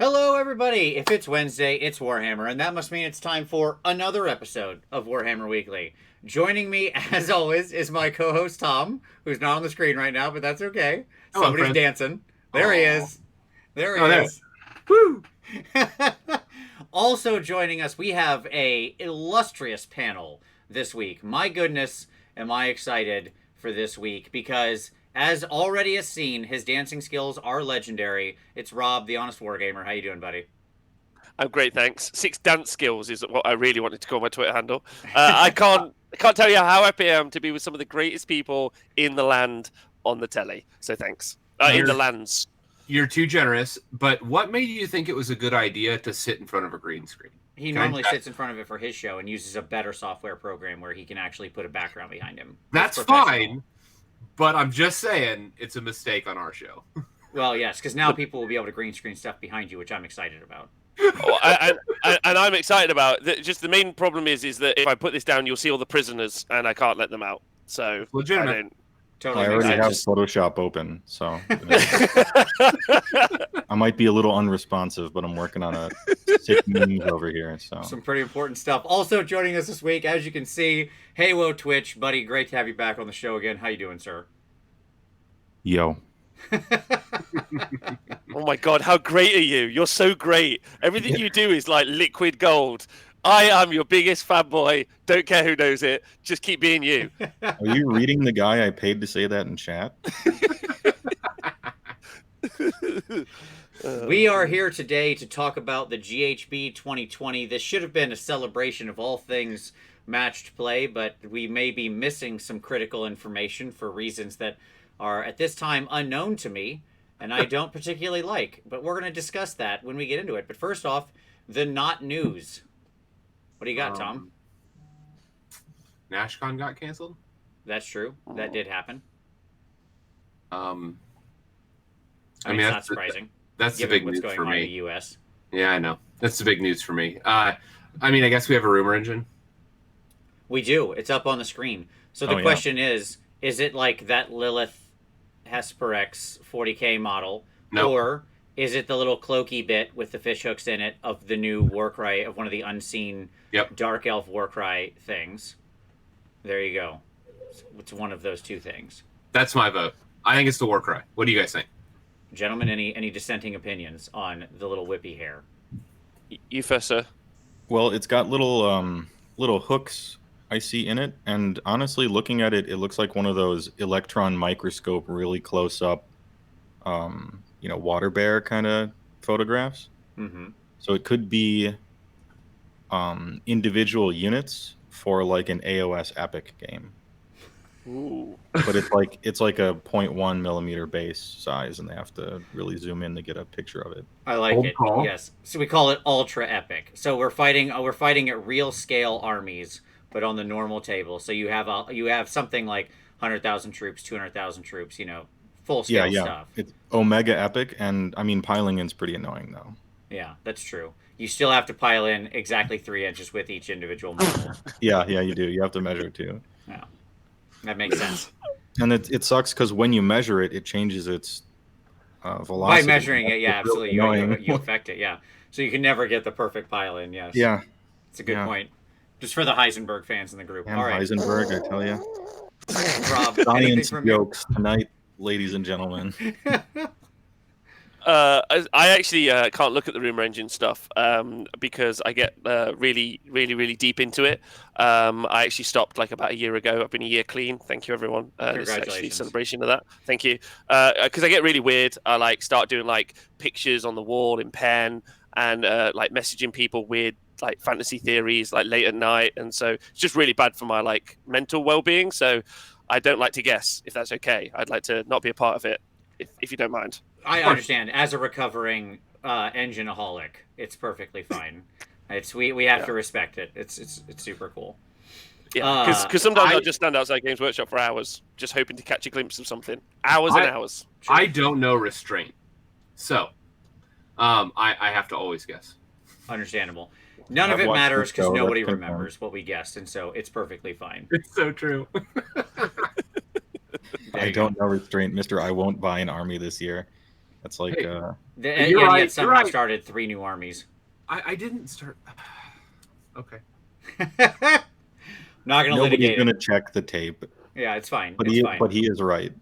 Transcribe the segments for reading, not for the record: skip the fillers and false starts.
Hello, everybody! If it's Wednesday, it's Warhammer, and that must mean it's time for another episode of Warhammer Weekly. Joining me, as always, is my co-host Tom, who's not on the screen right now, but that's okay. Hello, Somebody's friend. dancing. There he Aw. is. There Oh, he there. is. Woo! Also joining us, we have a illustrious panel this week. My goodness, am I excited for this week, because as already as seen, his dancing skills are legendary. It's Rob, the Honest Wargamer. How you doing, buddy? I'm great, thanks. 6 dance skills is what I really wanted to call my Twitter handle. I can't tell you how happy I am to be with some of the greatest people in the land on the telly. So thanks. In the lands. You're too generous, but what made you think it was a good idea to sit in front of a green screen? He normally sits in front of it for his show and uses a better software program where he can actually put a background behind him. That's fine, but I'm just saying it's a mistake on our show. Well, yes, because now people will be able to green screen stuff behind you, which I'm excited about. And I'm excited about it. Just the main problem is that if I put this down, you'll see all the prisoners, and I can't let them out. So Legitimate. Totally I already have Photoshop open, so I might be a little unresponsive, but I'm working on a sick memes over here. So some pretty important stuff. Also joining us this week, as you can see, hey, Woah Twitch, buddy, great to have you back on the show again. How you doing, sir? Yo. Oh my god, how great are you? You're so great. Everything you do is like liquid gold. I am your biggest fanboy. Don't care who knows it. Just keep being you. Are you reading the guy I paid to say that in chat? We are here today to talk about the GHB 2020. This should have been a celebration of all things matched play, but we may be missing some critical information for reasons that are at this time unknown to me, and I don't particularly like. But we're going to discuss that when we get into it. But first off, the not news. What do you got, Tom? NashCon got canceled? That's true. That did happen. I mean, it's not surprising. That's the given big what's news going for on in the me. U.S. Yeah, I know. That's the big news for me. I mean, I guess we have a rumor engine. We do. It's up on the screen. So the question is it like that Lilith Hesperex 40K model? No. Or is it the little cloaky bit with the fish hooks in it of the new Warcry, of one of the unseen Dark Elf Warcry things? There you go. It's one of those two things. That's my vote. I think it's the Warcry. What do you guys think? Gentlemen, any dissenting opinions on the little whippy hair? You first, sir. Well, it's got little hooks I see in it, and honestly, looking at it, it looks like one of those electron microscope, really close up, water bear kind of photographs. Mm-hmm. So it could be individual units for like an AOS epic game. Ooh. But it's like a 0.1 millimeter base size, and they have to really zoom in to get a picture of it. I like it. Yes. So we call it ultra epic. So we're fighting at real scale armies, but on the normal table. So you have something like 100,000 troops, 200,000 troops. Full scale stuff. It's Omega epic, and I mean piling in's pretty annoying though. Yeah, that's true. You still have to pile in exactly 3 inches with each individual model. Yeah, you do. You have to measure it too. Yeah, that makes sense. And it sucks because when you measure it, it changes its velocity. By measuring it, yeah, absolutely. Really you affect it, yeah. So you can never get the perfect pile in, yes. Yeah. It's a good point. Just for the Heisenberg fans in the group. And all right. Heisenberg, I tell you. Rob, Science jokes tonight, ladies and gentlemen. I actually can't look at the rumor engine stuff because I get really, really, really deep into it. I actually stopped like about a year ago. I've been a year clean. Thank you, everyone. This is actually a celebration of that. Thank you. Because I get really weird. I like start doing like pictures on the wall in pen and like messaging people weird like fantasy theories like late at night, and so it's just really bad for my like mental well-being. So I don't like to guess if that's okay. I'd like to not be a part of it if you don't mind. I understand. As a recovering engineaholic, it's perfectly fine. We have to respect it. It's super cool. Yeah, because sometimes I'll just stand outside Games Workshop for hours, just hoping to catch a glimpse of something. Hours and hours. Sure. I don't know restraint, so I have to always guess. Understandable. None of it matters because nobody remembers what we guessed, and so it's perfectly fine. It's so true. I don't know restraint, Mister. I won't buy an army this year. That's like Hey, And you're yet right, somehow you're right. started 3 new armies. I didn't start. Okay. Not gonna nobody's litigate gonna it. check the tape, Yeah, it's fine. but It's fine. he is right.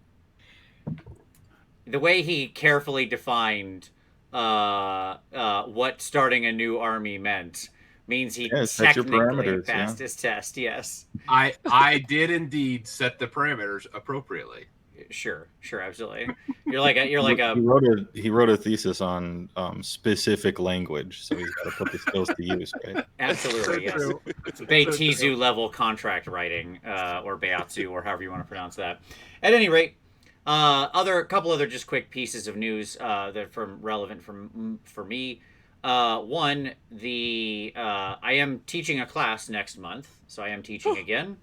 The way he carefully defined what starting a new army meant means he Yeah, set your technically parameters, passed yeah. his test. Yes. I did indeed set the parameters appropriately. Sure, absolutely. You're like a He wrote a thesis on specific language, so he's got to put the skills to use, right? absolutely, yes. True. It's Beitizu level contract writing, or Beatsu, or however you want to pronounce that. At any rate, couple other just quick pieces of news that from relevant for me. One, I am teaching a class next month, so I am teaching again.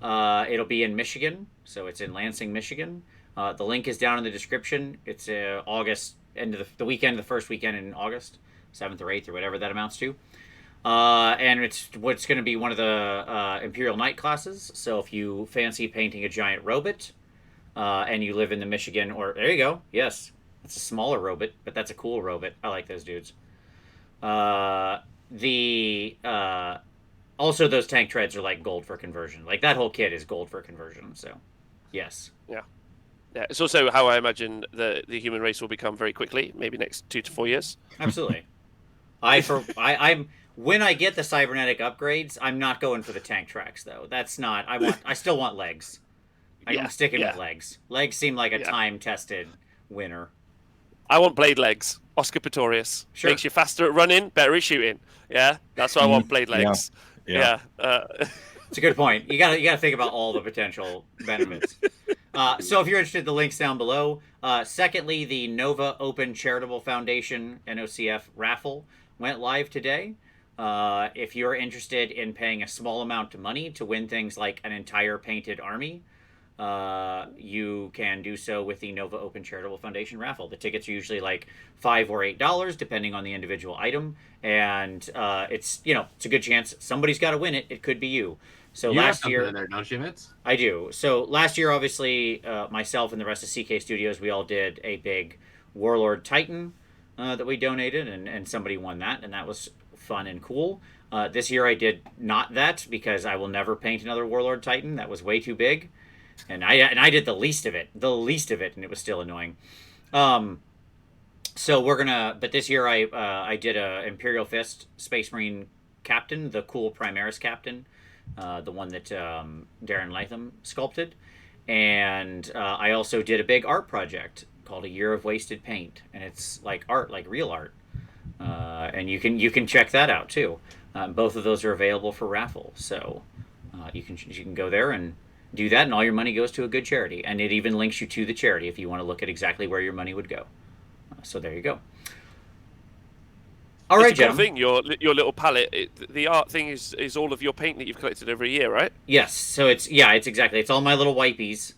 It'll be in Michigan, so it's in Lansing, Michigan. The link is down in the description. It's August, end of the weekend, the first weekend in August, 7th or 8th or whatever that amounts to. And it's what's going to be one of the Imperial Knight classes. So if you fancy painting a giant robot, and you live in the Michigan, or there you go, yes, it's a smaller robot, but that's a cool robot. I like those dudes. Also, those tank treads are like gold for conversion. Like that whole kit is gold for conversion. So, yes. Yeah. It's also how I imagine the human race will become very quickly, maybe next 2 to 4 years. Absolutely. I'm when I get the cybernetic upgrades, I'm not going for the tank tracks though. That's not. I still want legs. I'm sticking with legs. Legs seem like a time-tested winner. I want blade legs. Oscar Pistorius. Sure. Makes you faster at running, better at shooting. Yeah, that's why I want blade legs. Yeah. It's a good point. You gotta think about all the potential benefits. So if you're interested, the link's down below. Secondly, the Nova Open Charitable Foundation NOCF raffle went live today. If you're interested in paying a small amount of money to win things like an entire painted army, you can do so with the Nova Open Charitable Foundation raffle. The tickets are usually like $5 or $8, depending on the individual item, and it's a good chance somebody's got to win it. It could be you. So you last have year, in there, don't you, Mitz? I do. So last year, obviously, myself and the rest of CK Studios, we all did a big Warlord Titan that we donated, and somebody won that, and that was fun and cool. This year, I did not that because I will never paint another Warlord Titan. That was way too big. And I did the least of it, and it was still annoying. So we're gonna, but this year I did a Imperial Fist Space Marine Captain, the cool Primaris Captain, the one that Darren Latham sculpted, and I also did a big art project called A Year of Wasted Paint, and it's like art, like real art, and you can check that out too. Both of those are available for raffle, so you can go there and do that, and all your money goes to a good charity, and it even links you to the charity if you want to look at exactly where your money would go. So there you go. All right, it's a cool thing. Your little palette. The art thing is all of your paint that you've collected every year, right? Yes. So it's exactly. It's all my little wipies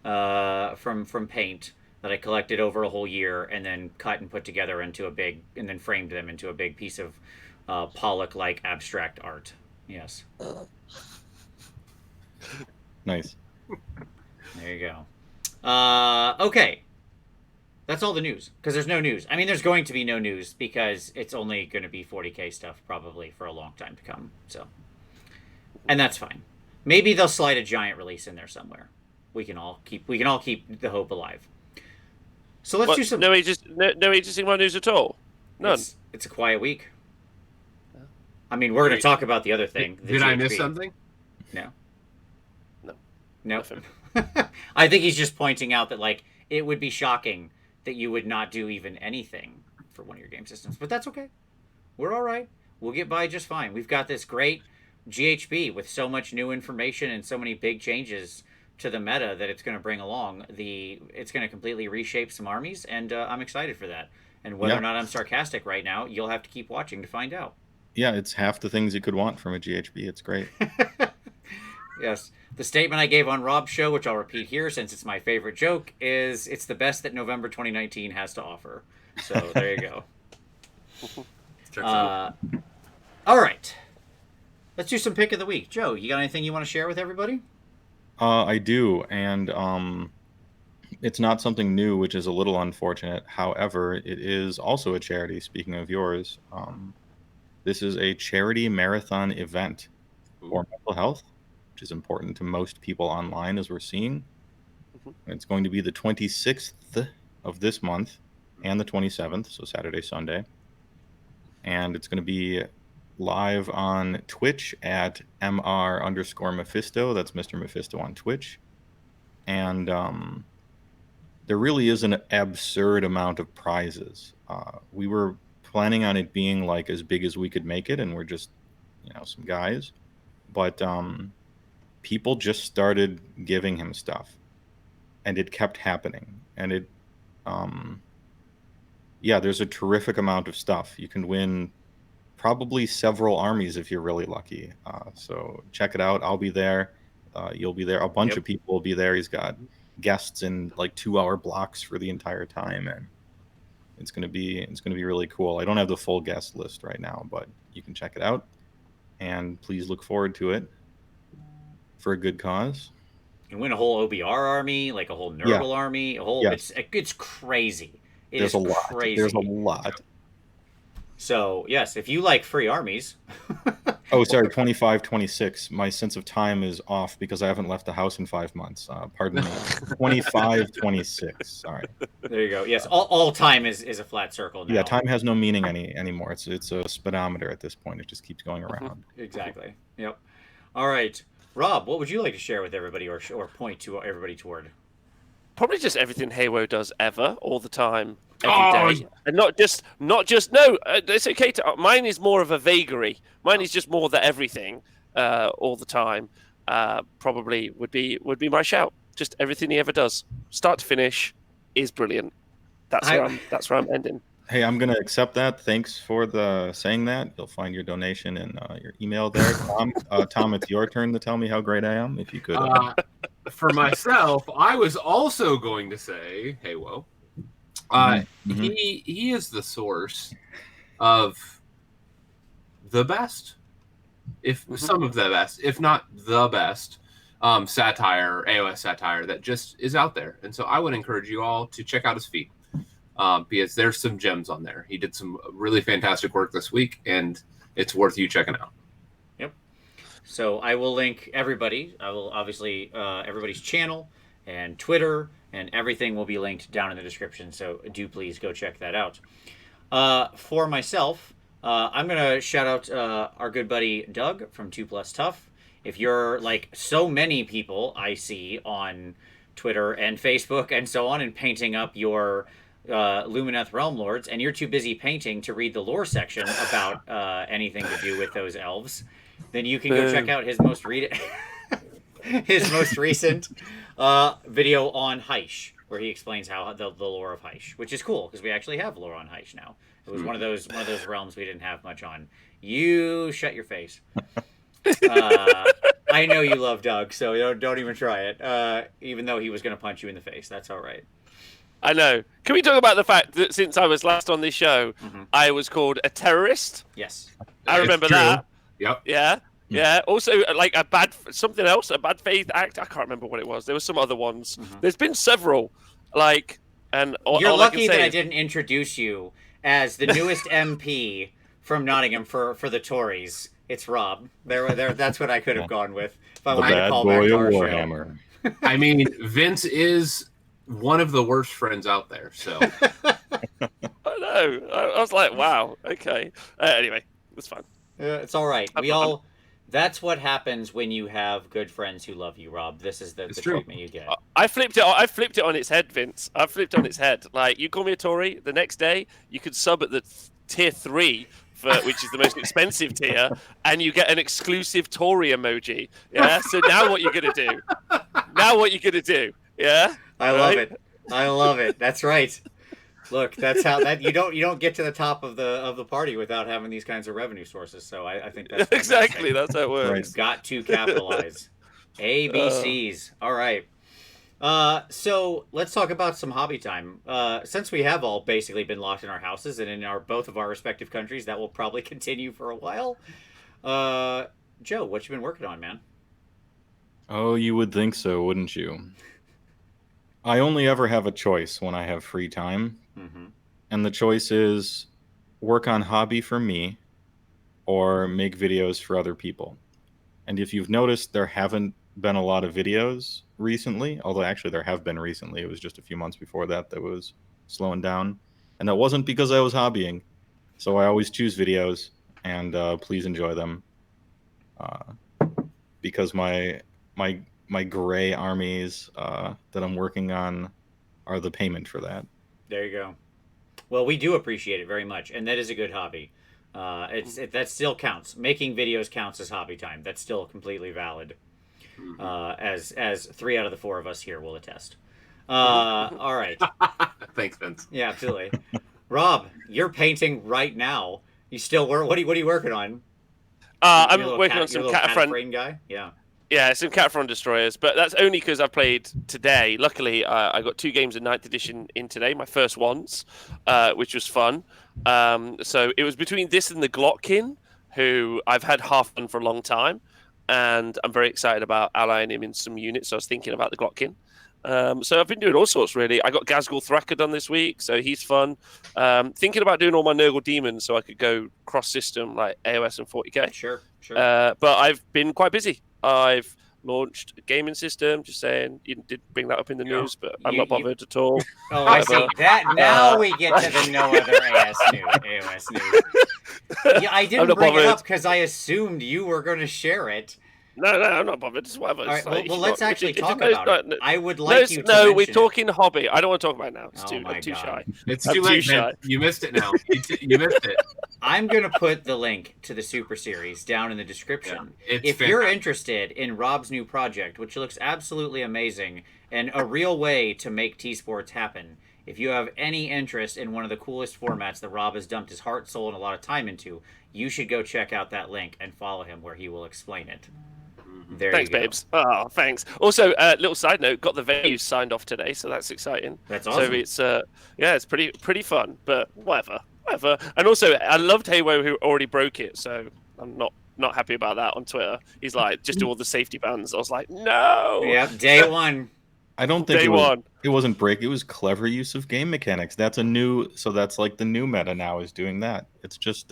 from paint that I collected over a whole year, and then cut and put together into a big, and then framed them into a big piece of Pollock-like abstract art. Yes. Nice. There you go. Okay. That's all the news, because there's no news. I mean, there's going to be no news, because it's only going to be 40k stuff, probably, for a long time to come. So, and that's fine. Maybe they'll slide a giant release in there somewhere. We can all keep the hope alive. So let's do some... No interesting news at all? None? It's a quiet week. I mean, we're going to talk about the other thing. Did I miss something? No. No. I think he's just pointing out that, like, it would be shocking that you would not do even anything for one of your game systems. But that's okay. We're all right. We'll get by just fine. We've got this great GHB with so much new information and so many big changes to the meta that it's going to bring along. It's going to completely reshape some armies, and I'm excited for that. And whether or not I'm sarcastic right now, you'll have to keep watching to find out. Yeah, it's half the things you could want from a GHB. It's great. Yes. The statement I gave on Rob's show, which I'll repeat here since it's my favorite joke, is it's the best that November 2019 has to offer. So there you go. All right. Let's do some pick of the week. Joe, you got anything you want to share with everybody? I do, and It's not something new, which is a little unfortunate. However, it is also a charity. Speaking of yours, this is a charity marathon event for mental health, which is important to most people online, as we're seeing. It's going to be the 26th of this month and the 27th, so Saturday, Sunday. And it's going to be live on Twitch at MR_Mephisto. That's Mr. Mephisto on Twitch. And there really is an absurd amount of prizes. We were planning on it being like as big as we could make it, and we're just, some guys. But people just started giving him stuff, and it kept happening. And it, there's a terrific amount of stuff. You can win probably several armies if you're really lucky. So check it out. I'll be there. You'll be there. A bunch of people will be there. He's got guests in like 2-hour blocks for the entire time, and it's gonna be really cool. I don't have the full guest list right now, but you can check it out, and please look forward to it for a good cause. You can win a whole OBR army, like a whole Nurgle army, a whole. Yes. It's crazy. There's a lot. Crazy. There's a lot. So yes, if you like free armies. Oh, sorry, 25, 26. My sense of time is off because I haven't left the house in 5 months. Pardon me. 25, 26. Sorry. There you go. Yes, all time is a flat circle now. Yeah, time has no meaning anymore. It's a speedometer at this point. It just keeps going around. Exactly. Yep. All right, Rob, what would you like to share with everybody, or point to everybody toward? Probably just everything Haywo does ever, all the time. Every day, and not just no. It's okay to. Mine is more of a vagary. Mine is just more the everything, all the time. Probably would be my shout. Just everything he ever does, start to finish, is brilliant. That's where I'm ending. Hey, I'm gonna accept that. Thanks for saying that. You'll find your donation in your email there, Tom. Tom, it's your turn to tell me how great I am. If you could. For myself, I was also going to say, hey, whoa. He is the source of the best, some of the best, if not the best, satire, AOS satire that just is out there. And so I would encourage you all to check out his feed, because there's some gems on there. He did some really fantastic work this week, and it's worth you checking out. Yep. So I will link everybody. I will obviously everybody's channel and Twitter. And everything will be linked down in the description, so do please go check that out. For myself, I'm going to shout out our good buddy Doug from 2+ Tough. If you're like so many people I see on Twitter and Facebook and so on, and painting up your Lumineth Realm Lords, and you're too busy painting to read the lore section about anything to do with those elves, then you can go check out his most recent video on Heish, where he explains how the lore of Heish, which is cool because we actually have lore on Heish now. It was one of those realms we didn't have much on. You shut your face. I know you love Doug, so don't even try it. Even though he was going to punch you in the face, that's all right. I know. Can we talk about the fact that since I was last on this show, I was called a terrorist? Yes, I remember that. Yep. Yeah. Yeah. Also, like a bad faith act. I can't remember what it was. There were some other ones. There's been several. And you're lucky that I didn't introduce you as the newest MP from Nottingham for the Tories. It's Rob. That's what I could have gone with if I wanted to call back to our Warhammer. I mean, Vince is one of the worst friends out there. So I know. I was like, wow. Okay. Anyway, it's fine. It's all right. That's what happens when you have good friends who love you, Rob. This is the treatment you get. I flipped it on its head, Vince. I flipped it on its head. Like, you call me a Tory, the next day you could sub at the tier 3, which is the most expensive tier, and you get an exclusive Tory emoji. Yeah. So now what you're gonna do? Yeah. I love it. That's right. Look, that's how you don't get to the top of the party without having these kinds of revenue sources. So I think that's exactly that's how it works. Right. Got to capitalize. ABCs. All right. So let's talk about some hobby time. Since we have all basically been locked in our houses and in both of our respective countries, that will probably continue for a while. Joe, what you been working on, man? Oh, you would think so, wouldn't you? I only ever have a choice when I have free time, and the choice is work on hobby for me or make videos for other people. And if you've noticed, there haven't been a lot of videos recently, although actually there have been recently. It was just a few months before that was slowing down. And that wasn't because I was hobbying. So I always choose videos, and please enjoy them. Because my gray armies that I'm working on are the payment for that. There you go. Well, we do appreciate it very much, and that is a good hobby. That still counts. Making videos counts as hobby time. That's still completely valid. As 3 out of the 4 of us here will attest. All right. Thanks, Vince. Yeah, absolutely. Rob, you're painting right now. You still work? What are you working on? I'm working on some Cataphrone guy. Yeah. Yeah, some Cataphrone destroyers, but that's only because I've played today. Luckily, I got 2 games of 9th edition in today, my first ones, which was fun. So it was between this and the Glotkin, who I've had half fun for a long time, and I'm very excited about allying him in some units. So I was thinking about the Glotkin. So I've been doing all sorts, really. I got Gazgul Thracker done this week, so he's fun. Thinking about doing all my Nurgle Demons so I could go cross-system like AOS and 40k. Sure. But I've been quite busy. I've launched a gaming system, just saying. You did bring that up in the news, but I'm not bothered at all. Oh, I see. That now we get to the no other AOS news. Yeah, I didn't bring it up because I assumed you were going to share it. No, I'm not bothered. It's whatever. All right, well, let's actually talk about it. I would like you to No, we're mention talking hobby. I don't want to talk about it now. I'm too God. shy. It's too late, man. You missed it now. You missed it. I'm going to put the link to the Super Series down in the description. Yeah, if you're interested in Rob's new project, which looks absolutely amazing, and a real way to make T-Sports happen, if you have any interest in one of the coolest formats that Rob has dumped his heart, soul, and a lot of time into, you should go check out that link and follow him where he will explain it. Thanks, babes. Oh, thanks. Also, little side note: got the venues signed off today, so that's exciting. That's awesome. So it's pretty fun. But whatever. And also, I loved Haywo, who already broke it, so I'm not happy about that on Twitter. He's like, just do all the safety bans. I was like, no. Yeah, day one. I don't think it wasn't break. It was clever use of game mechanics. That's that's like the new meta now is doing that. It's just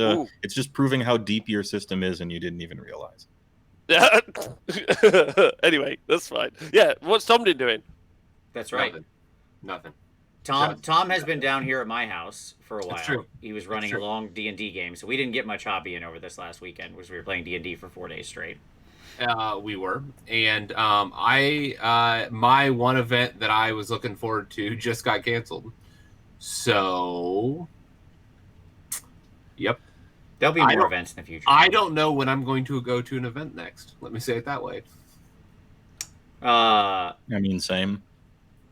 proving how deep your system is, and you didn't even realize. Anyway, that's fine. Yeah, what's Tom been doing? That's right. Nothing. Tom has been down here at my house for a while. That's true. He was running a long D&D game, so we didn't get much hobby in over this last weekend, because we were playing D&D for 4 days straight. We were, and my one event that I was looking forward to just got canceled. So, yep. There'll be more events in the future. I don't know when I'm going to go to an event next. Let me say it that way. I mean, same.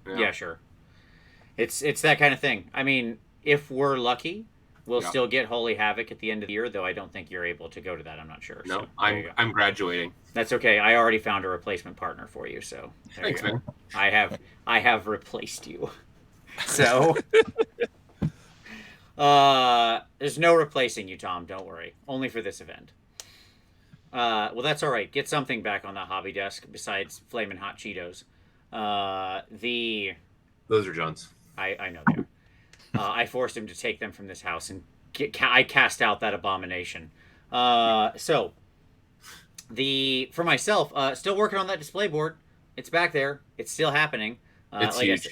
Yeah, sure. It's that kind of thing. I mean, if we're lucky, we'll still get Holy Havoc at the end of the year, though I don't think you're able to go to that. I'm not sure. No, so, I'm graduating. That's okay. I already found a replacement partner for you, so thanks, man. I have replaced you. So there's no replacing you, Tom. Don't worry. Only for this event. Well, that's all right. Get something back on that hobby desk besides Flamin' Hot Cheetos. Those are John's. I know they are. I forced him to take them from this house, and I cast out that abomination. So, for myself, still working on that display board. It's back there. It's still happening. It's huge.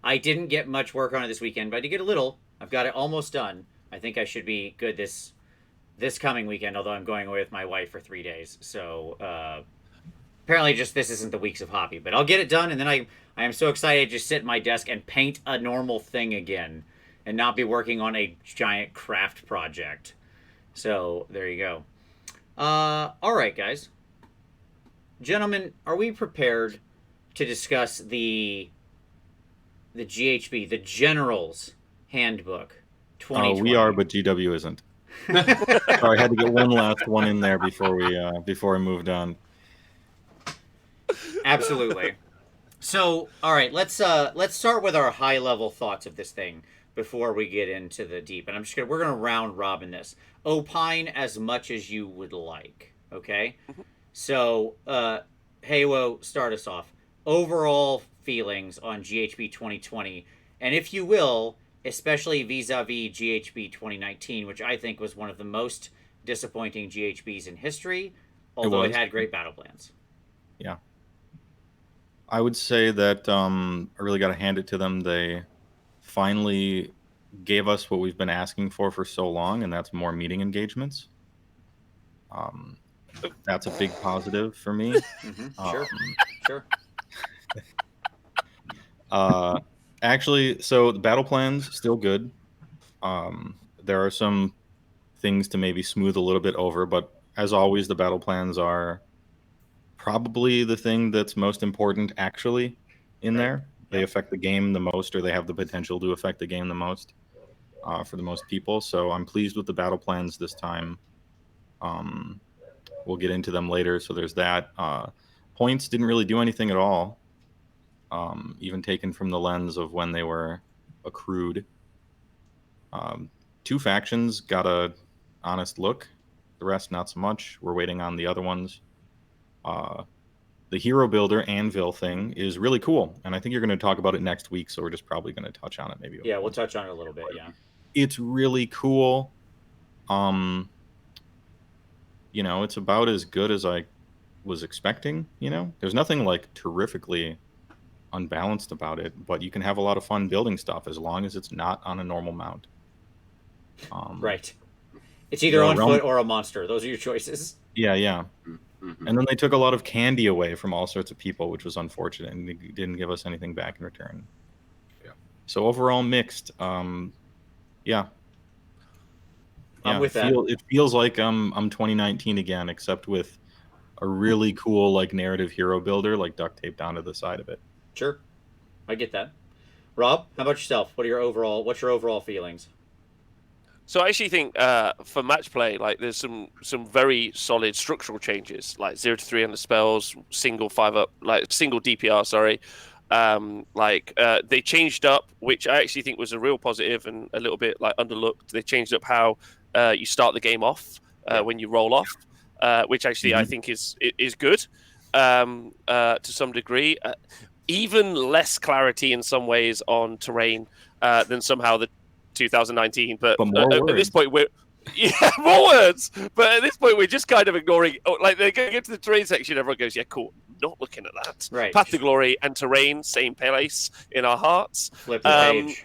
I didn't get much work on it this weekend, but I did get a little. I've got it almost done. I think I should be good this coming weekend, although I'm going away with my wife for 3 days. So, apparently just this isn't the weeks of hobby, but I'll get it done, and then I am so excited to just sit at my desk and paint a normal thing again and not be working on a giant craft project. So there you go. All right, guys. Gentlemen, are we prepared to discuss the GHB, the General's Handbook 2020? We are, but GW isn't. Sorry, I had to get one last one in there before we moved on. Absolutely. So, all right, let's start with our high level thoughts of this thing before we get into the deep. And we're gonna round robin this. Opine as much as you would like. Okay. So, Haywo, start us off. overall feelings on GHB 2020, and if you will, especially vis-a-vis GHB 2019, which I think was one of the most disappointing GHBs in history, although it had great battle plans. Yeah. I would say that I really got to hand it to them. They finally gave us what we've been asking for so long, and that's more meeting engagements. That's a big positive for me. Sure. Actually, so the battle plan's still good. There are some things to maybe smooth a little bit over, but as always, the battle plans are probably the thing that's most important actually in there. They affect the game the most, or they have the potential to affect the game the most for the most people. So I'm pleased with the battle plans this time. We'll get into them later. So there's that. Points didn't really do anything at all, even taken from the lens of when they were accrued. 2 factions got a honest look. The rest, not so much. We're waiting on the other ones. The hero builder Anvil thing is really cool, and I think you're going to talk about it next week, so we're just probably going to touch on it maybe. Yeah, we'll touch on it a little bit, yeah. It's really cool. It's about as good as I was expecting, There's nothing like terrifically unbalanced about it, but you can have a lot of fun building stuff as long as it's not on a normal mount. Right. It's either on foot or a monster. Those are your choices. Yeah. Mm-hmm. And then they took a lot of candy away from all sorts of people, which was unfortunate, and they didn't give us anything back in return. Yeah. So overall, mixed. Yeah. I'm with that. It feels like I'm 2019 again, except with a really cool narrative hero builder duct taped onto the side of it. Sure, I get that. Rob, how about yourself? What's your overall feelings? So I actually think for match play, there's some very solid structural changes, 0 to 3 on the spells, single 5-up, single DPR. Sorry, they changed up, which I actually think was a real positive and a little bit underlooked. They changed up how you start the game off when you roll off, which actually I think is good to some degree. Even less clarity in some ways on terrain than somehow the 2019, but at this point we're more words. But at this point we're just kind of ignoring. They get to the terrain section, everyone goes, "Yeah, cool." Not looking at that. Right. Path to Glory and terrain, same place in our hearts. Flip the page.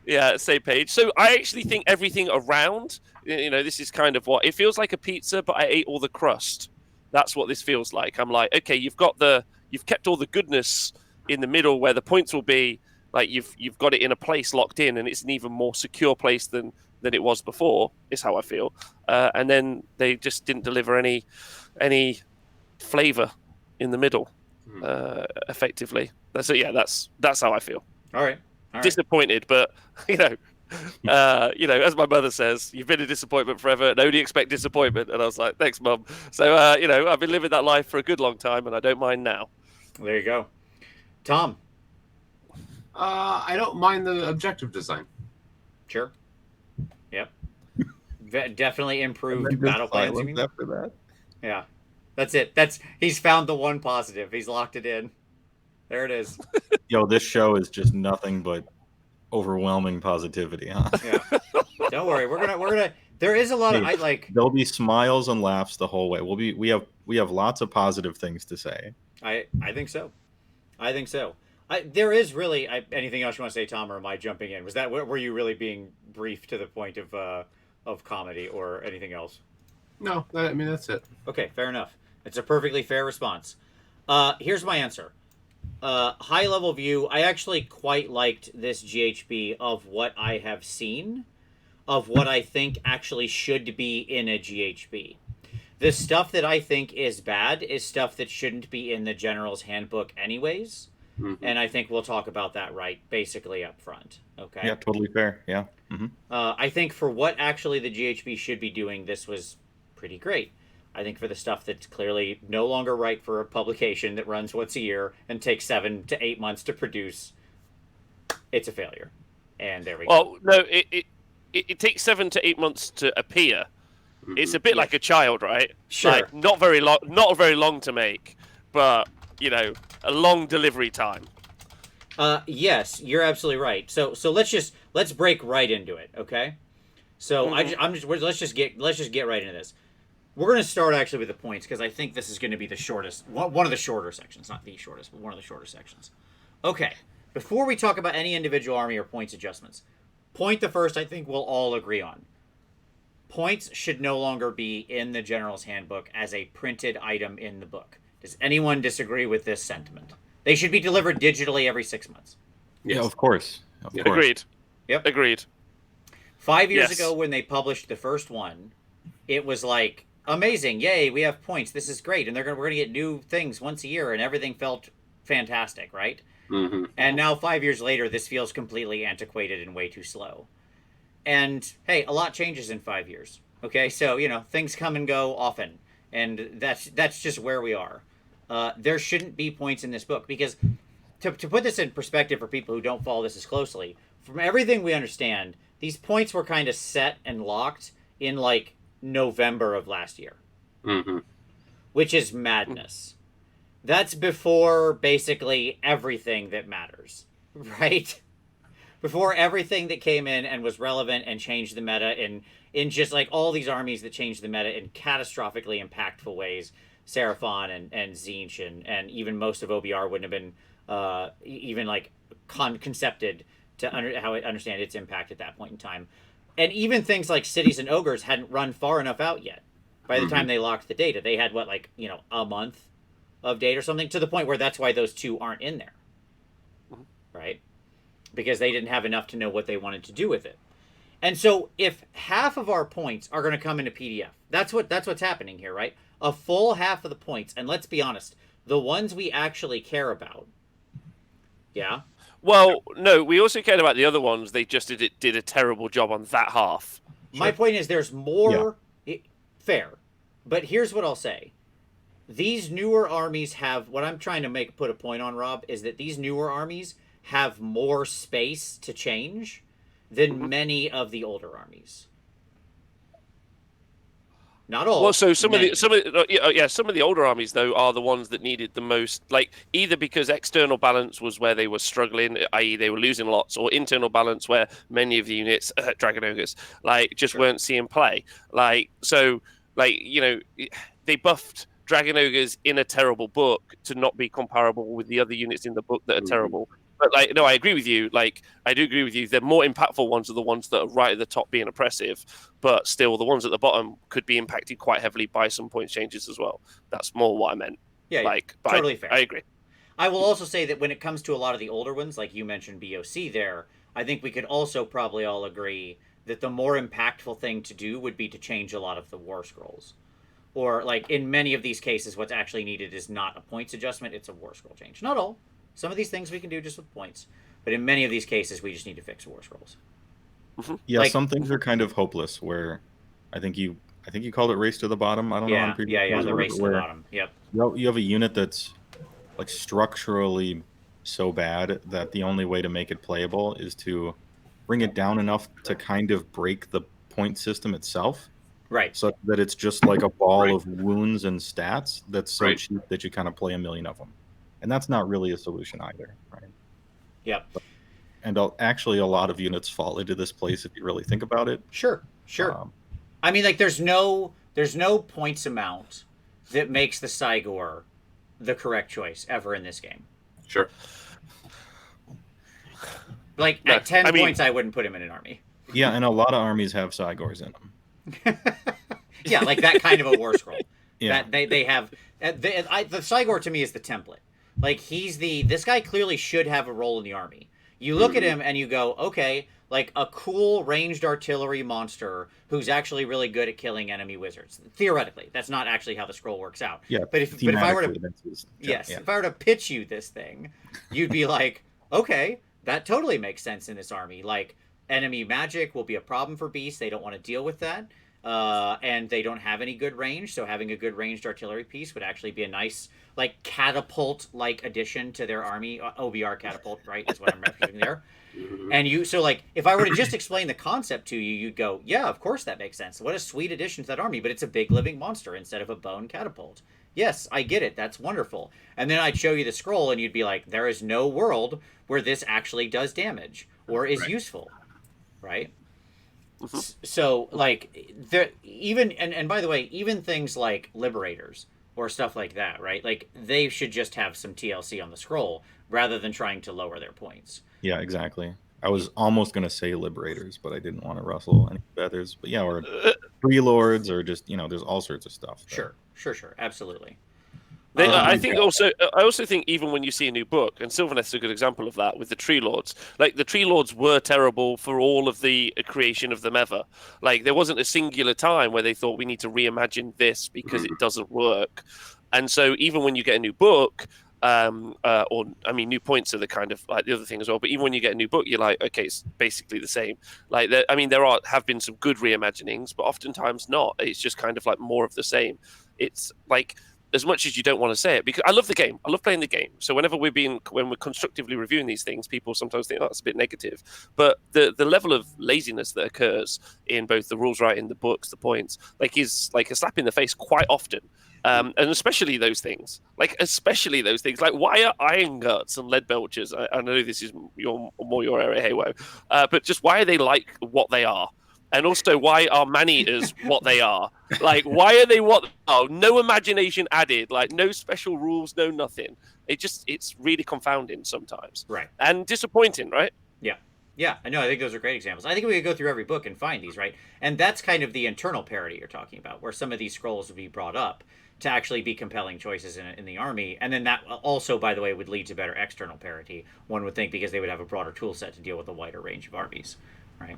Yeah, same page. So I actually think everything around, this is kind of what it feels like a pizza, but I ate all the crust. That's what this feels like. I'm like, okay, you've kept all the goodness in the middle where the points will be. You've got it in a place locked in, and it's an even more secure place than it was before. Is how I feel. And then they just didn't deliver any flavor in the middle, effectively. That's how I feel. All right. Disappointed, but as my mother says, you've been a disappointment forever, and only expect disappointment. And I was like, thanks, Mum. So I've been living that life for a good long time, and I don't mind now. There you go, Tom. I don't mind the objective design. Sure. Yep. Definitely improved battle plans. After that. Yeah. That's it. He's found the one positive. He's locked it in. There it is. Yo, this show is just nothing but overwhelming positivity, huh? Yeah. Don't worry. We're gonna. There is a lot of There'll be smiles and laughs the whole way. We have lots of positive things to say. I think so. There is really anything else you want to say, Tom, or am I jumping in? Were you really being brief to the point of comedy or anything else? No, that's it. Okay, fair enough. It's a perfectly fair response. Here's my answer. High level view. I actually quite liked this GHB of what I have seen, of what I think actually should be in a GHB. The stuff that I think is bad is stuff that shouldn't be in the General's Handbook anyways. Mm-hmm. And I think we'll talk about that basically up front. Okay. Yeah, totally fair. Yeah. Mm-hmm. I think for what actually the GHB should be doing, this was pretty great. I think for the stuff that's clearly no longer right for a publication that runs once a year and takes 7 to 8 months to produce, it's a failure. And there we go. Well, no, it takes 7 to 8 months to appear. Mm-hmm. It's a bit like a child, right? Sure. Not very long to make, but a long delivery time. Yes, you're absolutely right. So let's break right into it, okay? So let's just get right into this. We're going to start actually with the points because I think this is going to be the shortest, one of the shorter sections, not the shortest, but one of the shorter sections. Okay, before we talk about any individual army or points adjustments, point the first I think we'll all agree on. Points should no longer be in the General's Handbook as a printed item in the book. Does anyone disagree with this sentiment? They should be delivered digitally every 6 months. Yes. Yeah, of course. Of course. Agreed. Yep. Agreed. 5 years ago when they published the first one, it was like, amazing, yay, we have points, this is great, and we're gonna get new things once a year, and everything felt fantastic, right? Mm-hmm. And now 5 years later, this feels completely antiquated and way too slow. And hey, a lot changes in 5 years. Okay, so things come and go often, and that's just where we are. There shouldn't be points in this book because, to put this in perspective for people who don't follow this as closely, from everything we understand, these points were kind of set and locked in like November of last year, which is madness. That's before basically everything that matters, right? Before everything that came in and was relevant and changed the meta in just like all these armies that changed the meta in catastrophically impactful ways. Seraphon and Tzeentch and even most of OBR wouldn't have been even like concepted to understand its impact at that point in time. And even things like Cities and Ogres hadn't run far enough out yet. By the time they locked the data, they had a month of data or something, to the point where that's why those two aren't in there. Right? Because they didn't have enough to know what they wanted to do with it. And so if half of our points are going to come into PDF, that's what's happening here, right? A full half of the points, and let's be honest, the ones we actually care about. Yeah. Well, no, we also cared about the other ones. They just did a terrible job on that half. My point is there's more. Yeah. Fair. But here's what I'll say. These newer armies have, what I'm trying to put a point on, Rob, is that these newer armies have more space to change than many of the older armies. Not all. Well, so some of the older armies though are the ones that needed the most, like either because external balance was where they were struggling, i.e. they were losing lots, or internal balance where many of the units, Dragon Ogres, just weren't seeing play. They buffed Dragon Ogres in a terrible book to not be comparable with the other units in the book that are terrible. But I agree with you. I do agree with you. The more impactful ones are the ones that are right at the top being oppressive, but still the ones at the bottom could be impacted quite heavily by some point changes as well. That's more what I meant. Yeah, totally fair. I agree. I will also say that when it comes to a lot of the older ones, like you mentioned BOC there, I think we could also probably all agree that the more impactful thing to do would be to change a lot of the war scrolls. Or in many of these cases, what's actually needed is not a points adjustment, it's a war scroll change. Not all. Some of these things we can do just with points. But in many of these cases, we just need to fix war scrolls. Yeah, some things are kind of hopeless, where I think you called it race to the bottom. I don't know. The race to the bottom. Yep. You have a unit that's structurally so bad that the only way to make it playable is to bring it down enough to kind of break the point system itself. Right. So that it's just like a ball of wounds and stats that's so cheap that you kind of play a million of them. And that's not really a solution either, right? Yep. And actually, a lot of units fall into this place if you really think about it. Sure. I mean, there's no points amount that makes the Cygor the correct choice ever in this game. Sure. At 10 points, I wouldn't put him in an army. Yeah, and a lot of armies have Cygors in them. Yeah, that kind of a war scroll. Yeah. That they have. The Cygor to me is the template. This guy clearly should have a role in the army. You look at him and you go, okay, a cool ranged artillery monster who's actually really good at killing enemy wizards. Theoretically, that's not actually how the scroll works out. Yeah, but if I were to if I were to pitch you this thing, you'd be like, okay, that totally makes sense in this army. Enemy magic will be a problem for beasts. They don't want to deal with that. And they don't have any good range, so having a good ranged artillery piece would actually be a nice, catapult-like addition to their army. OBR catapult, right, is what I'm referencing there. And if I were to just explain the concept to you, you'd go, yeah, of course that makes sense. What a sweet addition to that army, but it's a big living monster instead of a bone catapult. Yes, I get it. That's wonderful. And then I'd show you the scroll, and you'd be like, there is no world where this actually does damage or is useful, right? So, like, there even and by the way, even things like liberators or stuff like that, right? Like, they should just have some TLC on the scroll rather than trying to lower their points. Yeah, exactly. I was almost gonna say liberators, but I didn't want to rustle any feathers. But yeah, or free lords, or just there's all sorts of stuff. Sure, absolutely. I also think even when you see a new book, and Sylvaneth's a good example of that with the Tree Lords. Like, the Tree Lords were terrible for all of the creation of them ever. Like, there wasn't a singular time where they thought we need to reimagine this because it doesn't work. And so even when you get a new book, new points are the kind of like the other thing as well. But even when you get a new book, you're like, okay, it's basically the same. Like, there have been some good reimaginings, but oftentimes not. It's just kind of like more of the same. It's like, as much as you don't want to say it, because I love the game. I love playing the game. So when we're constructively reviewing these things, people sometimes think that's a bit negative. But the level of laziness that occurs in both the rules writing, the books, the points, like, is like a slap in the face quite often. And especially those things. Like, why are iron guts and lead belchers? I know this is more your area, Haywo. But just why are they like what they are? And also, why are man-eaters what they are? Like, why are they what? Oh, no imagination added. Like, no special rules, no nothing. It's really confounding sometimes. Right. And disappointing, right? Yeah. Yeah, I know. I think those are great examples. I think we could go through every book and find these, right? And that's kind of the internal parity you're talking about, where some of these scrolls would be brought up to actually be compelling choices in the army. And then that also, by the way, would lead to better external parity, one would think, because they would have a broader tool set to deal with a wider range of armies, right?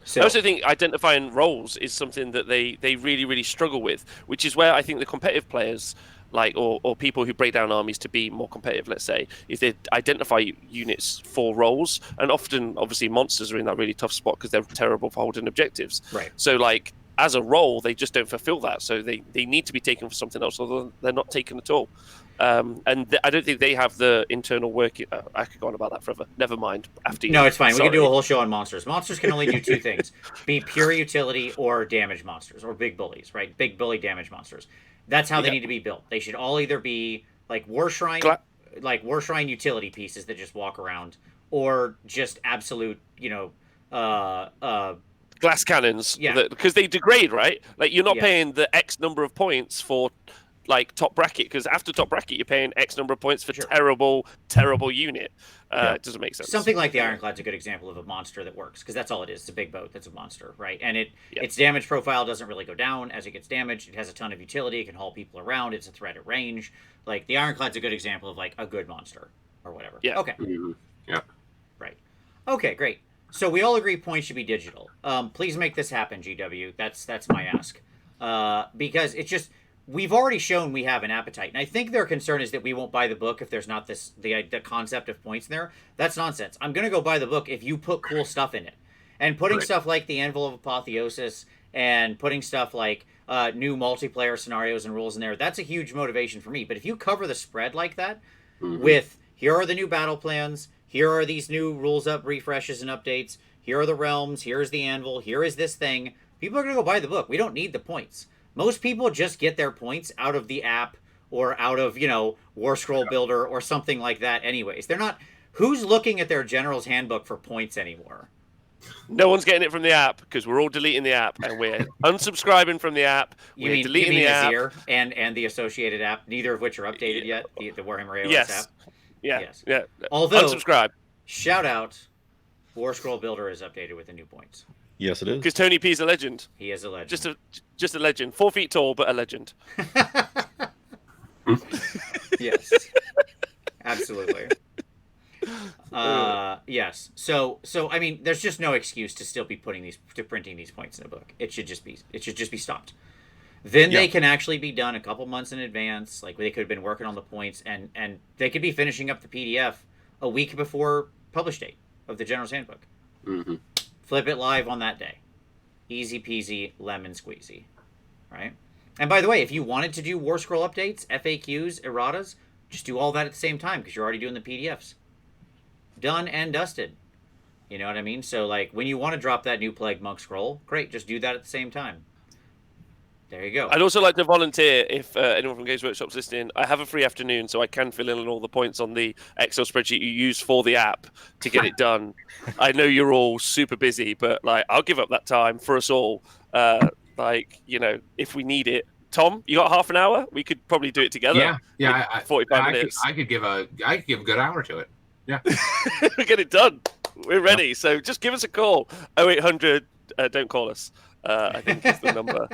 So, I also think identifying roles is something that they really, really struggle with, which is where I think the competitive players, like, or people who break down armies to be more competitive, let's say, is they identify units for roles. And often, obviously, monsters are in that really tough spot because they're terrible for holding objectives. Right. So, like, as a role, they just don't fulfill that. So they need to be taken for something else, or they're not taken at all. I don't think they have the internal work. I could go on about that forever. Never mind. No, it's fine. Sorry. We can do a whole show on monsters. Monsters can only do two things: be pure utility or damage monsters, or big bullies, right? Big bully damage monsters. That's how they need to be built. They should all either be like War Shrine utility pieces that just walk around, or just absolute, glass cannons. Yeah, because they degrade, right? Like, you're not paying the X number of points for, like, top bracket, because after top bracket you're paying X number of points for terrible unit. It doesn't make sense. Something like the Ironclad's a good example of a monster that works, because that's all it is. It's a big boat that's a monster, right? And its damage profile doesn't really go down as it gets damaged. It has a ton of utility. It can haul people around. It's a threat at range. Like, the Ironclad's a good example of, like, a good monster or whatever. Yeah. Okay. Yeah. Right. Okay, great. So we all agree points should be digital. Please make this happen, GW. That's my ask. Because it's just, we've already shown we have an appetite, and I think their concern is that we won't buy the book if there's not the concept of points in there. That's nonsense. I'm gonna go buy the book if you put cool stuff in it, and putting stuff like the Anvil of Apotheosis and putting stuff like new multiplayer scenarios and rules in there. That's a huge motivation for me. But if you cover the spread like that, with here are the new battle plans, here are these new rules up refreshes and updates, here are the realms, here's the anvil, here is this thing, people are gonna go buy the book. We don't need the points. Most people just get their points out of the app or out of, War Scroll Builder or something like that anyways. They're not... Who's looking at their General's Handbook for points anymore? No one's getting it from the app, because we're all deleting the app, and we're unsubscribing from the app. We're deleting the app. Azir and the associated app, neither of which are updated yet, the Warhammer AOS app? Yes. Although, unsubscribe. Shout out, War Scroll Builder is updated with the new points. Yes, it is. Because Tony P is a legend. He is a legend. Just a legend. 4 feet tall, but a legend. Yes. Absolutely. Yes. So I mean, there's just no excuse to still be printing these points in a book. It should just be stopped. Then they can actually be done a couple months in advance. Like, they could have been working on the points, and they could be finishing up the PDF a week before publish date of the General's Handbook. Mm-hmm. Flip it live on that day. Easy peasy, lemon squeezy. Right? And by the way, if you wanted to do War Scroll updates, FAQs, erratas, just do all that at the same time, because you're already doing the PDFs. Done and dusted. You know what I mean? So, like, when you want to drop that new Plague Monk scroll, great, just do that at the same time. There you go. I'd also like to volunteer if anyone from Games Workshop's listening. I have a free afternoon, so I can fill in all the points on the Excel spreadsheet you use for the app to get it done. I know you're all super busy, but like I'll give up that time for us all. If we need it. Tom, you got half an hour? We could probably do it together. Yeah. 45 minutes. I could give a good hour to it. Yeah. We get it done. We're ready. Yeah. So just give us a call. 0800. Don't call us. I think is the number.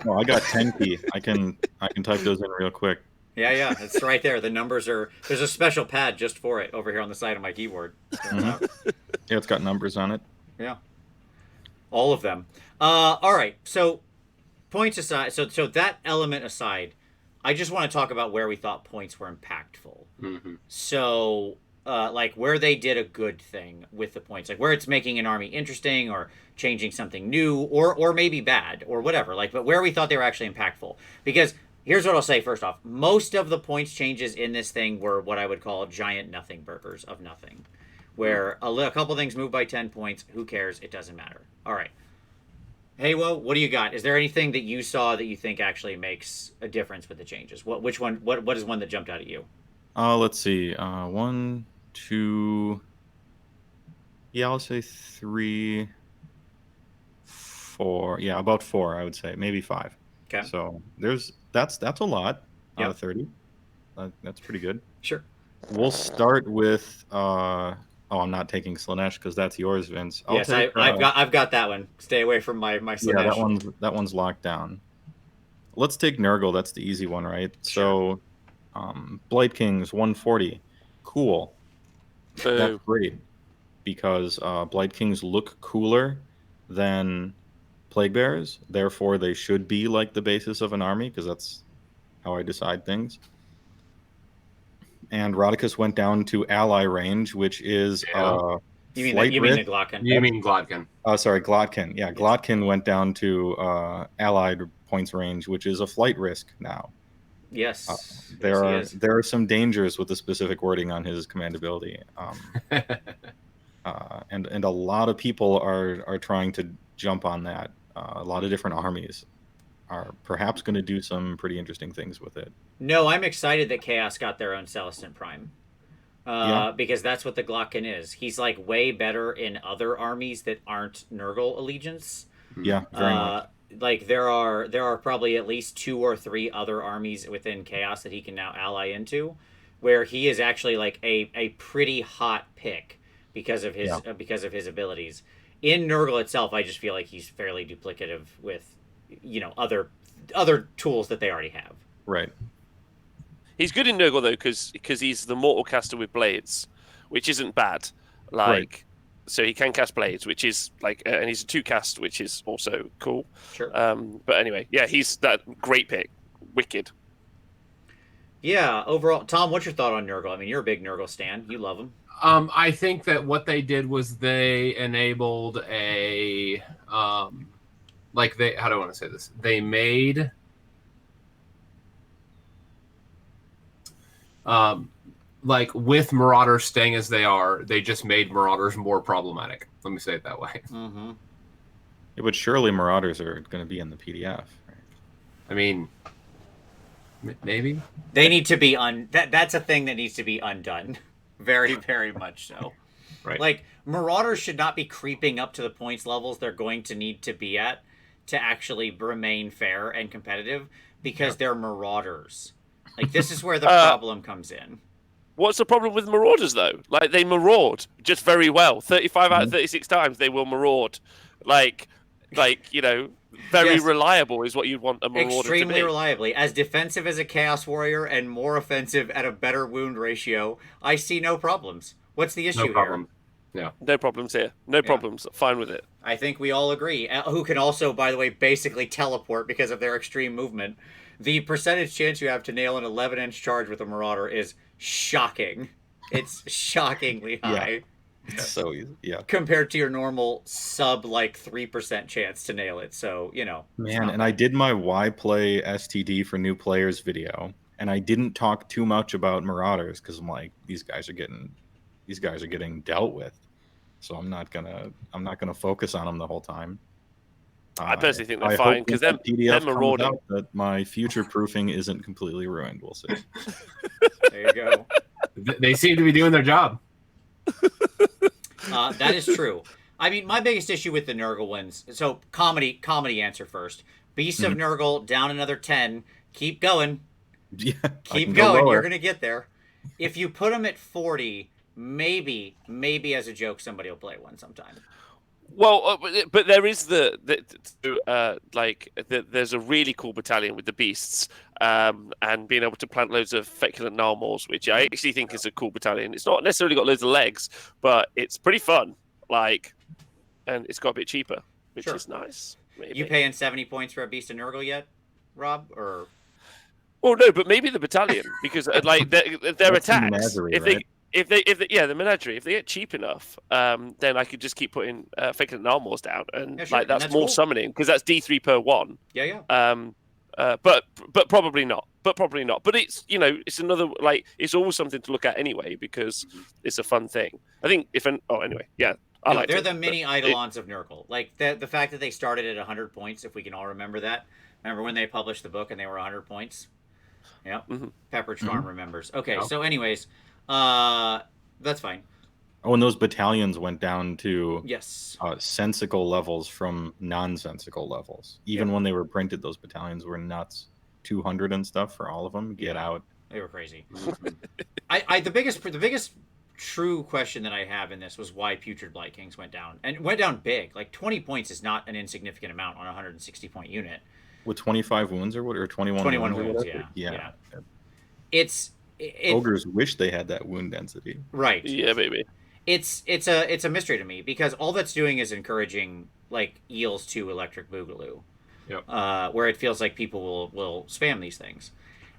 Well, I got 10 key. I can type those in real quick. Yeah, it's right there. The numbers are. There's a special pad just for it over here on the side of my keyboard. Mm-hmm. Yeah, it's got numbers on it. Yeah, all of them. All right. So points aside. So that element aside, I just want to talk about where we thought points were impactful. Mm-hmm. So. Like where they did a good thing with the points, like where it's making an army interesting or changing something new or maybe bad or whatever, but where we thought they were actually impactful. Because here's what I'll say first off. Most of the points changes in this thing were what I would call giant nothing burgers of nothing, where a couple things move by 10 points. Who cares? It doesn't matter. All right. Hey, Woah, what do you got? Is there anything that you saw that you think actually makes a difference with the changes? What is one that jumped out at you? Let's see. 1, 2. Yeah, I'll say 3, 4. Yeah, about 4. I would say maybe 5. Okay. So that's a lot out of 30. That's pretty good. Sure. We'll start with. I'm not taking Slaanesh because that's yours, Vince. I've got that one. Stay away from my Slaanesh. Yeah, that one's locked down. Let's take Nurgle. That's the easy one, right? Sure. So, Blight Kings 140. Cool. Boo. That's great because Blight Kings look cooler than Plague Bearers. Therefore, they should be like the basis of an army because that's how I decide things. And Rodicus went down to ally range, which is you mean the Glotkin? You mean Glotkin? Sorry, Glotkin. Yeah, Glotkin went down to allied points range, which is a flight risk now. Yes. There are some dangers with the specific wording on his command ability, and a lot of people are trying to jump on that. A lot of different armies are perhaps going to do some pretty interesting things with it. No, I'm excited that Chaos got their own Celestant Prime. Because that's what the Glotkin is. He's like way better in other armies that aren't Nurgle allegiance. Yeah, very much. Like there are probably at least 2 or 3 other armies within Chaos that he can now ally into, where he is actually like a pretty hot pick because of his abilities. In Nurgle itself, I just feel like he's fairly duplicative with other tools that they already have. Right. He's good in Nurgle though because he's the mortal caster with blades, which isn't bad. Right. So he can cast blades, which is and he's a 2 cast, which is also cool. Sure. But anyway, yeah, he's that great pick. Wicked. Yeah. Overall, Tom, what's your thought on Nurgle? I mean, you're a big Nurgle stan. You love him. I think that what they did was they enabled a how do I want to say this? They made with Marauders staying as they are, they just made Marauders more problematic. Let me say it that way. Mm-hmm. Yeah, but surely Marauders are going to be in the PDF. Right? I mean, maybe they need to be that's a thing that needs to be undone. Very, very much so. Right. Like Marauders should not be creeping up to the points levels they're going to need to be at to actually remain fair and competitive because they're Marauders. Like this is where the problem comes in. What's the problem with Marauders, though? Like, they maraud just very well. 35 out of 36 times they will maraud. Very reliable is what you'd want a Marauder to be. Extremely reliably. As defensive as a Chaos Warrior and more offensive at a better wound ratio, I see no problems. What's the issue here? Yeah. No problems here. No problems. Fine with it. I think we all agree. Who can also, by the way, basically teleport because of their extreme movement. The percentage chance you have to nail an 11-inch charge with a Marauder is shocking. It's shockingly high. It's so easy. Yeah. Compared to your normal sub 3% chance to nail it. So, Man, and I did my Why Play STD for new players video, and I didn't talk too much about Marauders because I'm like, these guys are getting dealt with. So I'm not gonna focus on them the whole time. I personally think they're I fine hope because when them that PDF comes marauding. out that my future proofing isn't completely ruined. We'll see. There you go. They seem to be doing their job. That is true. I mean, my biggest issue with the Nurgle ones. So comedy answer first. Beast of Nurgle down another 10. Keep going. Yeah, Keep going. You're gonna get there. If you put them at 40, maybe as a joke, somebody will play one sometime. Well, but there is there's a really cool battalion with the beasts, and being able to plant loads of feculent gnarls, which I actually think is a cool battalion. It's not necessarily got loads of legs, but it's pretty fun. And it's got a bit cheaper, which is nice. Maybe. You paying 70 points for a Beast of Nurgle yet, Rob? Or well, no, but maybe the battalion because their attacks. If they the menagerie, if they get cheap enough, then I could just keep putting feculent gnarls down, and that's more cool. Summoning because that's D3 per one. Yeah. But probably not. But it's it's another it's always something to look at anyway because it's a fun thing. I think anyway, yeah. They're the mini Eidolons of Nurgle. Like the fact that they started at 100 points, if we can all remember that. Remember when they published the book and they were 100 points? Yep. Pepperidge Farm remembers. Okay, so anyways, that's fine. Oh, and those battalions went down to sensical levels from nonsensical levels. Even when they were printed, those battalions were nuts. 200 and stuff for all of them. Get out. They were crazy. The biggest true question that I have in this was why Putrid Blight Kings went down. And it went down big. Like 20 points is not an insignificant amount on a 160 point unit. With 25 wounds or what? Or 21 wounds, yeah. Ogres wish they had that wound density. Right. Yeah, baby. It's a mystery to me because all that's doing is encouraging eels to Electric Boogaloo. Yep. Where it feels like people will spam these things.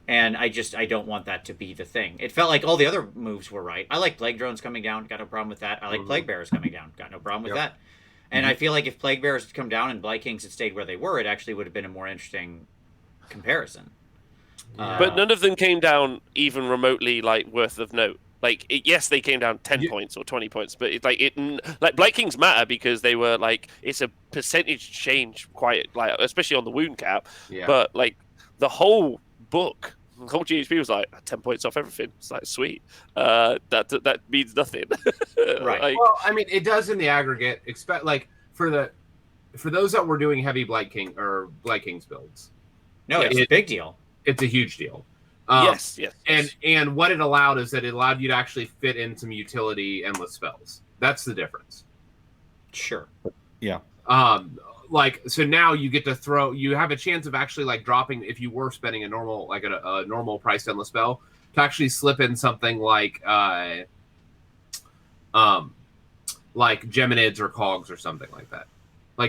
And I don't want that to be the thing. It felt like all the other moves were right. I like Plague Drones coming down, got no problem with that. I like Plague Bearers coming down, got no problem with that. And I feel like if Plague Bearers had come down and Blight Kings had stayed where they were, it actually would have been a more interesting comparison. But none of them came down even remotely worth of note. Yes, they came down 10 points or 20 points, but Blight Kings matter because they were it's a percentage change, quite especially on the wound cap. Yeah. But the whole book, the whole GHP was 10 points off everything. It's sweet. That means nothing. Right. Well, I mean, it does in the aggregate. Expect for those that were doing heavy Blight Kings builds. No, it's a big deal. It's a huge deal. Yes. And what it allowed is that it allowed you to actually fit in some utility endless spells. That's the difference. Sure. Yeah. So now you get to you have a chance of actually dropping, if you were spending a normal a normal priced endless spell, to actually slip in something like Geminids or Cogs or something like that.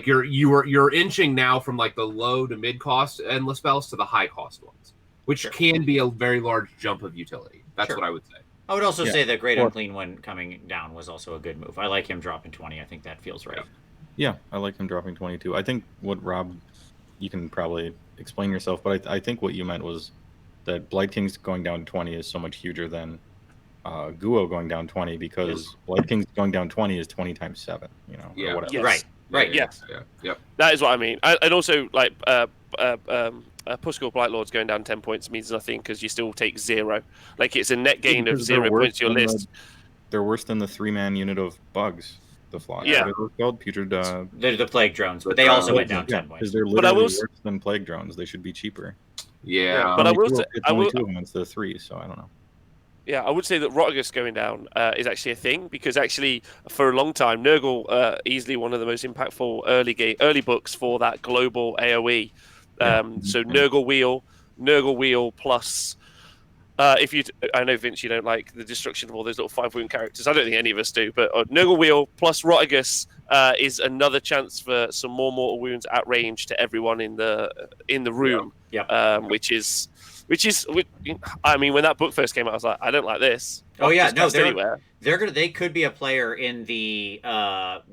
You're inching now from the low to mid cost endless spells to the high cost ones, which can be a very large jump of utility. That's what I would say. I would also say the Great Unclean one coming down was also a good move. I like him dropping 20. I think that feels right. Yeah, I like him dropping 22. I think what Rob, you can probably explain yourself, but I think what you meant was that Blight Kings going down 20 is so much huger than Guo going down 20 because Blight Kings going down 20 is 20 times 7, or whatever. Yes. Right. Yes. Yeah. Yep. That is what I mean. And also, Puskal Blight Lords going down 10 points means nothing because you still take 0. It's a net gain of 0 points to your list. They're worse than the 3-man unit of bugs. The fly. Yeah. They're called Putrid. They're the Plague Drones, but they also went down 10 points. Because they're literally worse than Plague Drones. They should be cheaper. Yeah. But it's only 2 of them instead of 3, so I don't know. Yeah, I would say that Rotigus going down is actually a thing because actually for a long time Nurgle easily one of the most impactful early books for that global AOE. So Nurgle Wheel plus I know Vince, you don't like the destruction of all those little 5 wound characters. I don't think any of us do, but Nurgle Wheel plus Rotigus is another chance for some more mortal wounds at range to everyone in the room. Which is, I mean, when that book first came out, I was like, I don't like this. They could be a player in the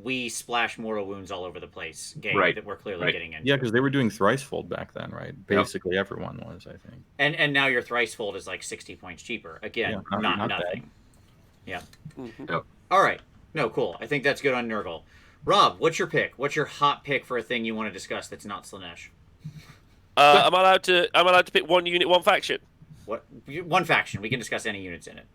we splash mortal wounds all over the place game that we're clearly getting into. Yeah, because they were doing Thricefold back then, right? Basically, everyone was, I think. And now your Thricefold is 60 points cheaper. Again, not nothing. Bad. Yeah. Mm-hmm. Yep. All right. No, cool. I think that's good on Nurgle. Rob, what's your pick? What's your hot pick for a thing you want to discuss that's not Slaanesh? I'm allowed to pick one unit, one faction. What? One faction. We can discuss any units in it.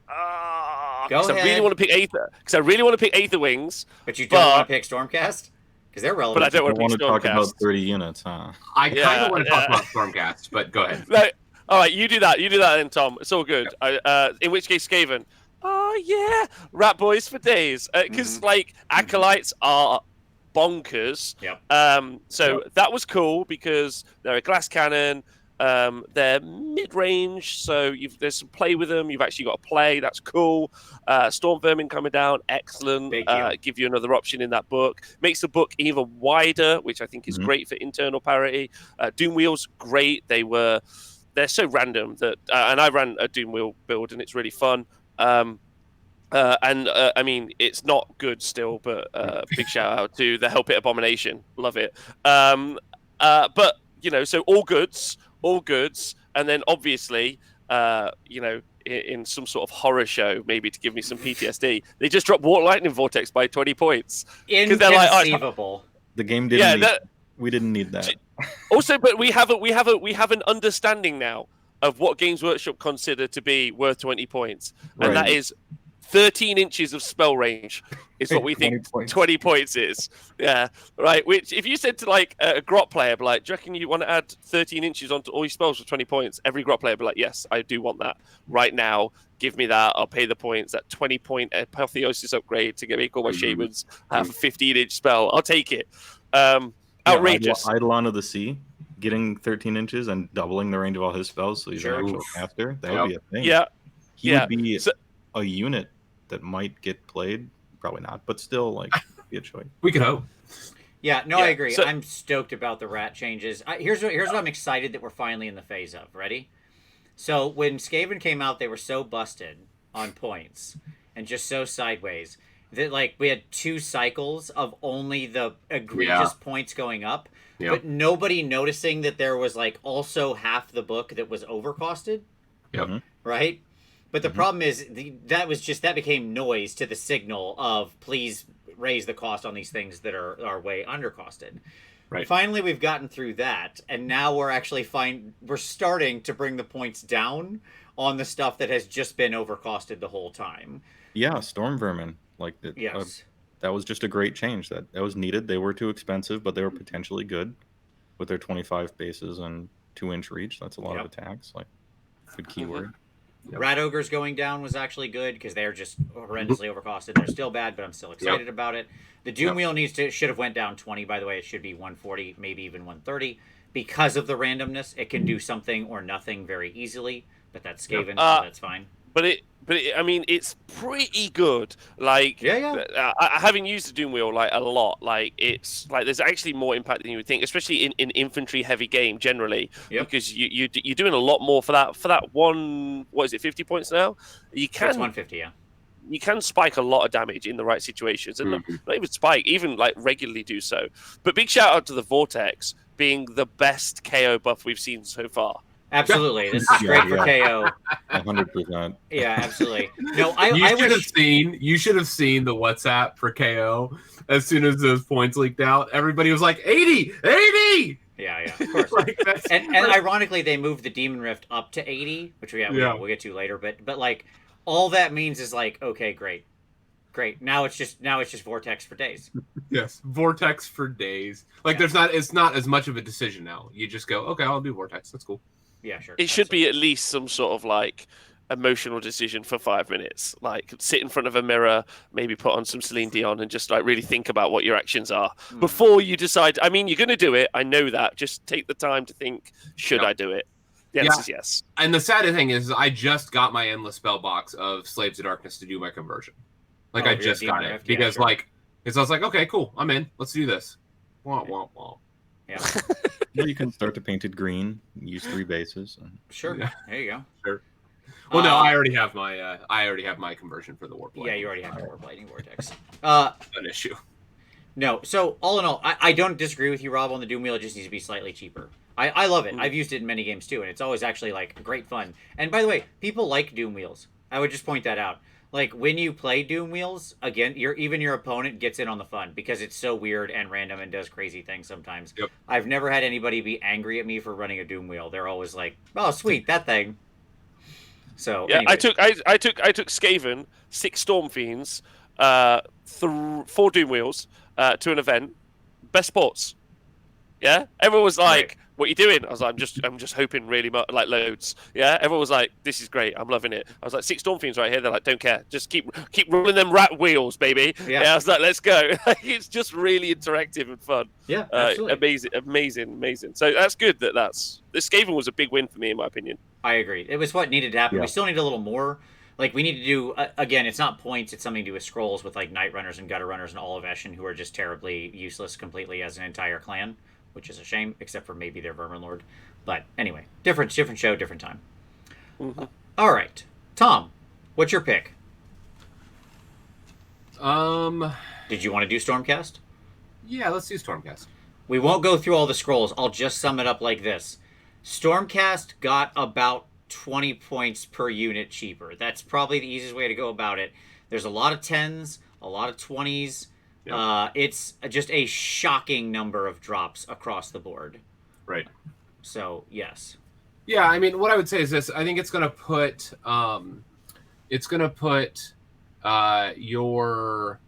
Go ahead. I really want to pick Aether. Because I really want to pick Aether Wings. But you don't want to pick Stormcast? Because they're relevant. But I don't want to talk about 30 units, huh? I kind of want to talk about Stormcast, but go ahead. No, all right, you do that. You do that then, Tom. It's all good. In which case, Skaven. Oh, yeah. Rat Boys for days. Because, Acolytes are bonkers. Yep. So that was cool because they're a glass cannon. They're mid-range, so there's some play with them. You've actually got to play. That's cool. Storm Vermin coming down, excellent. Give you another option in that book. Makes the book even wider, which I think is great for internal parity. Doom Wheels, great. They're so random that, and I ran a Doom Wheel build, and it's really fun. I mean, it's not good still, but big shout out to the Hellpit Abomination. Love it. But so all goods. And then obviously, in some sort of horror show, maybe to give me some PTSD, they just dropped Water Lightning Vortex by 20 points. Inconceivable. The game didn't we didn't need that. Also, but we have an understanding now of what Games Workshop consider to be worth 20 points. And that is 13 inches of spell range is what we think 20 points is. Yeah, right. Which, if you said to a Grot player, do you reckon you want to add 13 inches onto all your spells for 20 points? Every Grot player would be like, yes, I do want that right now. Give me that. I'll pay the points. That 20-point Apotheosis upgrade to make all my shamans have a 15-inch spell. I'll take it. Outrageous. Eidolon of the Sea, getting 13 inches and doubling the range of all his spells, so he's an actual caster. That would be a thing. Yeah. He would be a unit that might get played. Probably not, but still, be a choice. We could hope. Yeah, no, I agree. I'm stoked about the rat changes. Here's what I'm excited that we're finally in the phase of. Ready? So when Skaven came out, they were so busted on points and just so sideways that we had 2 cycles of only the egregious points going up, but nobody noticing that there was also half the book that was overcosted. Yep. Right? But the problem is that became noise to the signal of please raise the cost on these things that are way undercosted. Right. Finally, we've gotten through that, and now we're actually we're starting to bring the points down on the stuff that has just been overcosted the whole time. Yeah, Storm Vermin, that was just a great change. That was needed. They were too expensive, but they were potentially good with their 25 bases and 2-inch reach. That's a lot of attacks. Good keyword. Rat Ogres going down was actually good because they're just horrendously overcosted. They're still bad, but I'm still excited about it. The Doom Wheel should have went down 20, by the way. It should be 140, maybe even 130. Because of the randomness, it can do something or nothing very easily, but that's Skaven, so that's fine. But I mean, it's pretty good. Having used the Doom Wheel a lot, it's there's actually more impact than you would think, especially in infantry heavy game generally, because you're doing a lot more for that one. What is it? 50 points now. You can. It's 150, yeah. You can spike a lot of damage in the right situations, and not even spike, even regularly do so. But big shout out to the Vortex being the best KO buff we've seen so far. Absolutely, this is great for KO. 100%. Yeah, absolutely. No, you should have seen the WhatsApp for KO as soon as those points leaked out. Everybody was like 80. Yeah, of course. and ironically, they moved the Demon Rift up to 80, which we'll get to later. But all that means is okay, great. Now it's just Vortex for days. Yes, Vortex for days. It's not as much of a decision now. You just go, okay, I'll do Vortex. That's cool. Yeah, sure. It should be at least some sort of emotional decision for 5 minutes. Sit in front of a mirror, maybe put on some Celine Dion and just really think about what your actions are before you decide. I mean, you're going to do it. I know that. Just take the time to think, should I do it? The answer is yes. And the sad thing is I just got my endless spell box of Slaves of Darkness to do my conversion. I just got it because I was like, okay, cool, I'm in. Let's do this. Womp, womp, womp. Yeah. Well, you can start to paint it green. Use 3 bases. Sure. Yeah. There you go. Sure. Well, no, I already have my conversion for the Warp Lightning. Yeah, you already have the Warp Lightning Vortex. An issue. No, so all in all, I don't disagree with you, Rob, on the Doom Wheel. It just needs to be slightly cheaper. I love it. I've used it in many games too, and it's always actually great fun. And by the way, people like Doom Wheels. I would just point that out. like when you play Doom Wheels, again, even your opponent gets in on the fun because it's so weird and random and does crazy things sometimes. Yep. I've never had anybody be angry at me for running a Doom Wheel. They're always like, "Oh, sweet, that thing." So yeah, anyways. I took Skaven, 6 Storm Fiends, 4 Doom Wheels to an event. Best sports. Yeah, everyone was like, Right. "What are you doing?" I was like, I'm just hoping really much, like loads." Yeah, everyone was like, "This is great, I'm loving it." I was like, 6 Storm Fiends right here. They're like, "Don't care, just keep rolling them rat wheels, baby." Yeah. I was like, "Let's go." It's just really interactive and fun. Yeah, absolutely. Amazing. So that's good. This Skaven was a big win for me, in my opinion. I agree. It was what needed to happen. Yeah. We still need a little more. Like we need to do again. It's not points. It's something to do with scrolls with like Night Runners and Gutter Runners and all of Eshin who are just terribly useless completely as an entire clan, which is a shame. Except for maybe their Vermin Lord. But anyway, different show, different time. Mm-hmm. All right, Tom, what's your pick? Did you want to do Stormcast? Yeah, let's do Stormcast. We won't go through all the scrolls. I'll just sum it up like this. Stormcast got about 20 points per unit cheaper. That's probably the easiest way to go about it. There's a lot of 10s, a lot of 20s. Yep. It's just a shocking number of drops across the board. Right. So, yes. Yeah, I mean, what I would say is this. I think it's going to put your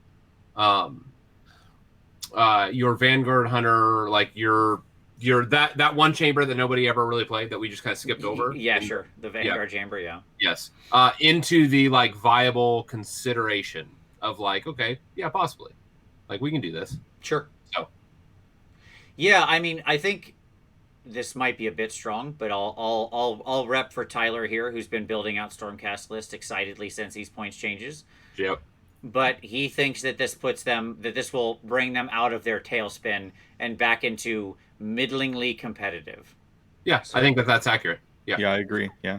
Vanguard Hunter, like your that one chamber that nobody ever really played that we just kind of skipped over. Yeah, sure. The Vanguard chamber, yeah. Yes. Into the like viable consideration of like, okay, yeah, possibly. Like we can do this. Sure. So. Yeah, I mean, I think this might be a bit strong, but I'll rep for Tyler here, who's been building out Stormcast list excitedly since these points changes. Yep. But he thinks that this this will bring them out of their tailspin and back into middlingly competitive. Yeah, so, I think that's accurate. Yeah. Yeah, I agree. Yeah.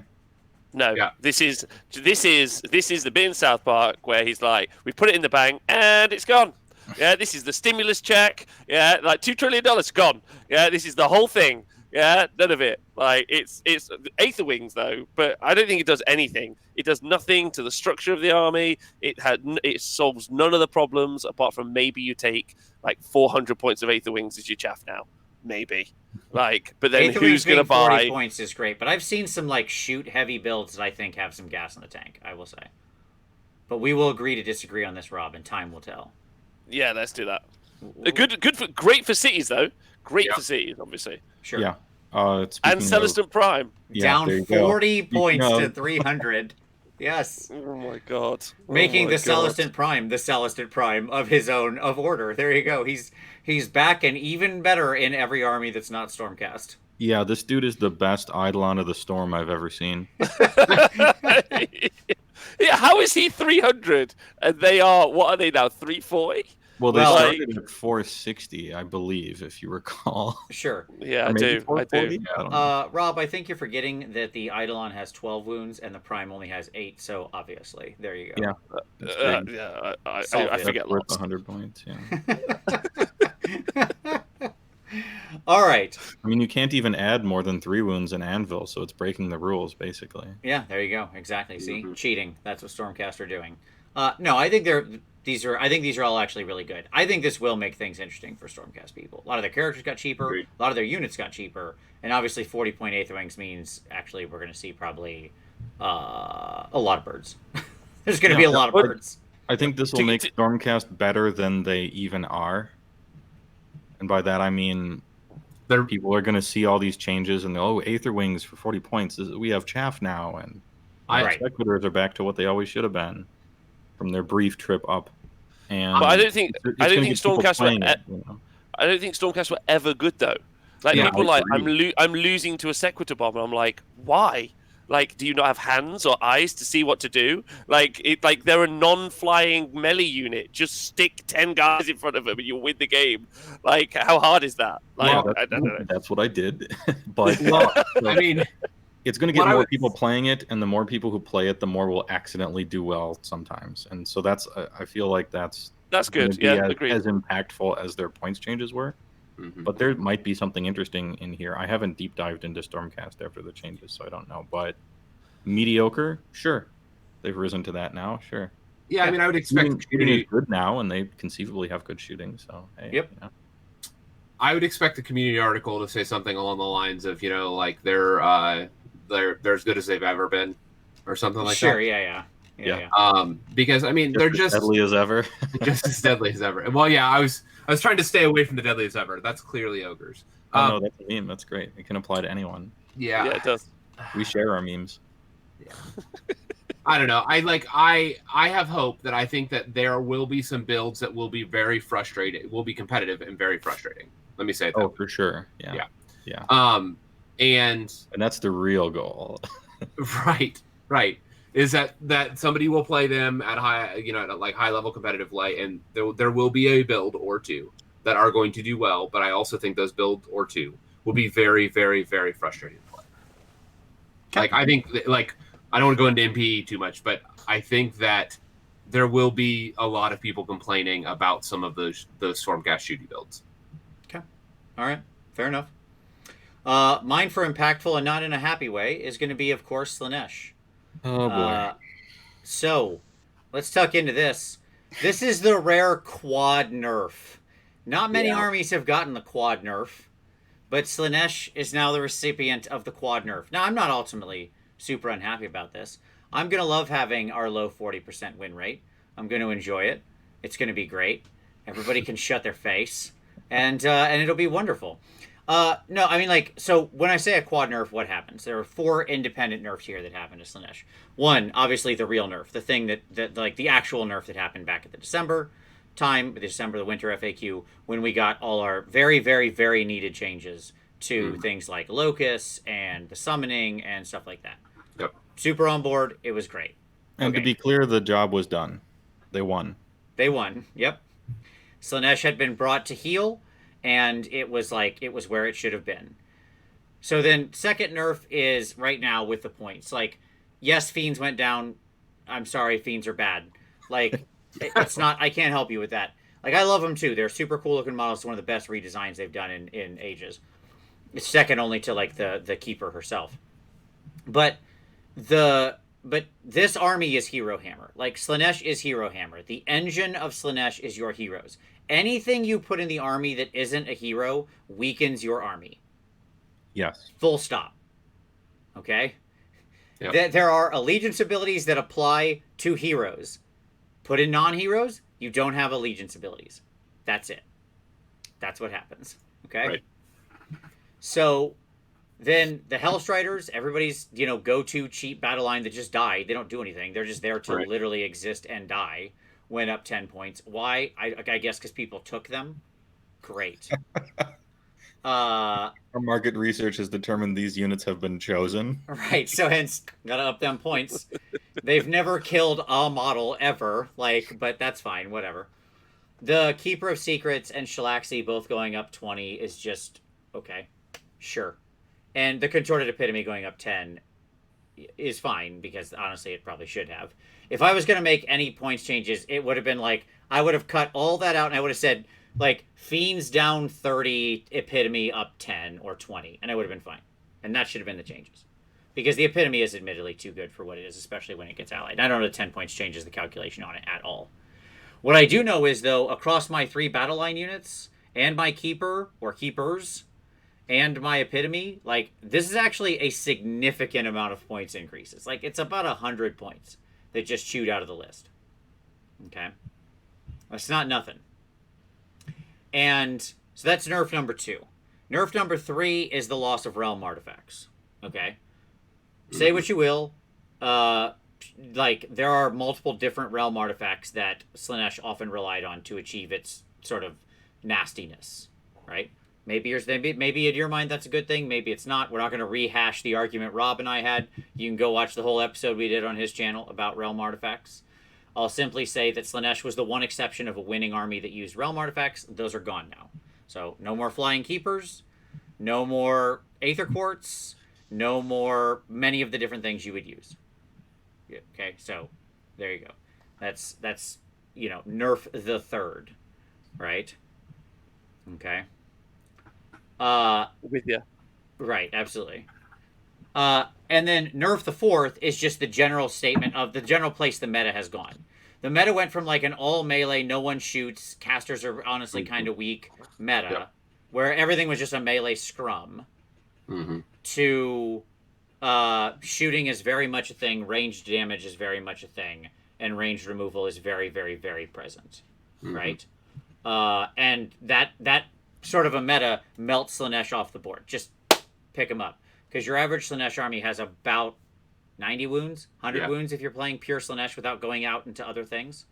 No, yeah. This is the bit in South Park where he's like, we put it in the bank and it's gone. Yeah, this is the stimulus check. Yeah, like $2 trillion gone. Yeah, this is the whole thing. Yeah, none of it. Like it's Aether Wings though, but I don't think it does anything. It does nothing to the structure of the army. It solves none of the problems apart from maybe you take like 400 points of Aether Wings as your chaff now, maybe. Like, but then Aether who's gonna buy? 40 points is great, but I've seen some like shoot heavy builds that I think have some gas in the tank. I will say, but we will agree to disagree on this, Rob, and time will tell. Yeah, let's do that. Great for cities though. Great for cities, obviously. Sure. Yeah. And Celestin Prime. Down 40 points to 300. Yes. Oh my god. Making the Celestin Prime of his own of order. There you go. He's back and even better in every army that's not Stormcast. Yeah, this dude is the best Eidolon of the Storm I've ever seen. Yeah, how is he 300? And they are, what are they now, 340? Well, they started at 460, I believe, if you recall. Sure. Yeah, I do. Rob, I think you're forgetting that the Eidolon has 12 wounds and the Prime only has 8, so obviously, there you go. Yeah. I forget lots. 100 points, yeah. All right. I mean, you can't even add more than 3 wounds in Anvil, so it's breaking the rules, basically. Yeah, there you go. Exactly. See? Cheating. That's what Stormcast are doing. No, I think these are all actually really good. I think this will make things interesting for Stormcast people. A lot of their characters got cheaper, a lot of their units got cheaper, and obviously 40-point Aether Wings means actually we're going to see probably a lot of birds. There's going to be a lot of birds. I think this will make Stormcast better than they even are. And by that I mean people are going to see all these changes and Aether Wings for 40 points. We have chaff now, and Sequitors are back to what they always should have been from their brief trip up. And but I don't think Stormcast were ever good though. Like people like I'm losing to a Sequitur bomb, and I'm like, why? Like, do you not have hands or eyes to see what to do? Like they're a non-flying melee unit. Just stick 10 guys in front of them and you'll win the game. Like, how hard is that? Like, I don't know. That's what I did. But I mean, it's going to get more people playing it, and the more people who play it, the more will accidentally do well sometimes. And so I feel like that's good. Yeah, agreed. As impactful as their points changes were. Mm-hmm. But there might be something interesting in here. I haven't deep dived into Stormcast after the changes, so I don't know. But mediocre, sure. they've risen to that now. Sure. Yeah, I mean, I would expect shooting is good now, and they conceivably have good shooting. So hey, yep. You know. I would expect the community article to say something along the lines of, like they're as good as they've ever been, or something like that. Sure. Yeah. Because I mean, they're just deadly as ever. just as deadly as ever. Well, yeah, I was trying to stay away from the deadly as ever. That's clearly ogres. No, that's a meme. That's great. It can apply to anyone. Yeah, it does. We share our memes. Yeah. I don't know. I have hope that I think that there will be some builds that will be very frustrating. Will be competitive and very frustrating. Let me say that. Oh, for sure. Yeah. And that's the real goal. right. Is that somebody will play them at high, at like high level competitive light, and there will be a build or two that are going to do well. But I also think those build or two will be very, very, very frustrating to play. Okay. Like I think, I don't want to go into MP too much, but I think that there will be a lot of people complaining about some of those Stormcast shooty builds. Okay, all right, fair enough. Mine for impactful and not in a happy way is going to be, of course, Slaanesh. Oh boy. So let's tuck into this. This is the rare quad nerf. Not many armies have gotten the quad nerf, but Slaanesh is now the recipient of the quad nerf. Now, I'm not ultimately super unhappy about this. I'm going to love having our low 40% win rate. I'm going to enjoy it. It's going to be great. Everybody can shut their face, and it'll be wonderful. No, I mean, so when I say a quad nerf, what happens? There are 4 independent nerfs here that happen to Slaanesh. One, obviously, the real nerf, the thing that like the actual nerf that happened back at the December time, the winter FAQ, when we got all our very, very, very needed changes to things like Locus and the summoning and stuff like that. Yep. Super on board. It was great. And to be clear, the job was done. They won. Yep. Slaanesh had been brought to heal, and it was where it should have been. So then second nerf is right now with the points. Yes, Fiends went down. I'm sorry, Fiends are bad. It's not, I can't help you with that. I love them too. They're super cool looking models. It's one of the best redesigns they've done in ages. It's second only to the Keeper herself. But this army is Hero Hammer. Slaanesh is Hero Hammer. The engine of Slaanesh is your heroes. Anything you put in the army that isn't a hero weakens your army. Yes. Full stop. Okay? Yep. There are allegiance abilities that apply to heroes. Put in non-heroes, you don't have allegiance abilities. That's it. That's what happens. Okay? Right. So then the Hellstriders, everybody's, go-to cheap battle line that just die. They don't do anything. They're just there to literally exist and die. Went up 10 points. Why? I guess because people took them. Great. Our market research has determined these units have been chosen. Right, so hence, gotta up them points. They've never killed a model ever, but that's fine, whatever. The Keeper of Secrets and Shalaxi both going up 20 is just, okay, sure. And the Contorted Epitome going up 10 is fine, because honestly, it probably should have. If I was going to make any points changes, it would have been I would have cut all that out, and I would have said, Fiends down 30, Epitome up 10 or 20, and I would have been fine. And that should have been the changes. Because the Epitome is admittedly too good for what it is, especially when it gets allied. I don't know the 10 points changes the calculation on it at all. What I do know is, though, across my 3 battle line units, and my Keeper, or Keepers, and my Epitome, this is actually a significant amount of points increases. It's about 100 points that just chewed out of the list. Okay? That's not nothing. And so that's nerf number 2. Nerf number 3 is the loss of realm artifacts. Okay? Say what you will. There are multiple different realm artifacts that Slaanesh often relied on to achieve its sort of nastiness. Right? Maybe in your mind that's a good thing. Maybe it's not. We're not going to rehash the argument Rob and I had. You can go watch the whole episode we did on his channel about realm artifacts. I'll simply say that Slaanesh was the one exception of a winning army that used realm artifacts. Those are gone now. So no more Flying Keepers, no more Aether Quartz, no more many of the different things you would use. Okay, so there you go. That's nerf the third, right? Okay. With you. Right, absolutely. And then nerf the 4th is just the general statement of the general place the meta has gone. The meta went from like an all melee, no one shoots, casters are honestly kind of weak meta, where everything was just a melee scrum, to shooting is very much a thing, ranged damage is very much a thing, and ranged removal is very, very, very present, right? And that sort of a meta melts Slaanesh off the board. Just pick him up. Because your average Slaanesh army has about 90 wounds, 100 wounds if you're playing pure Slaanesh without going out into other things.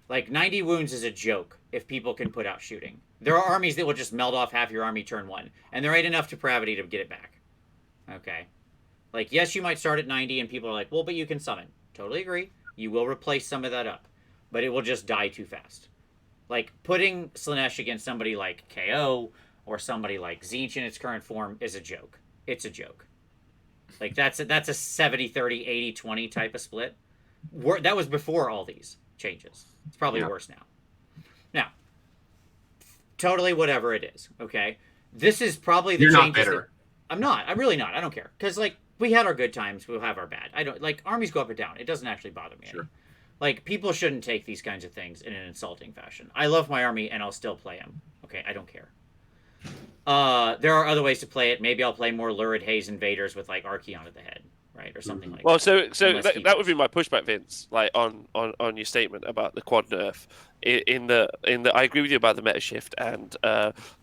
Like, 90 wounds is a joke if people can put out shooting. There are armies that will just melt off half your army turn 1, and there ain't enough depravity to get it back. Okay? Like, yes, you might start at 90, and people are like, well, but you can summon. Totally agree. You will replace some of that up, but it will just die too fast. Like, putting Slaanesh against somebody like KO or somebody like Tzeentch in its current form is a joke. It's a joke. Like, that's a 70-30, 80-20 type of split. That was before all these changes. It's probably worse now. Now, totally whatever it is, okay? This is probably the You're changes. Not bitter. I'm not. I'm really not. I don't care. Because, like, we had our good times. We'll have our bad. I don't, like, armies go up or down. It doesn't actually bother me. Sure. Like, people shouldn't take these kinds of things in an insulting fashion. I love my army, and I'll still play him. Okay, I don't care. There are other ways to play it. Maybe I'll play more Lurid Haze Invaders with, like, Archeon at the head, right? Or something like that. Well, so that would be my pushback, Vince, like, on your statement about the quad nerf. In the I agree with you about the meta shift, and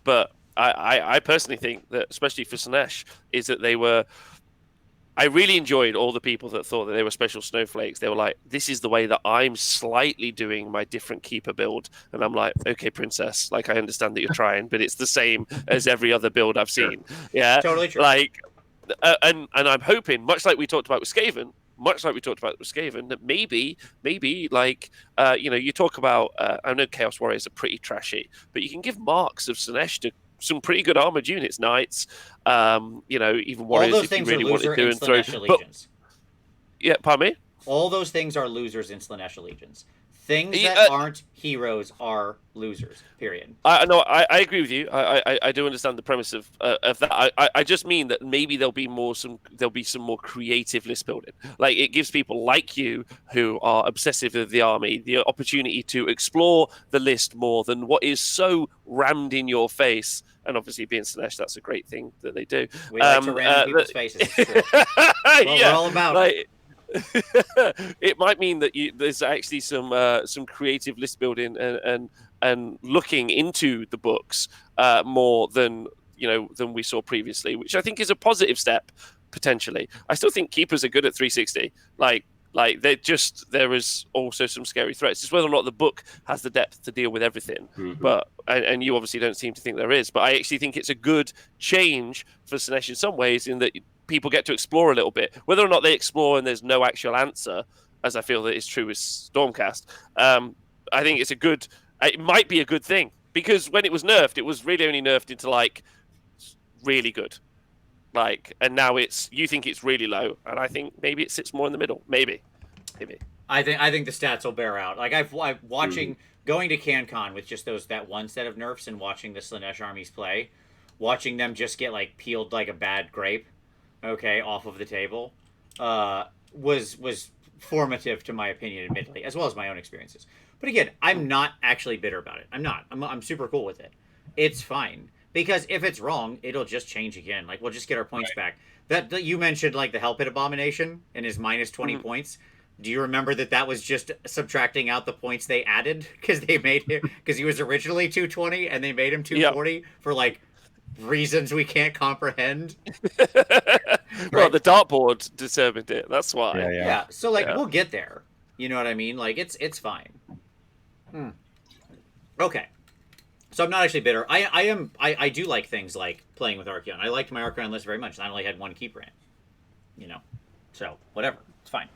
but I personally think that, especially for Slaanesh, is that they were... I really enjoyed all the people that thought that they were special snowflakes. They were like, this is the way that I'm slightly doing my different keeper build. And I'm like, okay, princess, like, I understand that you're trying, but it's the same as every other build I've seen. Yeah. Totally true. Like, and I'm hoping, much like we talked about with Skaven, that maybe like, you talk about, I know Chaos Warriors are pretty trashy, but you can give marks of Slaanesh to some pretty good armored units, knights, even warriors. All those things are loser in Slaanesh Allegiance. Yeah, pardon me? All those things are losers in Slaanesh Allegiance. Things that aren't heroes are losers, period. I agree with you. I do understand the premise of that. I just mean that maybe there'll be some more creative list building. Like, it gives people like you who are obsessive of the army the opportunity to explore the list more than what is so rammed in your face. And obviously, being Slaanesh, that's a great thing that they do. We like to ram people's faces. We're all about it. It might mean that there's actually some creative list building and looking into the books more than we saw previously, which I think is a positive step potentially. I still think keepers are good at 360. Like there is also some scary threats. It's whether or not the book has the depth to deal with everything. But and you obviously don't seem to think there is. But I actually think it's a good change for Slaanesh in some ways, in that people get to explore a little bit. Whether or not they explore and there's no actual answer, as I feel that is true with Stormcast, I think it might be a good thing, because when it was nerfed, it was really only nerfed into like really good. Like, and now you think it's really low, and I think maybe it sits more in the middle. Maybe. I think the stats will bear out. Like, I've watching going to CanCon with just that one set of nerfs and watching the Slaanesh armies play, watching them just get like peeled like a bad grape, off of the table, was formative to my opinion, admittedly, as well as my own experiences. But again, I'm not actually bitter about it. I'm not. I'm super cool with it. It's fine. Because if it's wrong, it'll just change again. Like, we'll just get our points back. That you mentioned, like, the Hell Pit Abomination and his minus 20 points. Do you remember that was just subtracting out the points they added? Because he was originally 220 and they made him 240 for, like, reasons we can't comprehend. Well, the dartboard determined it. That's why. Yeah. So, like, we'll get there. You know what I mean? Like, it's fine. Okay. So I'm not actually bitter. I do like things like playing with Archeon. I liked my Archeon list very much. I only had one keeper in. So whatever. It's fine.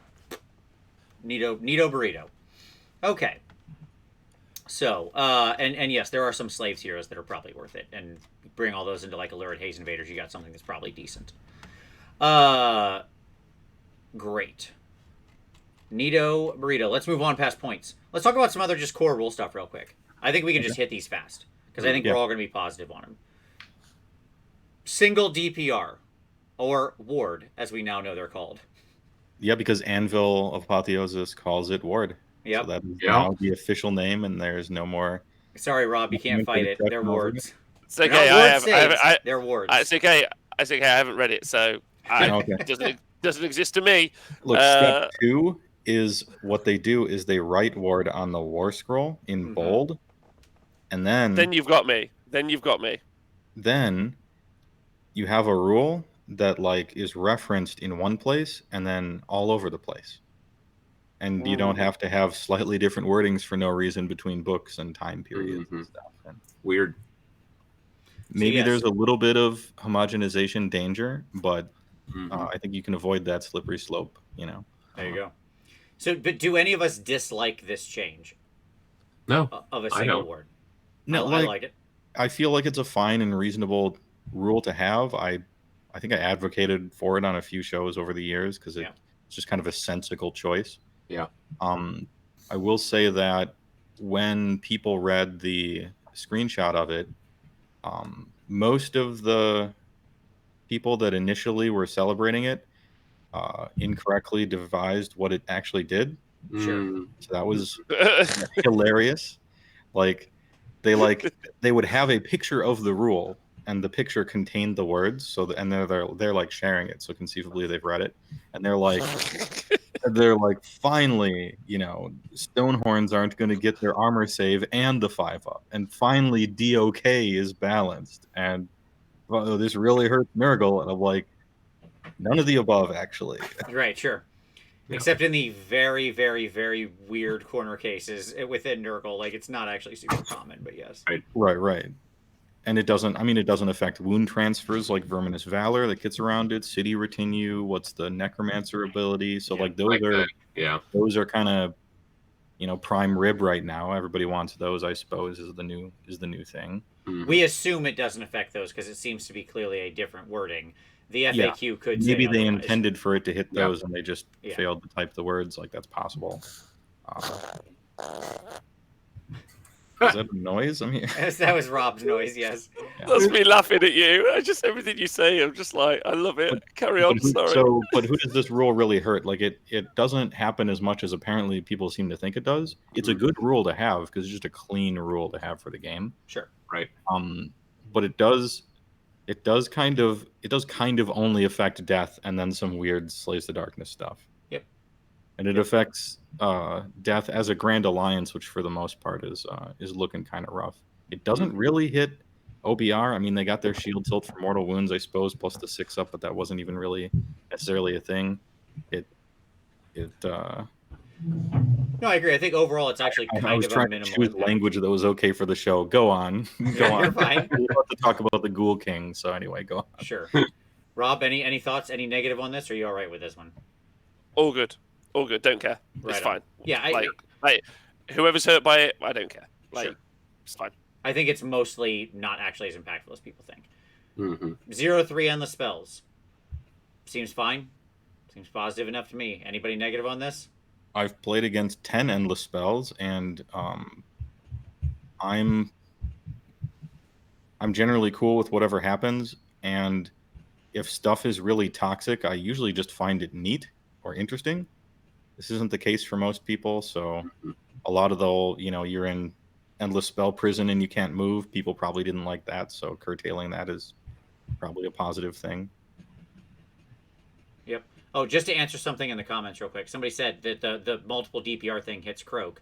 Neato burrito. Okay. So and yes, there are some slaves heroes that are probably worth it. And bring all those into like a Lurid Haze Invaders, you got something that's probably decent. Great. Neato burrito. Let's move on past points. Let's talk about some other just core rule stuff real quick. I think we can just hit these fast, because I think we're all going to be positive on them. Single DPR. or ward, as we now know they're called. Yeah, because Anvil of Apotheosis calls it ward. Yep. So that is now the official name, and there's no more. Sorry, Rob, you can't fight it. They're wards. It's okay. They're wards. It's okay. It's okay. I haven't read it, so it doesn't exist to me. Look, step 2 is what they do is they write ward on the war scroll in bold, and then you've got me. Then you have a rule that like is referenced in one place and then all over the place, and you don't have to have slightly different wordings for no reason between books and time periods and stuff. And weird. Maybe there's a little bit of homogenization danger, but I think you can avoid that slippery slope. There you go. So, but do any of us dislike this change? No, of a single word. No, I like it. I feel like it's a fine and reasonable rule to have. I think I advocated for it on a few shows over the years because it's just kind of a sensical choice. Yeah. I will say that when people read the screenshot of it, most of the people that initially were celebrating it incorrectly devised what it actually did. Sure. So that was hilarious. They would have a picture of the rule, and the picture contained the words. And they're like sharing it, so conceivably they've read it, and they're like, finally, Stonehorns aren't going to get their armor save and the 5-up, and finally DOK is balanced, and this really hurts Nurgle, and I'm like, none of the above, actually. Right, sure. Yeah. Except in the very, very, very weird corner cases within Nurgle, like it's not actually super common, but yes. Right. And it doesn't affect wound transfers like Verminous Valor that gets around it, City Retinue, what's the Necromancer ability. So those are kind of, prime rib right now. Everybody wants those, I suppose, is the new thing. We assume it doesn't affect those because it seems to be clearly a different wording. The FAQ could maybe say they otherwise. Intended for it to hit those and they just failed to type the words. Like that's possible. Is that a noise? I'm here. That was Rob's noise. Yes. That's me laughing at you. Everything you say, I'm just like, I love it. Carry on. Sorry. But who does this rule really hurt? Like it doesn't happen as much as apparently people seem to think it does. It's a good rule to have because it's just a clean rule to have for the game. Sure. Right. But it does kind of only affect death and then some weird Slays the Darkness stuff. Yep. And it affects death as a Grand Alliance, which for the most part is looking kind of rough. It doesn't really hit OBR. I mean, they got their shield tilt for mortal wounds, I suppose, plus the 6-up, but that wasn't even really necessarily a thing. No, I agree. I think overall it's actually kind of a minimal. I was trying to choose language that was okay for the show. Go on. You're fine. We're about to talk about the Ghoul King, so anyway, go on. Sure. Rob, any thoughts, any negative on this, or are you all right with this one? All good. Don't care. Right it's fine. Yeah, like whoever's hurt by it, I don't care. Sure. It's fine. I think it's mostly not actually as impactful as people think. 0-3 on the spells. Seems fine. Seems positive enough to me. Anybody negative on this? I've played against 10 endless spells, and I'm generally cool with whatever happens. And if stuff is really toxic, I usually just find it neat or interesting. This isn't the case for most people, so a lot of the whole, you're in endless spell prison and you can't move. People probably didn't like that, so curtailing that is probably a positive thing. Yep. Oh, just to answer something in the comments real quick. Somebody said that the multiple DPR thing hits Croak.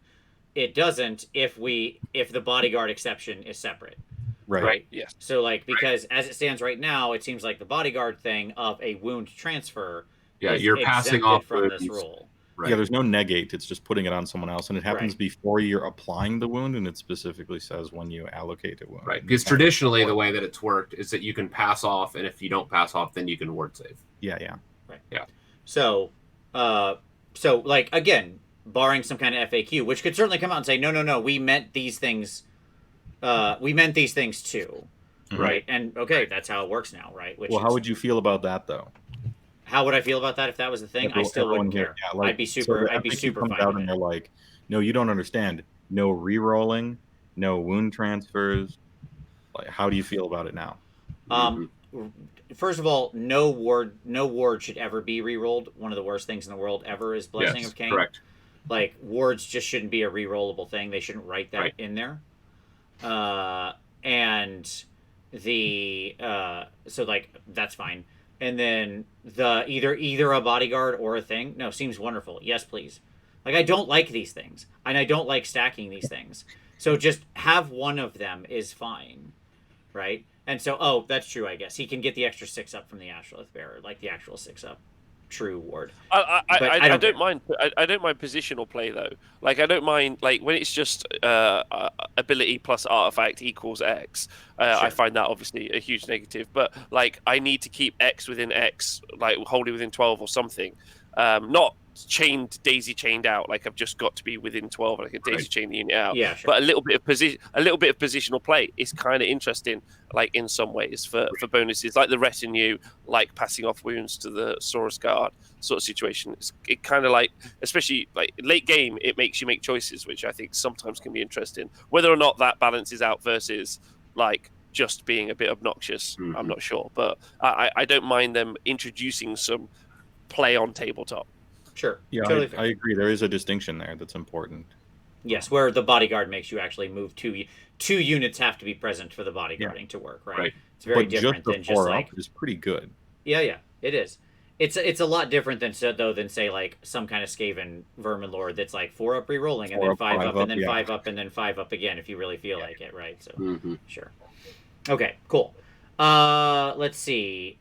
It doesn't if the bodyguard exception is separate. Right. Yes. So because as it stands right now, it seems like the bodyguard thing of a wound transfer is you're passing off from this rule. Right. Yeah, there's no negate. It's just putting it on someone else, and it happens before you're applying the wound, and it specifically says when you allocate a wound. Right, because traditionally the way that it's worked is that you can pass off, and if you don't pass off, then you can ward save. Yeah. Right. Yeah. So again, barring some kind of FAQ, which could certainly come out and say, no, we meant these things. We meant these things too, right? And that's how it works now, right? How would you feel about that, though? How would I feel about that if that was the thing? I still wouldn't care. Yeah, I'd be super fine out with and it. they're like, no, you don't understand. No re-rolling, no wound transfers. Like, how do you feel about it now? first of all, no ward should ever be rerolled. One of the worst things in the world ever is Blessing of Cain. Correct. Like, wards just shouldn't be a rerollable thing. They shouldn't write that in there. And the so like that's fine. And then the either a bodyguard or a thing. No, seems wonderful. Yes, please. Like, I don't like these things, and I don't like stacking these things. So just have one of them is fine, right? And so, that's true, I guess. He can get the extra 6 up from the Astrolith Bearer, like the actual 6 up true ward. I don't mind. I don't mind positional play though. Like, I don't mind like when it's just ability plus artifact equals X. Sure. I find that obviously a huge negative. But like, I need to keep X within X, like wholly within 12 or something. Not daisy chained out. Like, I've just got to be within 12. Like a daisy chain the unit out. Yeah, sure. But a little bit of positional play is kind of interesting. Like in some ways for bonuses, like the retinue, like passing off wounds to the Saurus Guard sort of situation. It kind of like, especially like late game, it makes you make choices, which I think sometimes can be interesting. Whether or not that balances out versus like just being a bit obnoxious, I'm not sure. But I don't mind them introducing some play on tabletop. Sure. Yeah, totally I agree. There is a distinction there that's important. Yes, where the bodyguard makes you actually move two units have to be present for the bodyguarding to work, right? It's very different than just like is pretty good. Yeah, it is. It's a lot different than say like some kind of Skaven Vermin Lord that's like 4 up re-rolling and then 5 up and then 5 up and then 5 up again if you really feel like it, right? So sure. Okay, cool. Let's see.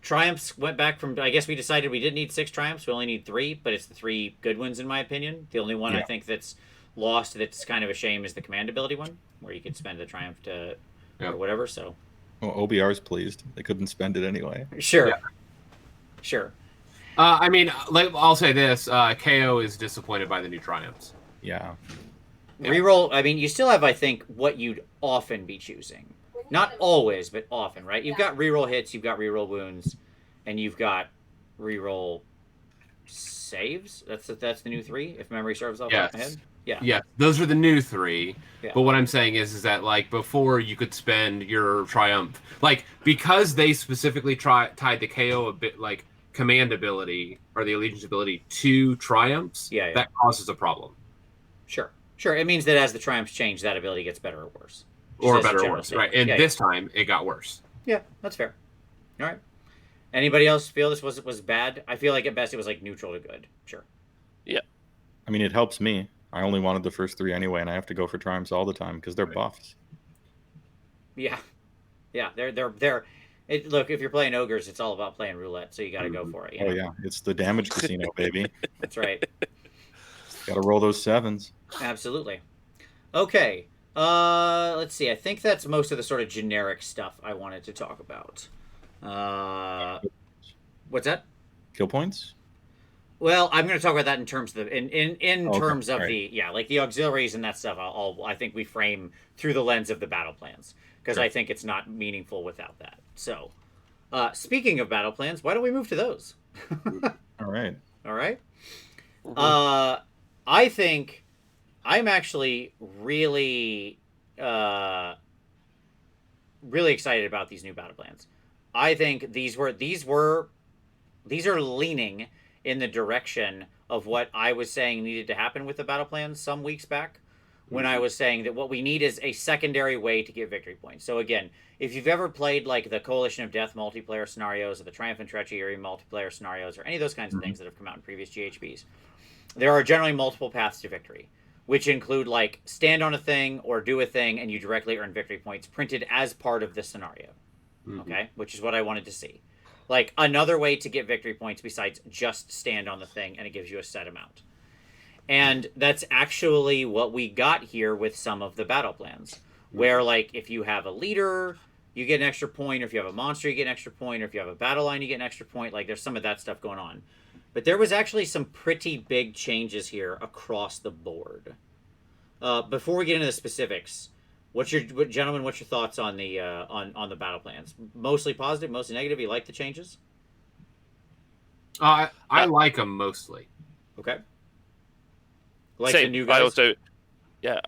Triumphs went back from. I guess we decided we didn't need 6 triumphs. We only need 3, but it's the 3 good ones in my opinion. The only one I think that's lost that's kind of a shame is the command ability one, where you could spend a triumph to or whatever. So, well, OBR's pleased. They couldn't spend it anyway. Sure. Yeah. Sure. I mean, like I'll say this: KO is disappointed by the new triumphs. Yeah. Reroll. I mean, you still have, I think, what you'd often be choosing. Not always, but often, right? You've got reroll hits, you've got reroll wounds, and you've got reroll saves. That's the new 3, if memory serves off my head. Yeah, those are the new 3. Yeah. But what I'm saying is that like before you could spend your triumph, like because they specifically tied the KO a bit like command ability or the allegiance ability to triumphs. That causes a problem. Sure. It means that as the triumphs change, that ability gets better or worse. Or better or worse, right? And this time it got worse. Yeah, that's fair. All right. Anybody else feel this was bad? I feel like at best it was like neutral to good. Sure. Yeah. I mean, it helps me. I only wanted the first 3 anyway, and I have to go for triumphs all the time because they're buffs. Yeah, they're. Look, if you're playing ogres, it's all about playing roulette, so you got to go for it. You know? Oh yeah, it's the damage casino, baby. That's right. Got to roll those 7s. Absolutely. Okay. Let's see. I think that's most of the sort of generic stuff I wanted to talk about. What's that? Kill points? Well, I'm going to talk about that in terms of terms of like the auxiliaries and that stuff. I think we frame through the lens of the battle plans because I think it's not meaningful without that. So, speaking of battle plans, why don't we move to those? All right. Mm-hmm. I think I'm actually really, really excited about these new battle plans. I think these are leaning in the direction of what I was saying needed to happen with the battle plans some weeks back, when I was saying that what we need is a secondary way to get victory points. So again, if you've ever played like the Coalition of Death multiplayer scenarios or the Triumph and Treachery multiplayer scenarios or any of those kinds of things that have come out in previous GHBs, there are generally multiple paths to victory, which include like stand on a thing or do a thing and you directly earn victory points printed as part of the scenario. Okay, which is what I wanted to see. Like another way to get victory points besides just stand on the thing and it gives you a set amount. And that's actually what we got here with some of the battle plans, where like if you have a leader, you get an extra point, or if you have a monster, you get an extra point, or if you have a battle line, you get an extra point. Like there's some of that stuff going on. But there was actually some pretty big changes here across the board. Before we get into the specifics, gentlemen, what's your thoughts on the battle plans? Mostly positive, mostly negative? You like the changes? I like them mostly. Okay. Like Same. the new guys?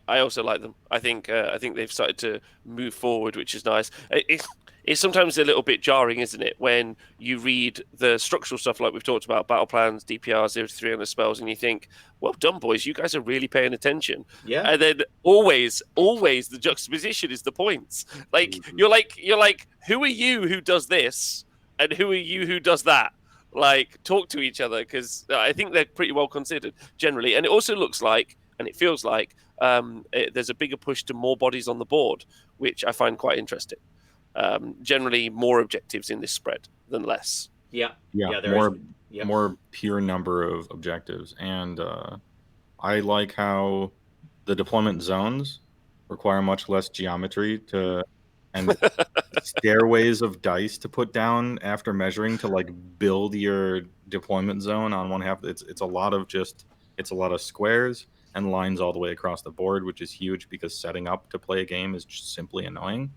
I also like them. I think they've started to move forward, which is nice. It it's sometimes a little bit jarring, isn't it, when you read the structural stuff like we've talked about, battle plans, DPR, 0 to 300 spells, and you think, well done, boys, you guys are really paying attention. Yeah. And then always the juxtaposition is the points. Like, you're like, who are you who does this, and who are you who does that? Like, talk to each other, because I think they're pretty well considered generally. And it also looks like, and it feels like, there's a bigger push to more bodies on the board, which I find quite interesting. Generally, more objectives in this spread than less. Yeah, more pure number of objectives. And I like how the deployment zones require much less geometry and stairways of dice to put down after measuring to like build your deployment zone on one half. It's a lot of squares and lines all the way across the board, which is huge because setting up to play a game is just simply annoying.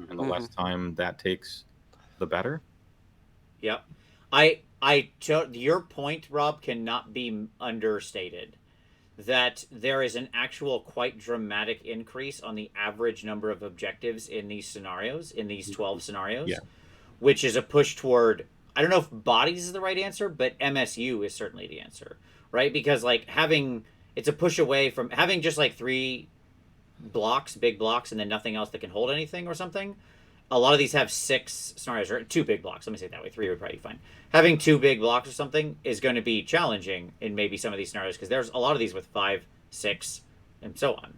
And the less time that takes, the better. Yep. Your point, Rob, cannot be understated. That there is an actual quite dramatic increase on the average number of objectives in these scenarios, in these 12 scenarios, which is a push toward, I don't know if bodies is the right answer, but MSU is certainly the answer, right? Because like it's a push away from having just like 3 blocks, big blocks, and then nothing else that can hold anything or something. A lot of these have 6 scenarios, or 2 big blocks. Let me say it that way. 3 would probably be fine. Having 2 big blocks or something is going to be challenging in maybe some of these scenarios, because there's a lot of these with 5, 6, and so on.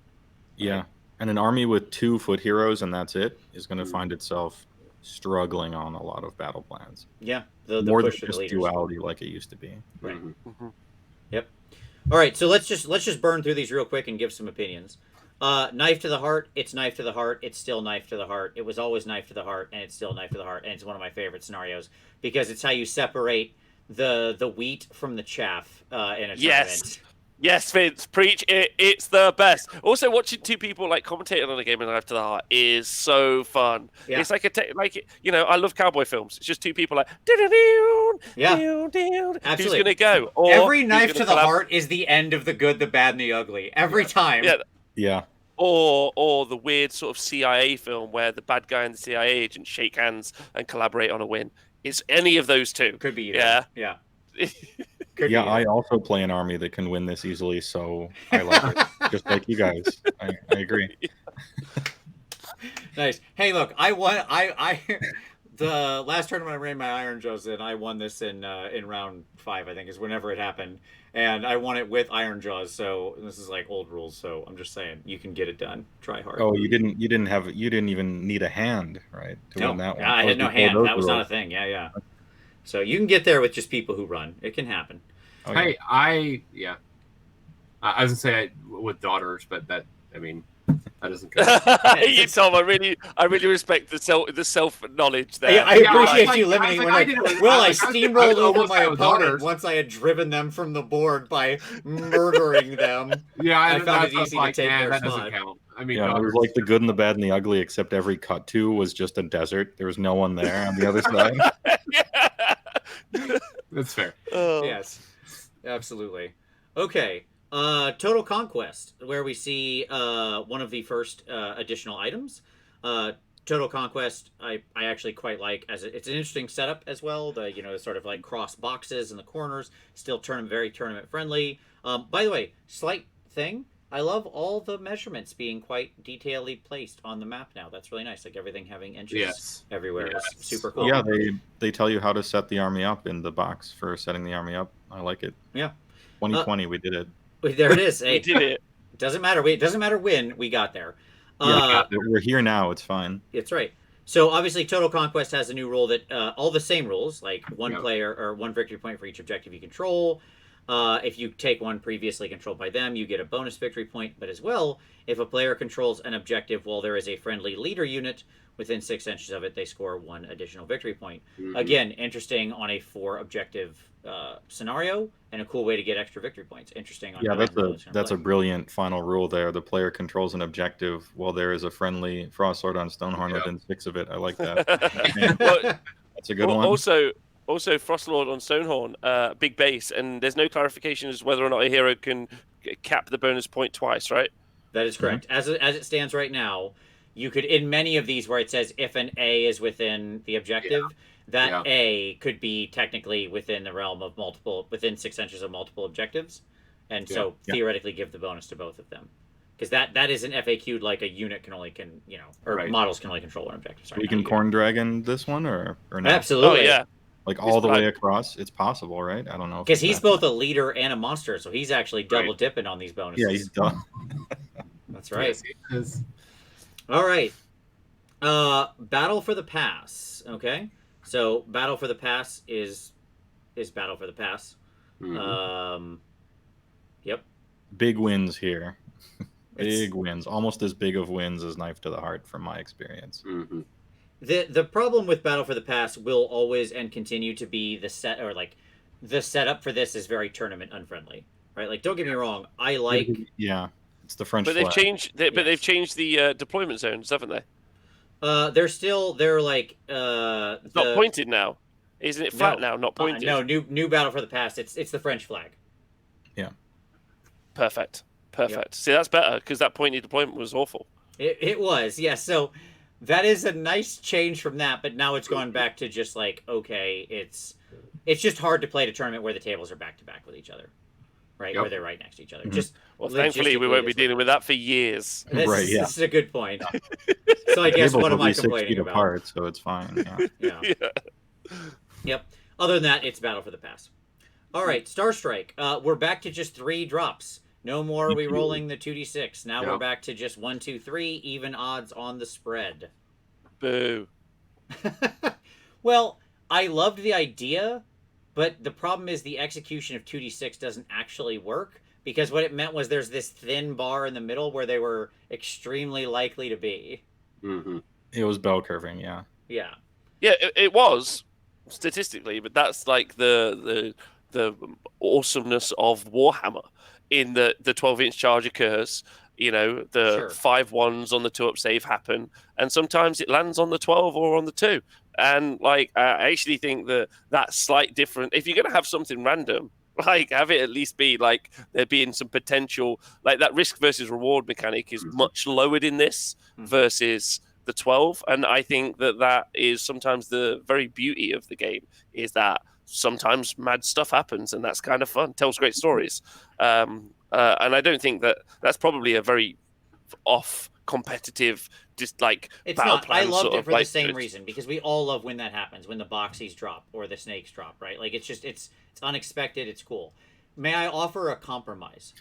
Yeah, and an army with 2 foot heroes and that's it is going to find itself struggling on a lot of battle plans. Yeah, the more than just duality like it used to be. Right. Yep. All right, so let's just burn through these real quick and give some opinions. Knife to the heart, it's knife to the heart, it's still knife to the heart. It was always knife to the heart, and it's still knife to the heart, and it's one of my favorite scenarios because it's how you separate the wheat from the chaff in a tournament. Yes, Vince, preach it. It's the best. Also, watching 2 people like commentating on a game in Knife to the Heart is so fun. Yeah. It's like I love cowboy films. It's just 2 people like absolutely. Who's gonna go? Or every knife to the heart is the end of the good, the bad, and the ugly. Every time. Yeah. Or the weird sort of CIA film where the bad guy and the CIA agent shake hands and collaborate on a win. It's any of those 2. Could be either. Yeah. I also play an army that can win this easily, so I like it. Just like you guys. I agree. Nice. Hey, look, I won. I the last tournament I ran my Iron Jaws in, I won this in round 5, I think, is whenever it happened. And I won it with Iron Jaws, so this is like old rules. So I'm just saying, you can get it done. Try hard. Oh, you didn't even need a hand, right? To win that one. I had no hand. That was not a thing. Yeah. So you can get there with just people who run. It can happen. Oh, yeah. I was gonna say with daughters, but that doesn't count. You Tom, I really respect the self knowledge there. I appreciate you limiting. I steamrolled over my opponent once I had driven them from the board by murdering them. Yeah, I found it easy to take their that spot. Doesn't count. It was like the good and the bad and the ugly, except every cut to was just a desert. There was no one there on the other side. That's fair. Yes, absolutely. Okay. Total Conquest, where we see one of the first additional items. Total Conquest, I actually quite like, as it's an interesting setup as well. The sort of like cross boxes in the corners, still very tournament friendly. By the way, slight thing, I love all the measurements being quite detailedly placed on the map now. That's really nice. Like everything having inches everywhere is super cool. Yeah, they tell you how to set the army up in the box for setting the army up. I like it. Yeah. 2020, we did it. There it is. We did it. Doesn't matter. It doesn't matter when we got there. We're here now. It's fine. It's right. So obviously, Total Conquest has a new rule that all the same rules, like one player or 1 victory point for each objective you control. If you take one previously controlled by them, you get a bonus victory point. But as well, if a player controls an objective while there is a friendly leader unit within 6 inches of it, they score 1 additional victory point. Mm-hmm. Again, interesting on a 4 objective scenario, and a cool way to get extra victory points. Interesting. That's a brilliant final rule there. The player controls an objective while there is a friendly frost sword on Stonehorn within 6 of it. I like that. That's a good one. Also, Frostlord on Stonehorn, big base, and there's no clarification as whether or not a hero can cap the bonus point twice, right? That is correct. Mm-hmm. As it stands right now, you could, in many of these where it says if an A is within the objective, that A could be technically within the realm of within 6 inches of multiple objectives. And so theoretically give the bonus to both of them. Because that isn't FAQ'd like a unit models can only control one objective. Sorry, we can Corn Dragon this one or not? Absolutely. Oh, yeah. Like all the way across? It's possible, right? I don't know. Because he's both a leader and a monster, so he's actually double dipping on these bonuses. Yeah, he's done. That's right. Yes, all right. Battle for the Pass. Okay. So Battle for the Pass is Battle for the Pass. Yep. Big wins here. Big wins. Almost as big of wins as Knife to the Heart from my experience. Mm-hmm. The problem with Battle for the Pass will always and continue to be the setup for this is very tournament unfriendly, right? Like, don't get me wrong, I like it's the French but they've flag. changed they've changed the deployment zones, haven't they? They're like it's not pointed now, isn't it? Flat now, not pointed. No, new Battle for the Pass. It's the French flag. Yeah. Perfect. Yep. See, that's better because that pointed deployment was awful. It was, yeah. So that is a nice change from that, but now it's gone back to just like, okay, it's just hard to play at a tournament where the tables are back to back with each other, right? Yep. Where they're right next to each other. Mm-hmm. Just thankfully we won't be dealing with that for years. This is a good point. So I guess what am I complaining 6 feet about? apart, so it's fine. Yeah. Yep. Other than that, it's Battle for the Pass. All right, Star Strike. We're back to just 3 drops. No more re-rolling the 2d6. Now we're back to just 1, 2, 3, even odds on the spread. Boo. Well, I loved the idea, but the problem is the execution of 2d6 doesn't actually work, because what it meant was there's this thin bar in the middle where they were extremely likely to be. Mm-hmm. It was bell curving, yeah. Yeah. Yeah, it was statistically, but that's like the awesomeness of Warhammer. In the 12-inch charge occurs, the 5 1s on the 2-up save happen, and sometimes it lands on the 12 or on the 2. And I actually think that slight difference, if you're going to have something random, have it at least be like there being some potential, like that risk versus reward mechanic is much lowered in this versus the 12. And I think that is sometimes the very beauty of the game, is that sometimes mad stuff happens, and that's kind of fun. Tells great stories. And I don't think that's probably a very off competitive, just like it's battle not. plan. I loved it for the like, same reason, because we all love when that happens, when the boxies drop or the snakes drop, right? Like it's unexpected. It's cool. May I offer a compromise?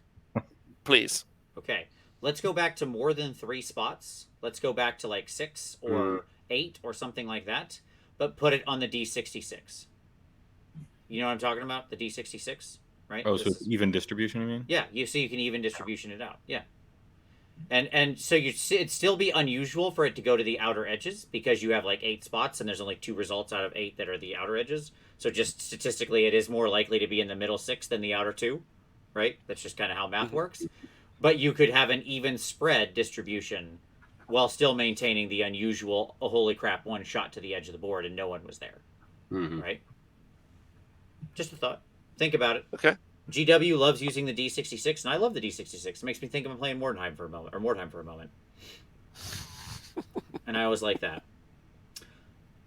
Please. Okay, let's go back to more than 3 spots. Let's go back to like 6 or 8 or something like that, but put it on the D66. You know what I'm talking about? The D66, right? Oh, so it's even distribution, you mean? Yeah, you can even distribution it out. Yeah. And so it'd still be unusual for it to go to the outer edges, because you have like 8 spots and there's only 2 results out of 8 that are the outer edges. So just statistically, it is more likely to be in the middle 6 than the outer 2, right? That's just kind of how math works. But you could have an even spread distribution while still maintaining the unusual, oh, holy crap, one shot to the edge of the board and no one was there, right? Just a thought. Think about it. Okay. GW loves using the D66, and I love the D66. It makes me think of playing Mordheim for a moment. And I always like that.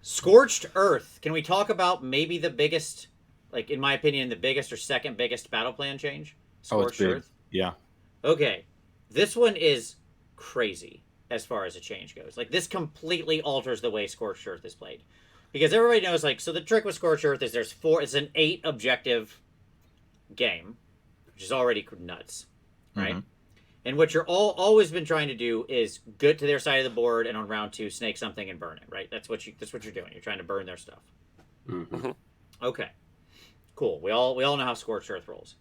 Scorched Earth. Can we talk about maybe the biggest, like in my opinion, the biggest or second biggest battle plan change? Scorched Earth. Yeah. Okay. This one is crazy as far as a change goes. Like, this completely alters the way Scorched Earth is played. Because everybody knows, like, so the trick with Scorched Earth is it's an 8 objective game, which is already nuts, right? And what you're always been trying to do is get to their side of the board, and on round 2 snake something and burn it, right? That's what you're doing. You're trying to burn their stuff. Okay, cool. We all know how Scorched Earth rolls.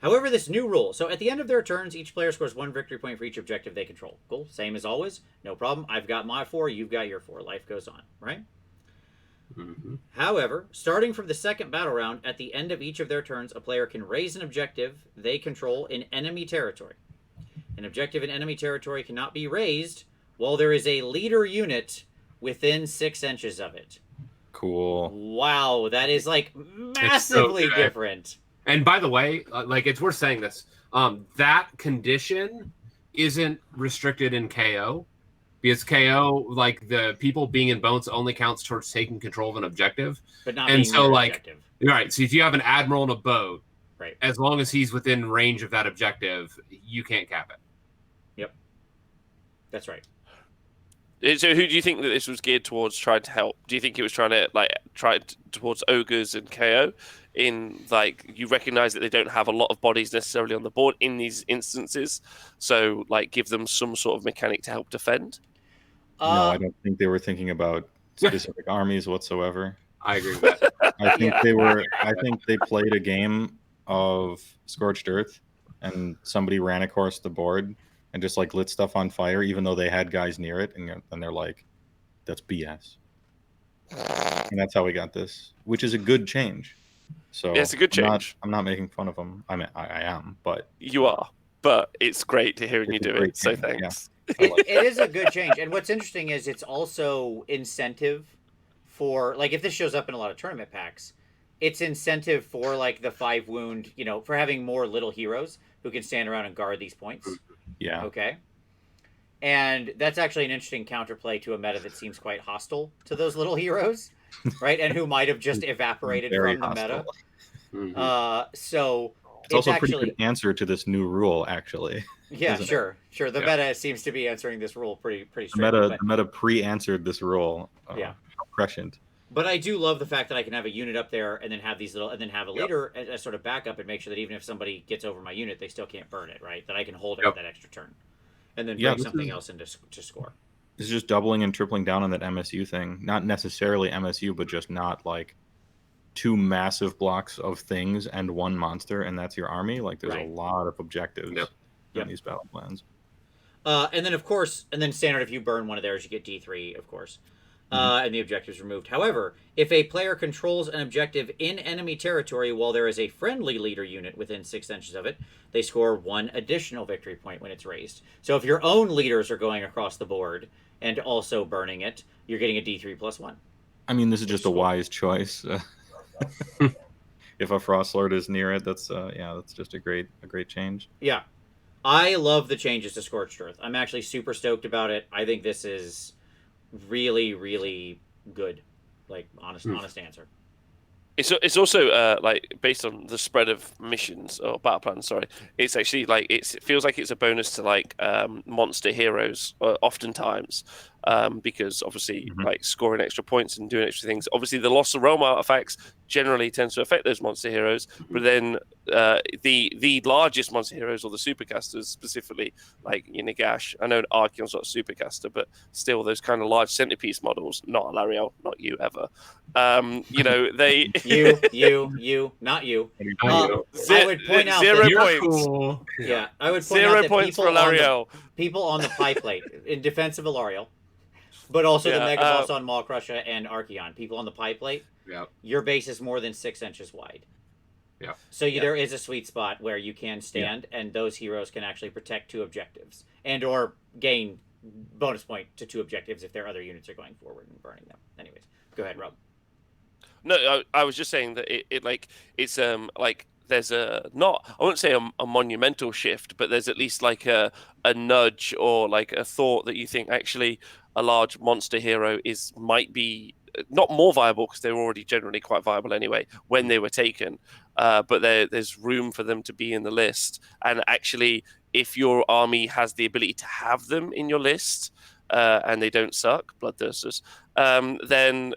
However, this new rule, so at the end of their turns, each player scores 1 victory point for each objective they control. Cool, same as always, no problem. I've got my 4, you've got your 4. Life goes on, right? However, starting from the second battle round, at the end of each of their turns, a player can raise an objective they control in enemy territory. An objective in enemy territory cannot be raised while there is a leader unit within 6 inches of it. Cool. Wow, that is like massively different. And by the way, like, it's worth saying this. That condition isn't restricted in KO. because KO, like the people being in boats, only counts towards taking control of an objective, but not and being so near like objective. right. So if you have an admiral in a boat, right, as long as he's within range of that objective, you can't cap it. Yep, that's right. So who do you think that this was geared towards trying to help? Do you think it was trying to towards ogres and KO in like you recognize that they don't have a lot of bodies necessarily on the board in these instances, so like give them some sort of mechanic to help defend? No, I don't think they were thinking about specific armies whatsoever. I agree with that. I think they were. I think they played a game of Scorched Earth, and somebody ran across the board and just like lit stuff on fire, even though they had guys near it, and they're like, "That's BS." And that's how we got this, which is a good change. So yeah, it's a good change. I'm not making fun of them. I mean, I am, but you are. But it's great to hear you do it. So thanks. Yeah. It is a good change, and what's interesting is it's also incentive for like if this shows up in a lot of tournament packs, it's incentive for like the 5 wound, for having more little heroes who can stand around and guard these points. Yeah. Okay. And that's actually an interesting counterplay to a meta that seems quite hostile to those little heroes, right? And who might have just evaporated Very from the hostile. meta. So it's also actually a pretty good answer to this new rule, actually. Yeah, sure. The meta seems to be answering this rule pretty straight. The meta pre-answered this rule. Yeah, prescient. But I do love the fact that I can have a unit up there and then have these little, and then have a leader as sort of backup and make sure that even if somebody gets over my unit, they still can't burn it, right? That I can hold it that extra turn, and then bring something else in to score. This is just doubling and tripling down on that MSU thing. Not necessarily MSU, but just not like 2 massive blocks of things and 1 monster, and that's your army. Like there's a lot of objectives in these battle plans. And then of course, standard, if you burn one of theirs, you get D3, of course. And the objective is removed. However, if a player controls an objective in enemy territory while there is a friendly leader unit within 6 inches of it, they score 1 additional victory point when it's raised. So if your own leaders are going across the board and also burning it, you're getting a D3 plus 1. I mean, this is just a wise choice. If a Frost Lord is near it, that's just a great change. Yeah. I love the changes to Scorched Earth. I'm actually super stoked about it. I think this is really, really good. Like, honest answer. It's also like based on the spread of missions or battle plans. Sorry, it's actually like it feels like it's a bonus to like monster heroes oftentimes because obviously like scoring extra points and doing extra things. Obviously, the loss of realm artifacts generally tends to affect those monster heroes, but then the largest monster heroes or the supercasters specifically, like Nagash. I know Archeon's not a supercaster, but still those kind of large centerpiece models. Not Alariel, not you ever. They. You, not you. I would point out 0 points. Cool. Yeah, I would point 0 out that points for Alariel. People on the pie plate in defense of Alariel, but also the Mega Boss on Maul Crusher and Archeon. People on the pie plate. Yeah. Your base is more than 6 inches wide. Yeah. So there is a sweet spot where you can stand, and those heroes can actually protect 2 objectives and or gain bonus point to 2 objectives if their other units are going forward and burning them. Anyways, go ahead, Rob. No, I was just saying that it's there's a not, I wouldn't say a monumental shift, but there's at least like a nudge or like a thought that you think actually a large monster hero might be not more viable because they were already generally quite viable anyway when they were taken, but there's room for them to be in the list. And actually, if your army has the ability to have them in your list and they don't suck, bloodthirsters, then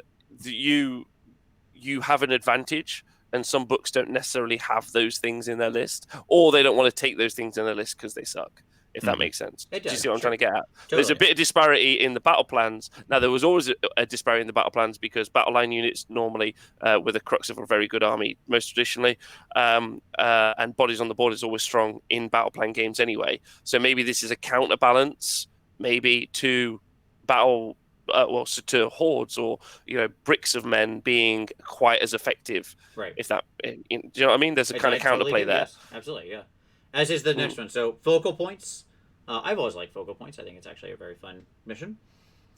you have an advantage, and some books don't necessarily have those things in their list, or they don't want to take those things in their list because they suck, if that makes sense. It does. Do you see what I'm trying to get at? Totally. There's a bit of disparity in the battle plans. Now, there was always a disparity in the battle plans because battle line units normally were the crux of a very good army, most traditionally, and bodies on the board is always strong in battle plan games anyway. So maybe this is a counterbalance, maybe to battle... to hordes or bricks of men being quite as effective, right? If that, do you know what I mean? There's a kind of counterplay there. Yes, absolutely, yeah. As is the next one. So focal points. I've always liked focal points. I think it's actually a very fun mission.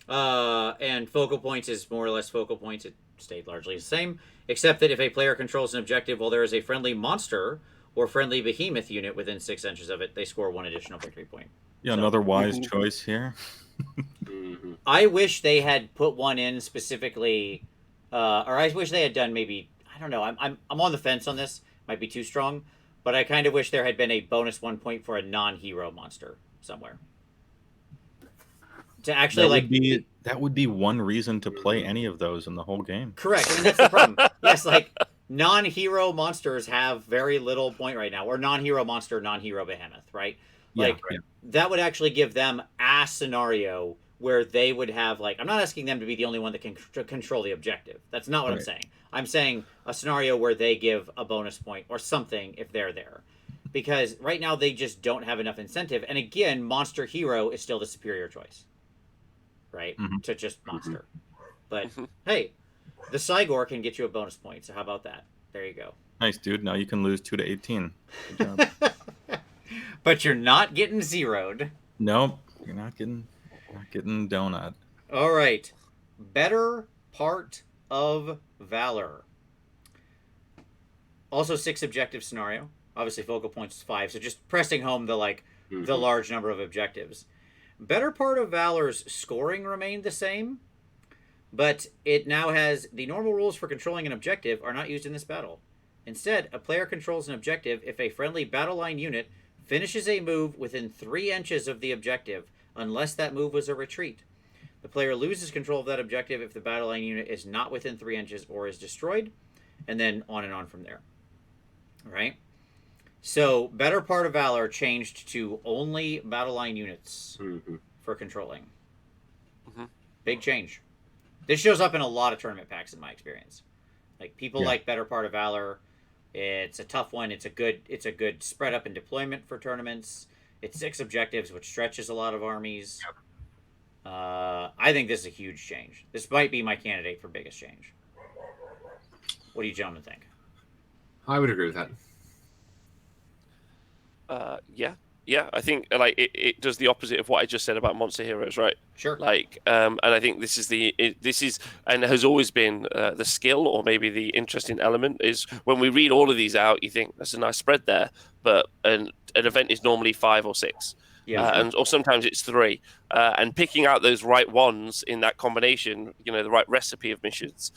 And focal points is more or less focal points. It stayed largely the same, except that if a player controls an objective while there is a friendly monster or friendly behemoth unit within 6 inches of it, they score 1 additional victory point. Yeah, another wise choice here. I wish they had put one in specifically, or I wish they had done maybe, I don't know. I'm on the fence on this. Might be too strong, but I kind of wish there had been a bonus 1 point for a non-hero monster somewhere. To actually that would be one reason to play any of those in the whole game. Correct. I mean, that's the problem. Yes, like non-hero monsters have very little point right now, or non-hero monster, non-hero behemoth, right? Like that would actually give them a scenario where they would have like, I'm not asking them to be the only one that can control the objective. That's not what I'm saying. I'm saying a scenario where they give a bonus point or something if they're there. Because right now they just don't have enough incentive. And again, monster hero is still the superior choice. Right? To just monster. But hey, the Cygor can get you a bonus point. So how about that? There you go. Nice, dude. Now you can lose 2 to 18. Good job. But you're not getting zeroed. Nope. You're not getting donut. All right. Better part of valor. Also 6 objective scenario. Obviously focal points is 5. So just pressing home the the large number of objectives. Better part of valor's scoring remained the same, but it now has the normal rules for controlling an objective are not used in this battle. Instead, a player controls an objective if a friendly battle line unit finishes a move within 3 inches of the objective, unless that move was a retreat. The player loses control of that objective if the battle line unit is not within 3 inches or is destroyed, and then on from there. All right? So, better part of valor changed to only battle line units for controlling. Big change. This shows up in a lot of tournament packs in my experience. Like people like better part of valor. It's a tough one. It's a good spread up in deployment for tournaments. It's 6 objectives, which stretches a lot of armies. I think this is a huge change. This might be my candidate for biggest change. What do you gentlemen think? I would agree with that. Yeah. I think like it does the opposite of what I just said about monster heroes, right? Sure. Like, and I think this is and has always been the skill, or maybe the interesting element is when we read all of these out, you think there's a nice spread there, but an event is normally 5 or 6. Or sometimes it's 3, and picking out those right ones in that combination, the right recipe of missions,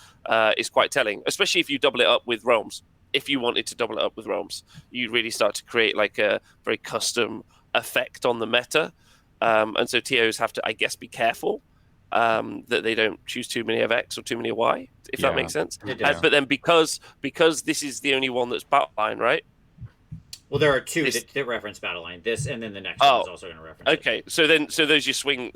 is quite telling, especially if you double it up with realms. If you wanted to double it up with realms, you'd really start to create like a very custom effect on the meta. And so TOs have to, I guess, be careful that they don't choose too many of X or too many of Y, if that makes sense. But then because this is the only one that's battle line, right? Well, there are 2 that reference battle line. This and then the next one is also going to reference. Okay, it. So those you swing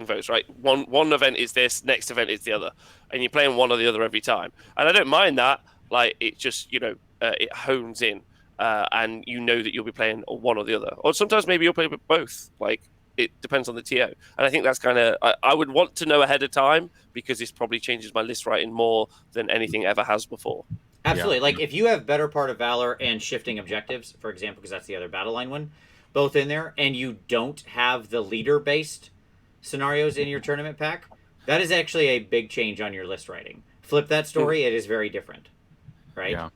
votes, right? One event is this, next event is the other, and you're playing one or the other every time. And I don't mind that. Like it just it hones in, and that you'll be playing one or the other, or sometimes maybe you'll play both. Like it depends on the TO, and I think that's kind of I would want to know ahead of time, because this probably changes my list writing more than anything ever has before. Absolutely. Like if you have better part of valor and shifting objectives, for example, because that's the other battle line one, both in there, and you don't have the leader based scenarios in your tournament pack, that is actually a big change on your list writing. Flip that story, it is very different. Right? Yeah.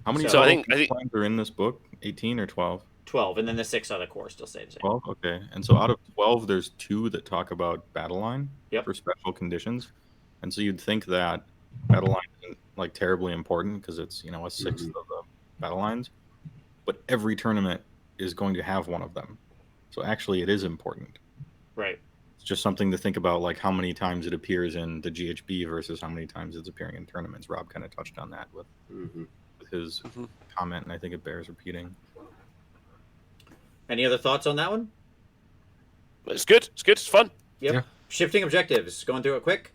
How many I think are in this book? 18 or 12? 12, and then the 6 other cores still stay the same. 12? Okay. And so out of 12, there's 2 that talk about battle line for special conditions. And so you'd think that battle line isn't like terribly important because it's, a sixth of the battle lines. But every tournament is going to have one of them. So actually it is important. Right. Just something to think about, like how many times it appears in the GHB versus how many times it's appearing in tournaments. Rob kind of touched on that with his comment, and I think it bears repeating. Any other thoughts on that one? It's good. It's fun. Yep. Yeah. Shifting objectives. Going through it quick.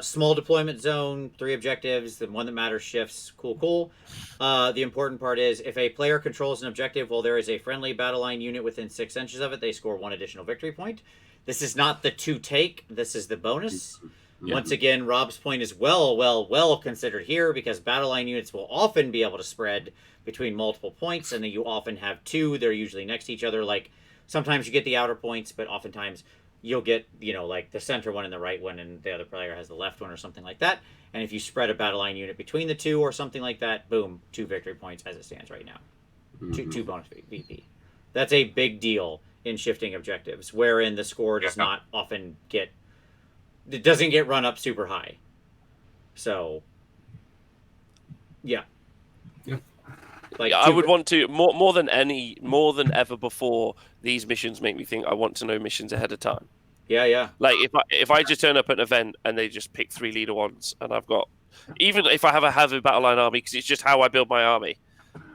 Small deployment zone, 3 objectives. The one that matters shifts. Cool. The important part is if a player controls an objective while there is a friendly battle line unit within 6 inches of it, they score 1 additional victory point. This is not the 2 take. This is the bonus. Once again, Rob's point is well considered here, because battle line units will often be able to spread between multiple points, and then you often have 2. They're usually next to each other. Like sometimes you get the outer points, but oftentimes you'll get, like the center one and the right one, and the other player has the left one or something like that. And if you spread a battle line unit between the 2 or something like that, boom, 2 victory points as it stands right now. 2 bonus VP. That's a big deal in shifting objectives, wherein the score does not often it doesn't get run up super high. So, yeah. Like I would want to more than ever before. These missions make me think I want to know missions ahead of time. Yeah. Like if I just turn up at an event and they just pick 3 leader ones, and I've got, even if I have a heavy battle line army, because it's just how I build my army,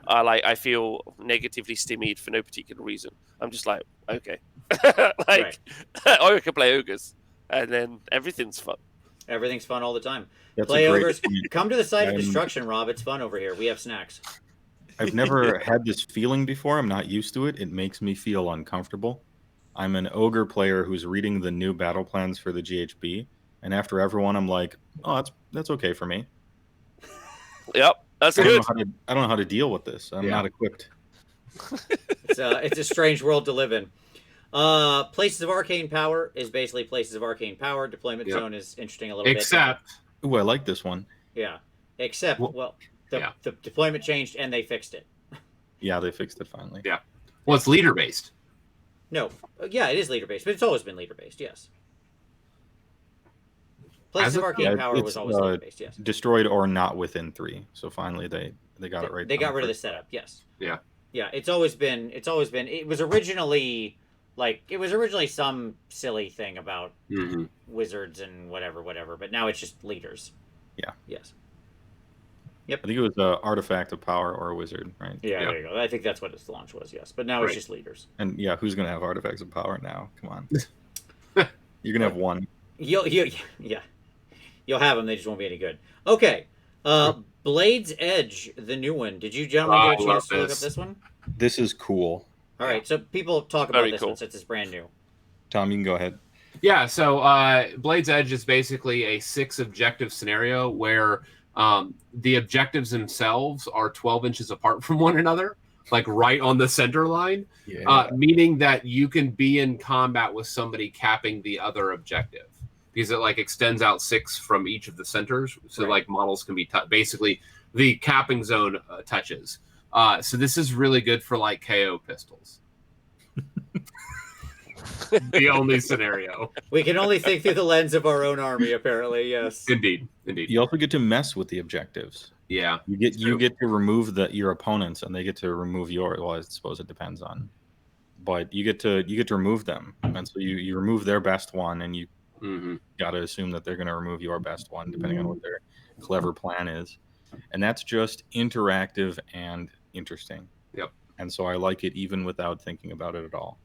I feel negatively stymied for no particular reason. I'm just like, okay, or I could play ogres, and then everything's fun. Everything's fun all the time. That's play a great ogres. point. Come to the site of destruction, Rob. It's fun over here. We have snacks. I've never had this feeling before. I'm not used to it. It makes me feel uncomfortable. I'm an ogre player who's reading the new battle plans for the GHB, and after everyone, I'm like, oh, that's okay for me. Yep, that's good. I don't know how to deal with this. I'm not equipped. It's a strange world to live in. Places of arcane power is basically places of arcane power. Deployment zone is interesting a little bit. Ooh, I like this one. Yeah. Except, the deployment changed and they fixed it. Yeah, they fixed it finally. Yeah. Well, it's leader based. No. Yeah, it is leader based, but it's always been leader based, yes. Places of arcane power was always leader based, yes. Destroyed or not within 3. So finally they got it right. They got rid of the setup, yes. Yeah. Yeah, it was originally some silly thing about wizards and whatever, but now it's just leaders. Yeah. Yes. Yep. I think it was an artifact of power or a wizard, right? Yeah, there you go. I think that's what its launch was, yes. But now it's just leaders. And who's going to have artifacts of power now? Come on. You're going to have one. You'll have them, they just won't be any good. Okay. Blade's Edge, the new one. Did you gentlemen get a chance to look up this one? This is cool. All right, so people talk about this one since it's brand new. Tom, you can go ahead. Yeah, so Blade's Edge is basically a 6 objective scenario where the objectives themselves are 12 inches apart from one another, like right on the center line, meaning that you can be in combat with somebody capping the other objective because it like extends out 6 from each of the centers. So like models can be basically the capping zone touches. So this is really good for like KO pistols. The only scenario. We can only think through the lens of our own army, apparently. Yes. Indeed. You also get to mess with the objectives. Yeah. You get to remove your opponents, and they get to remove yours. Well, I suppose it depends on, but you get to remove them, and so you remove their best one, and you got to assume that they're going to remove your best one, depending on what their clever plan is, and that's just interactive and interesting. Yep. And so I like it even without thinking about it at all.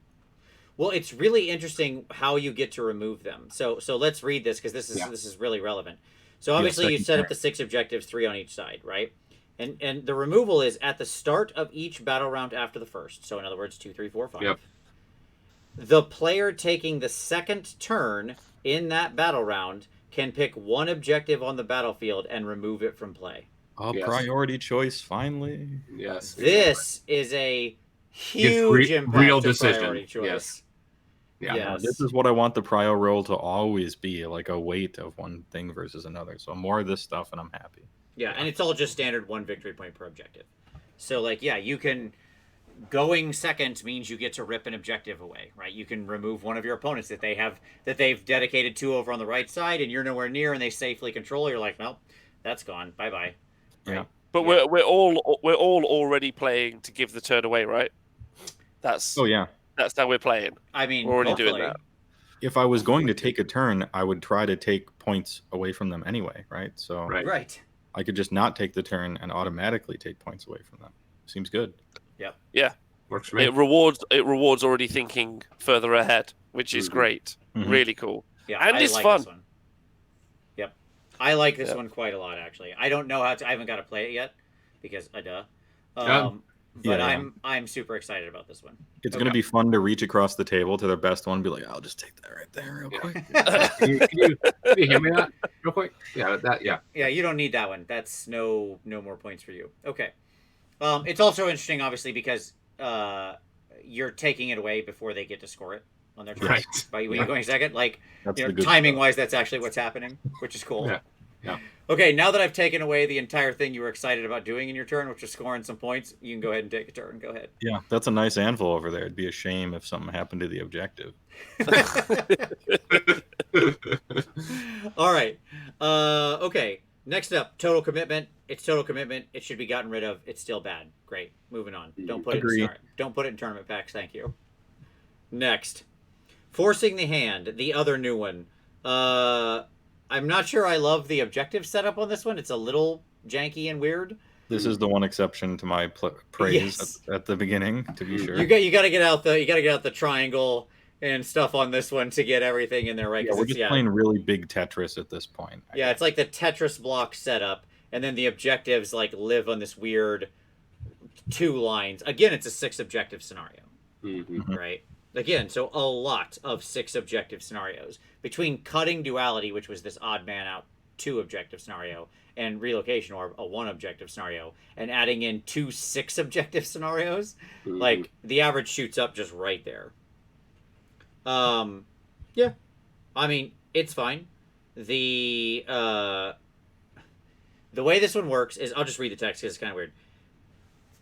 Well, it's really interesting how you get to remove them. So let's read this because this is really relevant. So obviously you set up the 6 objectives, 3 on each side, right? And the removal is at the start of each battle round after the first. So in other words, 2, 3, 4, 5. Yep. The player taking the second turn in that battle round can pick one objective on the battlefield and remove it from play. Priority choice, finally. Yes. This is a huge impact real to decision. Priority choice. Yes. Yeah. Yes. This is what I want the prio roll to always be, like a weight of one thing versus another. So more of this stuff, and I'm happy. Yeah, and it's all just standard 1 victory point per objective. So, like, you can... Going second means you get to rip an objective away, right? You can remove one of your opponents that they've dedicated 2 over on the right side, and you're nowhere near, and they safely control. You're like, well, that's gone. Bye bye. Yeah. But we're all already playing to give the turn away, right? That's how we're playing. I mean, we're already hopefully. doing that. If I was going to take a turn, I would try to take points away from them anyway, right? So right. I could just not take the turn and automatically take points away from them. Seems good. Yep. Yeah. Works for me. It rewards already thinking further ahead, which is great. Mm-hmm. Really cool. Yeah, and it's fun. This one. Yep. I like this one quite a lot, actually. I don't know how to... I haven't got to play it yet because but I'm super excited about this one. It's going to be fun to reach across the table to their best one and be like, I'll just take that right there real quick. Can you hand me that real quick? Yeah, you don't need that one. That's no more points for you. Okay. It's also interesting, obviously, because you're taking it away before they get to score it on their turn. Right. When you're going second, like, That's timing-wise, that's actually what's happening, which is cool. Yeah. Okay, now that I've taken away the entire thing you were excited about doing in your turn, which was scoring some points, you can go ahead and take a turn. Go ahead. Yeah, that's a nice anvil over there. It'd be a shame if something happened to the objective. All right. Okay. Next up, total commitment. It's total commitment. It should be gotten rid of. It's still bad. Great. Moving on. Don't put Agree. it. Don't put it in tournament packs. Thank you. Next, forcing the hand. The other new one. I'm not sure I love the objective setup on this one. It's a little janky and weird. This is the one exception to my praise at the beginning, to be sure. You got to get out the triangle and stuff on this one to get everything in there, right? Yeah, we're just playing really big Tetris at this point. Yeah, it's like the Tetris block setup, and then the objectives like live on this weird 2 lines. Again, it's a 6 objective scenario, right? Again, so a lot of 6 objective scenarios between cutting duality, which was this odd man out 2 objective scenario, and relocation, or a 1 objective scenario, and adding in 2 6 objective scenarios. Like the average shoots up just right there. Yeah, I mean, it's fine. The way this one works is, I'll just read the text because it's kind of weird.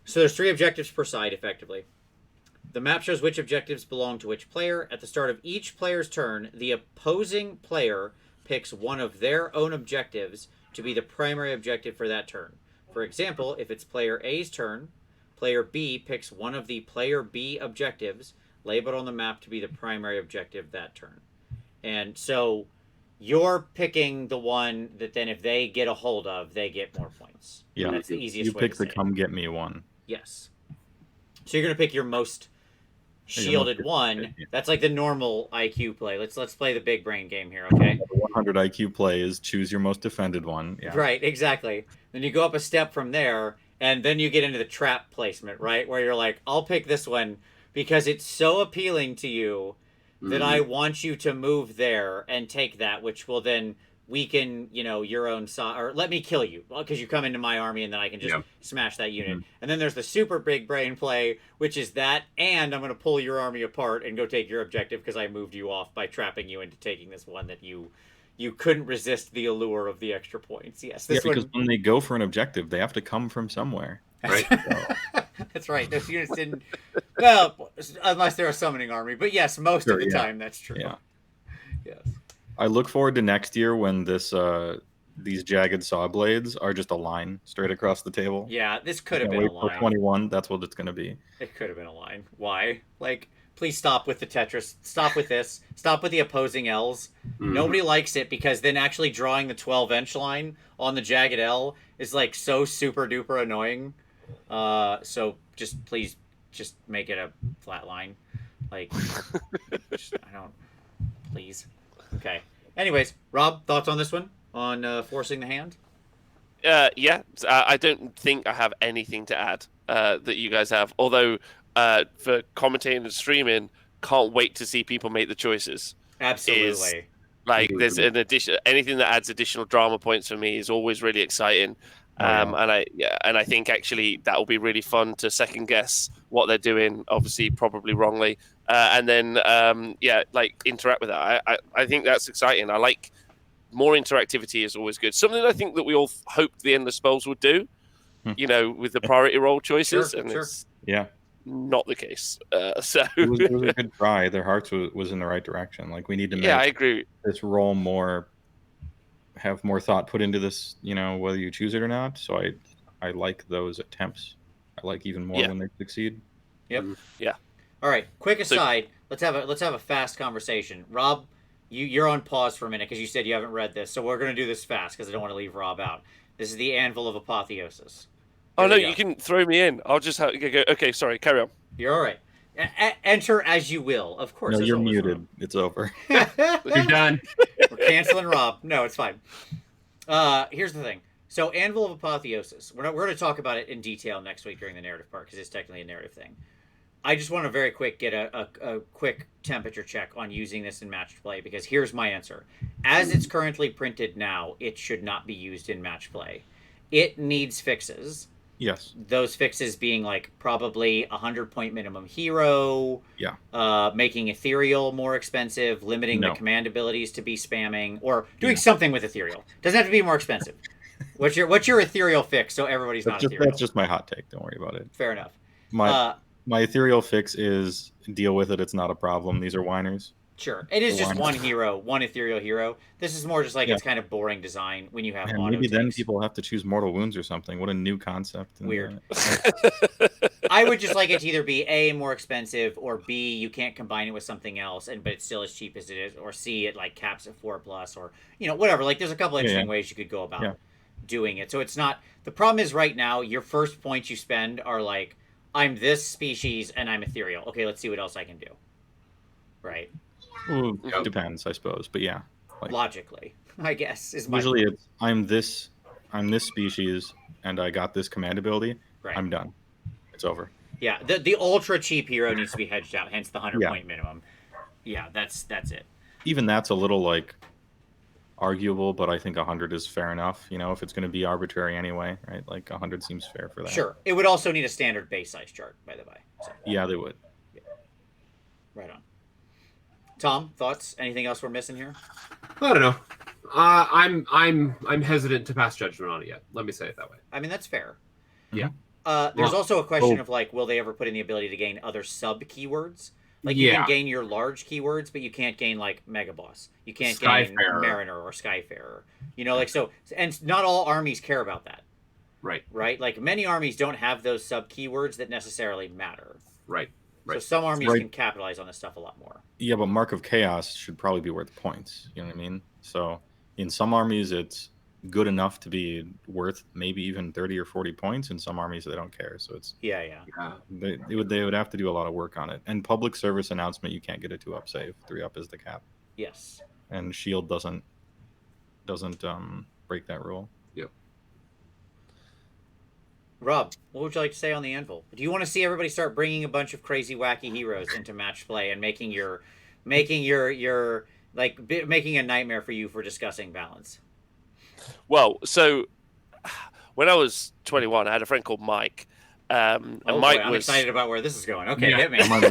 So there's 3 objectives per side, effectively. The map shows which objectives belong to which player. At the start of each player's turn, the opposing player picks one of their own objectives to be the primary objective for that turn. For example, if it's player A's turn, player B picks one of the player B objectives labeled on the map to be the primary objective that turn. And so you're picking the one that then if they get a hold of, they get more points. Yeah, that's the easiest way to pick the come get me one. Yes. So you're going to pick your most shielded one. That's like the normal IQ play. Let's play the big brain game here, okay? The 100 IQ play is choose your most defended one. Yeah. Right, exactly. Then you go up a step from there, and then you get into the trap placement, right? Where you're like, I'll pick this one because it's so appealing to you that I want you to move there and take that, which will then weaken, your own side, or let me kill you because you come into my army and then I can just smash that unit. And then there's the super big brain play, which is that, and I'm going to pull your army apart and go take your objective because I moved you off by trapping you into taking this one that you couldn't resist the allure of the extra points. Yes, this because when they go for an objective, they have to come from somewhere. Right. That's right. Those units didn't. Well, unless they're a summoning army, but yes, most of the time that's true. Yeah. Yes. I look forward to next year when these jagged saw blades are just a line straight across the table. Yeah, this could have been a line. 21, that's what it's going to be. It could have been a line. Why? Like, please stop with the Tetris. Stop with this. Stop with the opposing L's. Nobody likes it because then actually drawing the 12-inch line on the jagged L is like so super duper annoying. So please make it a flat line. Like, please. Okay. Anyways, Rob, thoughts on this one? On forcing the hand? Yeah. I don't think I have anything to add that you guys have. Although, for commentating and streaming, can't wait to see people make the choices. Absolutely. There's an addition. Anything that adds additional drama points for me is always really exciting. And I think actually that will be really fun to second guess what they're doing. Obviously, probably wrongly, and then interact with that. I think that's exciting. I like more interactivity is always good. Something I think that we all hoped the Endless Spells would do. With the priority role choices, it's not the case. So it was a good try. Their hearts was in the right direction. Like we need to make I agree. This role more. Have more thought put into this, whether you choose it or not. So I like those attempts. I like even more when they succeed. Yep. Yeah. All right. Quick aside. Let's have a fast conversation. Rob, you're on pause for a minute because you said you haven't read this, so we're going to do this fast because I don't want to leave Rob out. This is the Anvil of Apotheosis. Oh no, you can throw me in. I'll just go. Okay, sorry. Carry on. You're all right. Enter as you will. Of course. No, you're muted. It's over. You're done. We're canceling Rob. No, it's fine. Here's the thing. So, Anvil of Apotheosis. We're going to talk about it in detail next week during the narrative part because it's technically a narrative thing. I just want to very quick get a quick temperature check on using this in matched play because here's my answer. As it's currently printed now, it should not be used in match play. It needs fixes. Yes. Those fixes being like probably 100-point minimum hero. Yeah. Making Ethereal more expensive, limiting the No. command abilities to be spamming, or doing something with Ethereal. Doesn't have to be more expensive. What's your Ethereal fix so everybody's not Ethereal? That's just my hot take. Don't worry about it. Fair enough. My Ethereal fix is deal with it. It's not a problem. These are whiners. Sure. It is just one hero, one Ethereal hero. This is more just like it's kind of boring design when you have auto maybe takes. then people have to choose Mortal Wounds or something. What a new concept. Weird. I would just like it to either be A, more expensive, or B, you can't combine it with something else, but it's still as cheap as it is, or C, it like caps at 4+, or whatever. Like there's a couple interesting ways you could go about doing it. So it's not the problem is right now your first points you spend are like, I'm this species and I'm Ethereal. Okay, let's see what else I can do. Right. Ooh, depends, I suppose, but yeah. Like, logically, I guess is usually it's I'm this species and I got this command ability. Right. I'm done. It's over. Yeah, the ultra cheap hero needs to be hedged out, hence the 100-point minimum. Yeah, that's it. Even that's a little like arguable, but I think 100 is fair enough. If it's going to be arbitrary anyway, right? Like 100 seems fair for that. Sure, it would also need a standard base size chart, by the way. So. Yeah, they would. Yeah. Right on. Tom, thoughts? Anything else we're missing here? I don't know. I'm hesitant to pass judgment on it yet. Let me say it that way. I mean, that's fair. Yeah. There's also a question of like, will they ever put in the ability to gain other sub keywords? Like you can gain your large keywords, but you can't gain like Mega Boss. You can't gain Mariner or Skyfarer. Like so, and not all armies care about that. Right. Right. Like many armies don't have those sub keywords that necessarily matter. Right. So some armies can capitalize on this stuff a lot more. Yeah, but Mark of Chaos should probably be worth points. You know what I mean? So in some armies, it's good enough to be worth maybe even 30 or 40 points. In some armies, they don't care. So it's they would have to do a lot of work on it. And public service announcement, you can't get a 2-up save. 3-up is the cap. Yes. And shield doesn't break that rule. Yep. Rob, what would you like to say on the Anvil? Do you want to see everybody start bringing a bunch of crazy, wacky heroes into match play and making a nightmare for you for discussing balance? Well, so when I was 21, I had a friend called Mike. And Mike I'm was excited about where this is going. Okay, hit me. Talk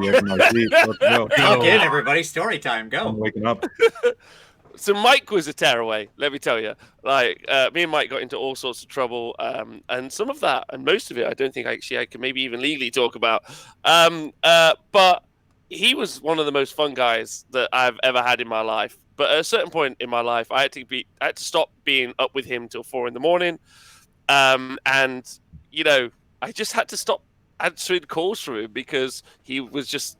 in, everybody. Story time. Go. I'm waking up. So Mike was a tearaway, let me tell you. Like, me and Mike got into all sorts of trouble, and some of that, and most of it, I don't think I can maybe even legally talk about. But he was one of the most fun guys that I've ever had in my life. But at a certain point in my life, I had to stop being up with him till 4 a.m. And I just had to stop answering calls for him because he was just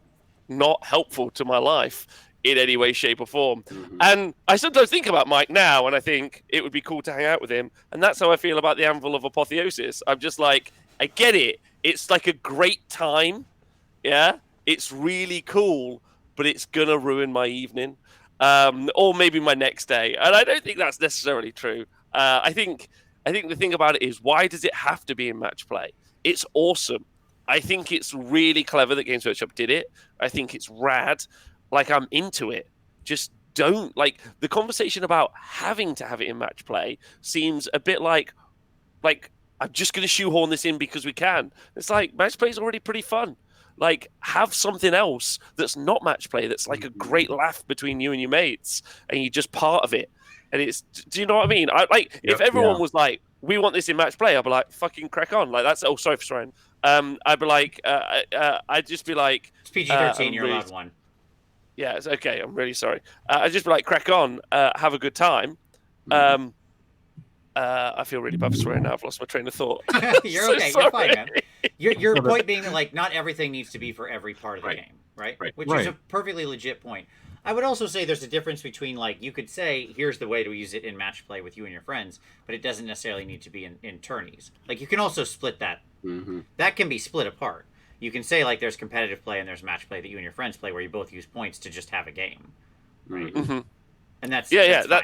not helpful to my life in any way, shape, or form. Mm-hmm. And I sometimes think about Mike now, and I think it would be cool to hang out with him. And that's how I feel about the Anvil of Apotheosis. I'm just like, I get it. It's like a great time. Yeah, it's really cool, but it's gonna ruin my evening, or maybe my next day. And I don't think that's necessarily true. I think the thing about it is, why does it have to be in match play? It's awesome. I think it's really clever that Games Workshop did it. I think it's rad. Like, I'm into it. Just don't, like, the conversation about having to have it in match play seems a bit like I'm just going to shoehorn this in because we can. It's like, match play is already pretty fun. Like, have something else that's not match play, that's like a great laugh between you and your mates, and you're just part of it. And it's, do you know what I mean? If everyone was like, we want this in match play, I'd be like, fucking crack on. Like, that's, oh, sorry for swearing. I'd be like, I'd just be like, it's PG-13, you're allowed one. Yeah, it's okay. I'm really sorry. I'd just be like, crack on, have a good time. I feel really bad for swearing now. I've lost my train of thought. You're okay. You're fine, man. Your point being that, like, not everything needs to be for every part of the game, right? Which is a perfectly legit point. I would also say there's a difference between, like, you could say, here's the way to use it in match play with you and your friends, but it doesn't necessarily need to be in tourneys. Like, you can also split that. Mm-hmm. That can be split apart. You can say, like, there's competitive play and there's match play that you and your friends play where you both use points to just have a game, right? Mm-hmm. And that's fine.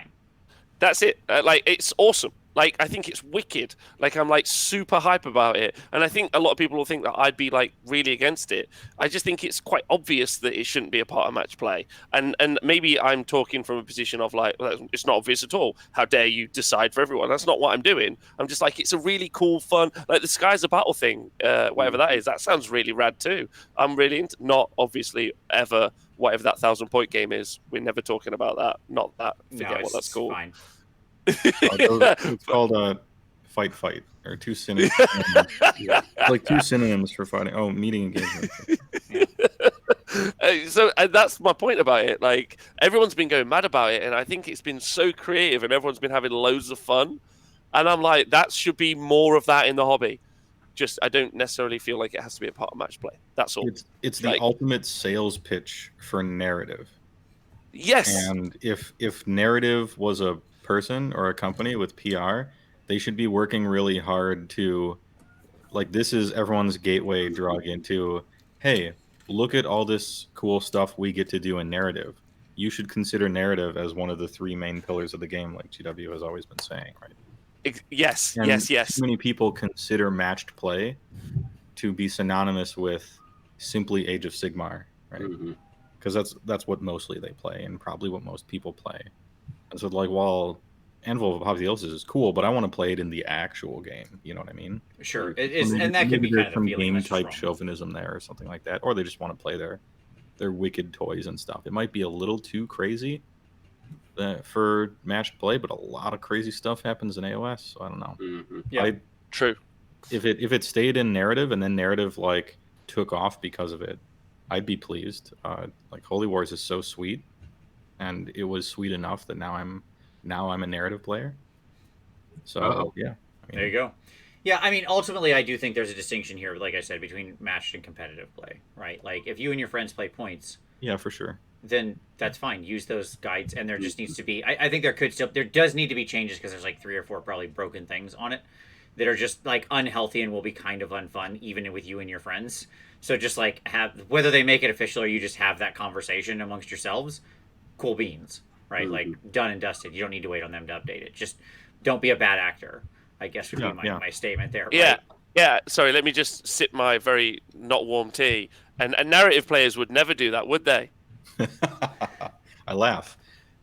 That's it. Like, it's awesome. Like, I think it's wicked. Like, I'm like super hype about it, and I think a lot of people will think that I'd be like really against it. I just think it's quite obvious that it shouldn't be a part of match play, and maybe I'm talking from a position of like, well, it's not obvious at all. How dare you decide for everyone? That's not what I'm doing. I'm just like, it's a really cool, fun, like the Skies of Battle thing, whatever that is. That sounds really rad too. I'm really into, not obviously ever whatever that 1,000-point game is. We're never talking about that. Not that. Forget what that's called. Fine. It's called fight, or two synonyms. Yeah. Like two synonyms for fighting. Oh, meeting engagement. So that's my point about it. Like, everyone's been going mad about it, and I think it's been so creative, and everyone's been having loads of fun. And I'm like, that should be more of that in the hobby. Just, I don't necessarily feel like it has to be a part of match play. That's all. It's the ultimate sales pitch for narrative. Yes. And if narrative was a person or a company with PR, they should be working really hard to, like, this is everyone's gateway drug into, hey, look at all this cool stuff we get to do in narrative. You should consider narrative as one of the 3 main pillars of the game, like GW has always been saying, right? Yes, and yes. Too many people consider matched play to be synonymous with simply Age of Sigmar, right? Because that's what mostly they play, and probably what most people play. And so, like, while Anvil of Apotheosis is cool, but I want to play it in the actual game. You know what I mean? Sure, it is, and that could be kind of some the feeling. Game type chauvinism there, or something like that, or they just want to play their wicked toys and stuff. It might be a little too crazy for matched play, but a lot of crazy stuff happens in AOS. So I don't know. Yeah, true. If it stayed in narrative and then narrative like took off because of it, I'd be pleased. Like, Holy Wars is so sweet, and it was sweet enough that now I'm a narrative player. So yeah, there you go. Yeah, I mean, ultimately, I do think there's a distinction here, like I said, between matched and competitive play, right? Like, if you and your friends play points, yeah, for sure, then that's fine. Use those guides, and there just needs to be. I think there does need to be changes, because there's like 3 or 4 probably broken things on it that are just like unhealthy and will be kind of unfun, even with you and your friends. So just like whether they make it official or you just have that conversation amongst yourselves, cool beans, right? Like, done and dusted. You don't need to wait on them to update it. Just don't be a bad actor, I guess would be my statement there. Yeah. Right? Yeah, sorry, let me just sip my very not warm tea. And narrative players would never do that, would they? I laugh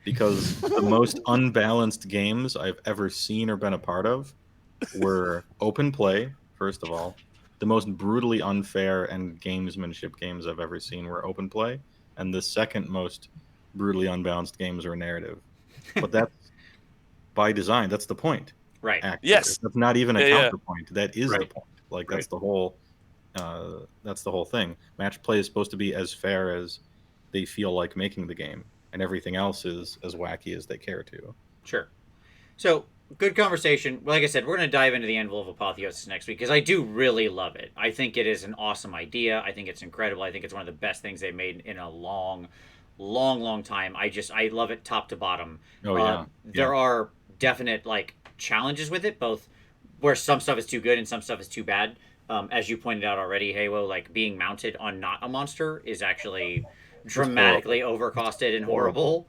because the most unbalanced games I've ever seen or been a part of were open play, first of all. The most brutally unfair and gamesmanship games I've ever seen were open play. And the second most brutally unbalanced games were narrative. But that's by design. That's the point. Right. Actually. Yes. That's not even a counterpoint. That is the point. Like, that's the whole thing. Match play is supposed to be as fair as they feel like making the game, and everything else is as wacky as they care to. Sure. So, good conversation. Like I said, we're going to dive into the Anvil of Apotheosis next week, because I do really love it. I think it is an awesome idea. I think it's incredible. I think it's one of the best things they've made in a long time. I love it top to bottom. There are definite like challenges with it, both where some stuff is too good and some stuff is too bad. As you pointed out already, Heywo, like, being mounted on not a monster is actually dramatically overcosted and horrible.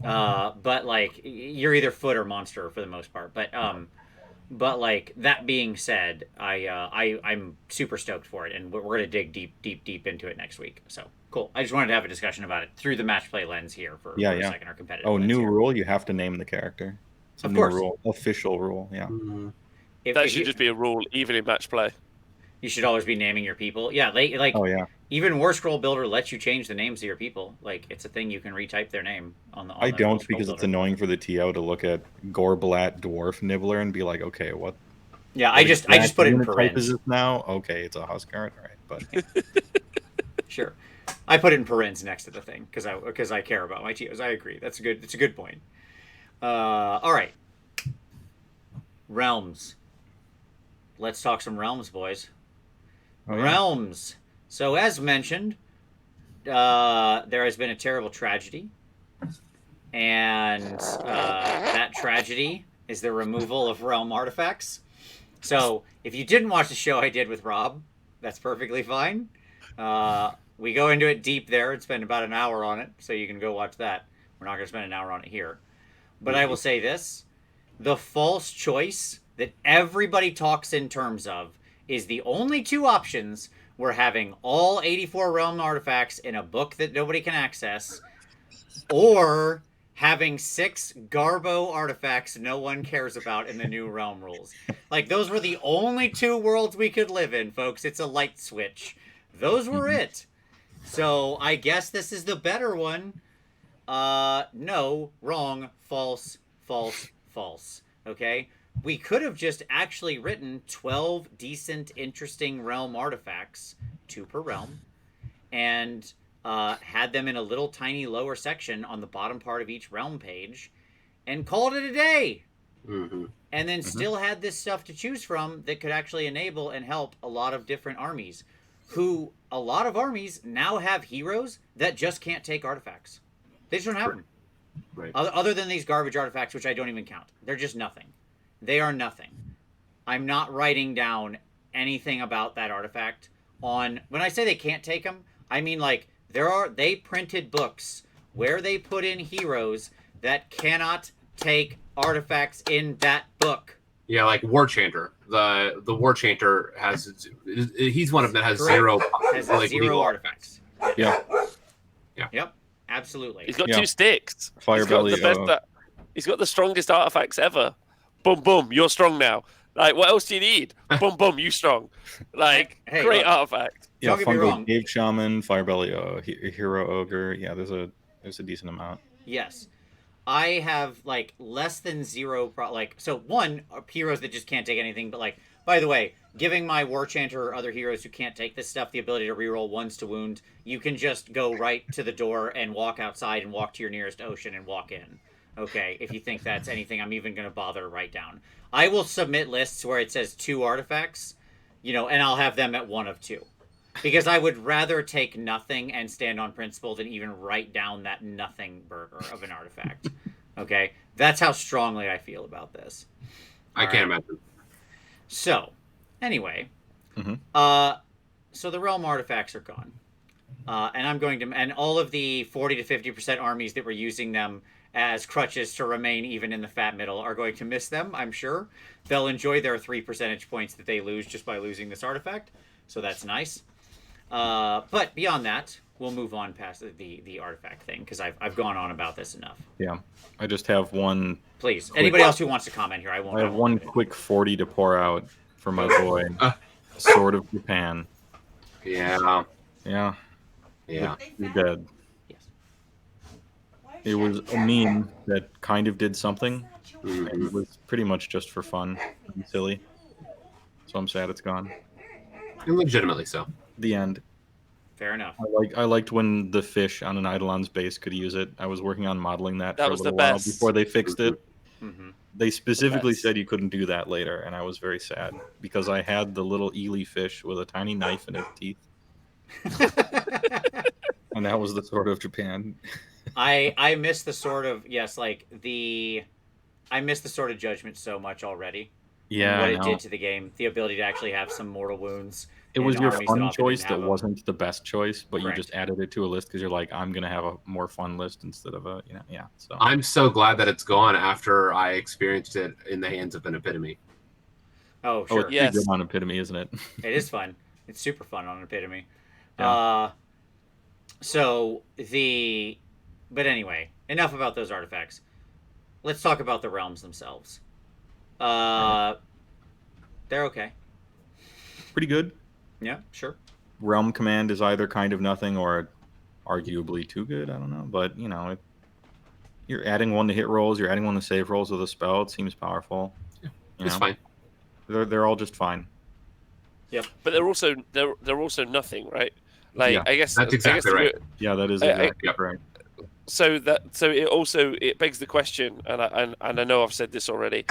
But like, you're either foot or monster for the most part. But like, that being said, I'm super stoked for it, and we're gonna dig deep into it next week. So cool. I just wanted to have a discussion about it through the match play lens here for a second, our competitive. Oh, new here. rule: you have to name the character. It's a new rule, official rule. Yeah. That should just be a rule, even in match play. You should always be naming your people. Yeah, even War Scroll Builder lets you change the names of your people. Like, it's a thing, you can retype their name on the. I don't, because it's annoying for the TO to look at Gorblat Dwarf Nibbler and be like, okay, what? Yeah, I just put it in parens. Is it now? Okay, it's a Huskard, all right, but sure, I put it in parens next to the thing because I care about my TOs. I agree. It's a good point. All right, realms. Let's talk some realms, boys. Oh, yeah. Realms. So, as mentioned, there has been a terrible tragedy, and that tragedy is the removal of realm artifacts. So, if you didn't watch the show I did with Rob, that's perfectly fine. We go into it deep there and spend about an hour on it, so you can go watch that. We're not going to spend an hour on it here. But I will say this. the false choice that everybody talks in terms of is the only two options were having all 84 realm artifacts in a book that nobody can access, or having 6 Garbo artifacts no one cares about in the new realm rules. Like, those were the only two worlds we could live in, folks. It's a light switch. Those were it. So I guess this is the better one. No, wrong, false, false, false. Okay? We could have just actually written 12 decent, interesting realm artifacts, 2 per realm, and had them in a little tiny lower section on the bottom part of each realm page, and called it a day. Mm-hmm. And then still had this stuff to choose from that could actually enable and help a lot of different armies. Who, a lot of armies now have heroes that just can't take artifacts. They just don't have them. Right. Other than these garbage artifacts, which I don't even count. They're just nothing. They are nothing. I'm not writing down anything about that artifact on... When I say they can't take them, I mean, like, they printed books where they put in heroes that cannot take artifacts in that book. Yeah, like War Chanter. The War Chanter has... He's one of them that has Correct. zero... Has like, zero legal artifacts. Yeah. Yep. Absolutely. He's got 2 sticks. Firebelly. He's got the strongest artifacts ever. Boom, boom. You're strong now. Like, what else do you need? Boom, boom. You strong. Like, Hey, great look. artifact. Yeah, Don't get me Fungo wrong. Cave Shaman, Firebelly, Hero Ogre. Yeah, there's a decent amount. Yes. I have, like, less than 0... so, one, heroes that just can't take anything, but, like, by the way, giving my War Chanter or other heroes who can't take this stuff the ability to reroll 1s to wound, you can just go right to the door and walk outside and walk to your nearest ocean and walk in. Okay, if you think that's anything I'm even going to bother to write down. I will submit lists where it says 2 artifacts, and I'll have them at 1 of 2. Because I would rather take nothing and stand on principle than even write down that nothing burger of an artifact. Okay? That's how strongly I feel about this. I can't imagine. So, anyway. Mm-hmm. So the realm artifacts are gone. And I'm going to... And all of the 40 to 50% armies that were using them as crutches to remain even in the fat middle are going to miss them, I'm sure. They'll enjoy their 3 percentage points that they lose just by losing this artifact. So that's nice. But beyond that, we'll move on past the artifact thing, because I've gone on about this enough. Yeah. I just have one... Please. Anybody else who wants to comment here, I won't... I have one quick 40 to pour out for my boy. Sword of Japan. Yeah. Yeah. Yeah. You're dead. Yes. It was a meme that kind of did something. Mhm. It was pretty much just for fun and silly. So I'm sad it's gone. And legitimately so. The end. Fair enough. I liked when the fish on an Eidolon's base could use it. I was working on modeling that for a was little the while best. before they fixed it. Mm-hmm. They specifically Best. said you couldn't do that later, and I was very sad because I had the little Ely fish with a tiny knife in its teeth, and that was the Sword of Japan. I miss the Sword of... Yes, like, I miss the Sword of Judgment so much already. Yeah, What I it know. did to the game. The ability to actually have some mortal wounds. It was in your armies fun that often choice didn't that have them. wasn't the best choice, but Correct. you just added it to a list because you're like, I'm gonna have a more fun list instead of a, yeah. So I'm so glad that it's gone after I experienced it in the hands of an epitome. Oh, oh, sure. it's Yeah. pretty good on Epitome, isn't it? It is fun. It's super fun on Epitome. Yeah. But anyway, enough about those artifacts. Let's talk about the realms themselves. They're okay. Pretty good. Yeah, sure. Realm Command is either kind of nothing or arguably too good. I don't know, but you're adding 1 to hit rolls, you're adding 1 to save rolls with a spell. It seems powerful. Yeah, You it's know? fine. They're all just fine. But they're also nothing, right? Like, Yeah, I guess that's exactly I guess right. Yeah, that is I- exactly yep. right. So it begs the question, and I know I've said this already,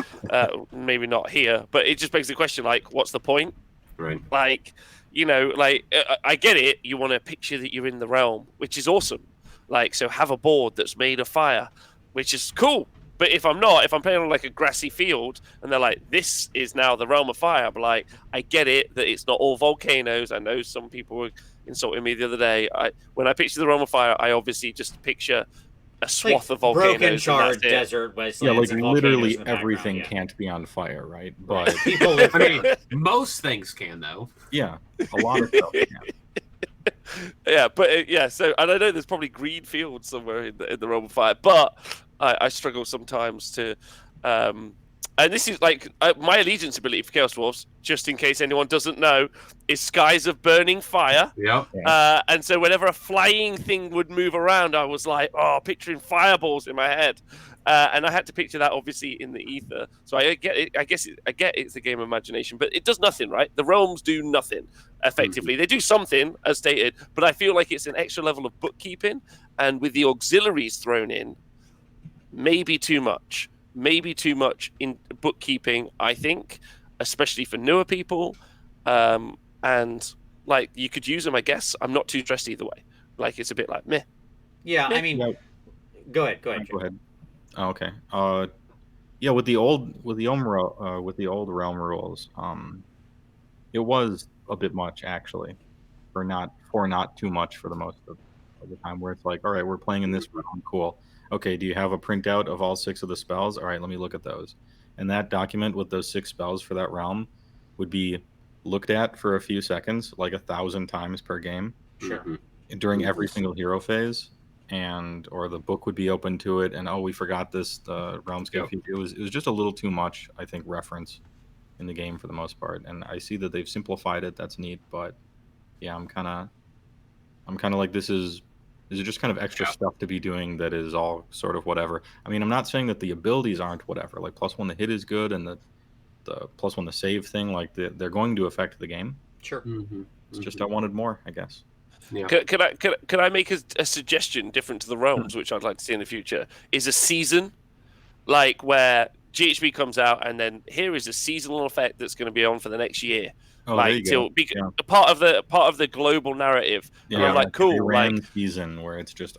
maybe not here, but it just begs the question, like, what's the point? Right. Like, I get it. You want to picture that you're in the realm, which is awesome. Like, so have a board that's made of fire, which is cool. But if I'm playing on like a grassy field and they're like, this is now the realm of fire, but like, I get it that it's not all volcanoes. I know some people were insulting me the other day. When I picture the realm of fire, I obviously just picture a swath of broken, volcanoes. charred and that's it. desert wastelands. Yeah, like and volcanoes literally in the everything background, can't be on fire, right? yeah. But People live I there. mean, most things can though. yeah, a lot of stuff can. Yeah, but yeah. So, and I know there's probably green fields somewhere in the realm of fire, but I struggle sometimes to. And this is like my allegiance ability for Chaos Dwarfs, just in case anyone doesn't know, is Skies of Burning Fire. Yep. And so whenever a flying thing would move around, I was like, oh, picturing fireballs in my head. And I had to picture that obviously in the ether. So I get it. I get it's a game of imagination, but it does nothing, right? The realms do nothing effectively. They do something, as stated, but I feel like it's an extra level of bookkeeping. And with the auxiliaries thrown in, maybe too much in bookkeeping, I think, especially for newer people. And like you could use them, I guess. I'm not too stressed either way. Like it's a bit like meh. Yeah, I mean, Yeah. go ahead. Go ahead. Oh, okay. Yeah, with the old realm rules, it was a bit much actually, for not too much for the most of the time. Where it's like, all right, we're playing in this realm, cool. Okay, do you have a printout of all 6 of the spells? All right, let me look at those. And that document with those 6 spells for that realm would be looked at for a few seconds, like 1,000 times per game. Sure. During every single hero phase, or the book would be open to it, and we forgot this. The Realmscape. Yep. It was just a little too much, I think, reference in the game for the most part. And I see that they've simplified it. That's neat, but yeah, I'm kind of like this is just kind of extra stuff to be doing that is all sort of whatever. I mean, I'm not saying that the abilities aren't whatever. Like +1 the hit is good, and the +1 the save thing, like they're going to affect the game. Sure. It's just I wanted more, I guess. Yeah. Can I make a suggestion different to the realms, which I'd like to see in the future? Is a season, like where GHB comes out, and then here is a seasonal effect that's going to be on for the next year. Oh, like there you go. till a part of the global narrative. Yeah, and I'm like, cool, Iran like season where it's just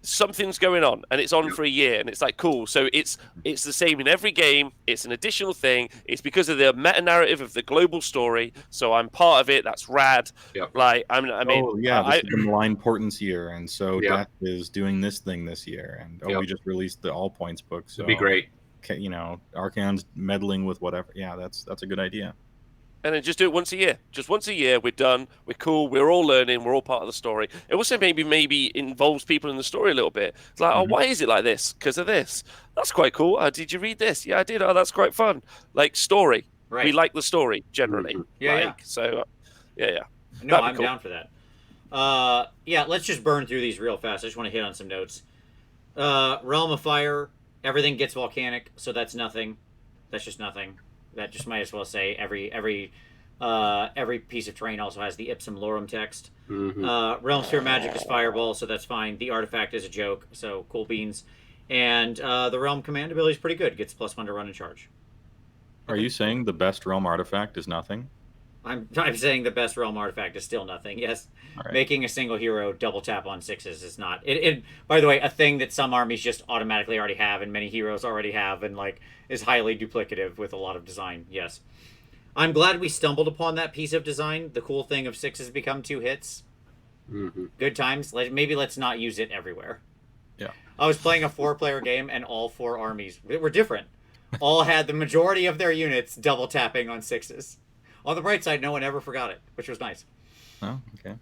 something's going on and it's on for a year, and it's like cool. So it's the same in every game. It's an additional thing. It's because of the meta narrative of the global story. So I'm part of it. That's rad. Yep. Like I mean, this is the malign portents year, and so Yep. Death is doing this thing this year, and Yep. we just released the all points book. So It'd be great. Archaon's meddling with whatever. Yeah, that's a good idea. And then just do it once a year. Just once a year, we're done. We're cool. We're all learning. We're all part of the story. It also maybe involves people in the story a little bit. It's like, oh, why is it like this? Because of this. That's quite cool. Did you read this? Yeah, I did. Oh, that's quite fun. Like story. Right. We like the story generally. Yeah. So, yeah. No, That'd be I'm cool. down for that. Yeah, let's just burn through these real fast. I just want to hit on some notes. Realm of Fire, everything gets volcanic, so that's nothing. That's just nothing. That just might as well say every piece of terrain also has the ipsum lorem text. Realm Sphere magic is fireball, so that's fine. The artifact is a joke, so cool beans. And the realm command ability is pretty good. Gets +1 to run and charge. Are you saying the best realm artifact is nothing? I'm saying the best realm artifact is still nothing. Yes, Right. Making a single hero double tap on 6s is not. It by the way, a thing that some armies just automatically already have, and many heroes already have, and like is highly duplicative with a lot of design. Yes, I'm glad we stumbled upon that piece of design. The cool thing of 6s become 2 hits. Good times. Maybe let's not use it everywhere. Yeah. I was playing a 4-player game, and all 4 armies were different. All had the majority of their units double tapping on 6s. On the bright side, no one ever forgot it, which was nice. Oh, okay.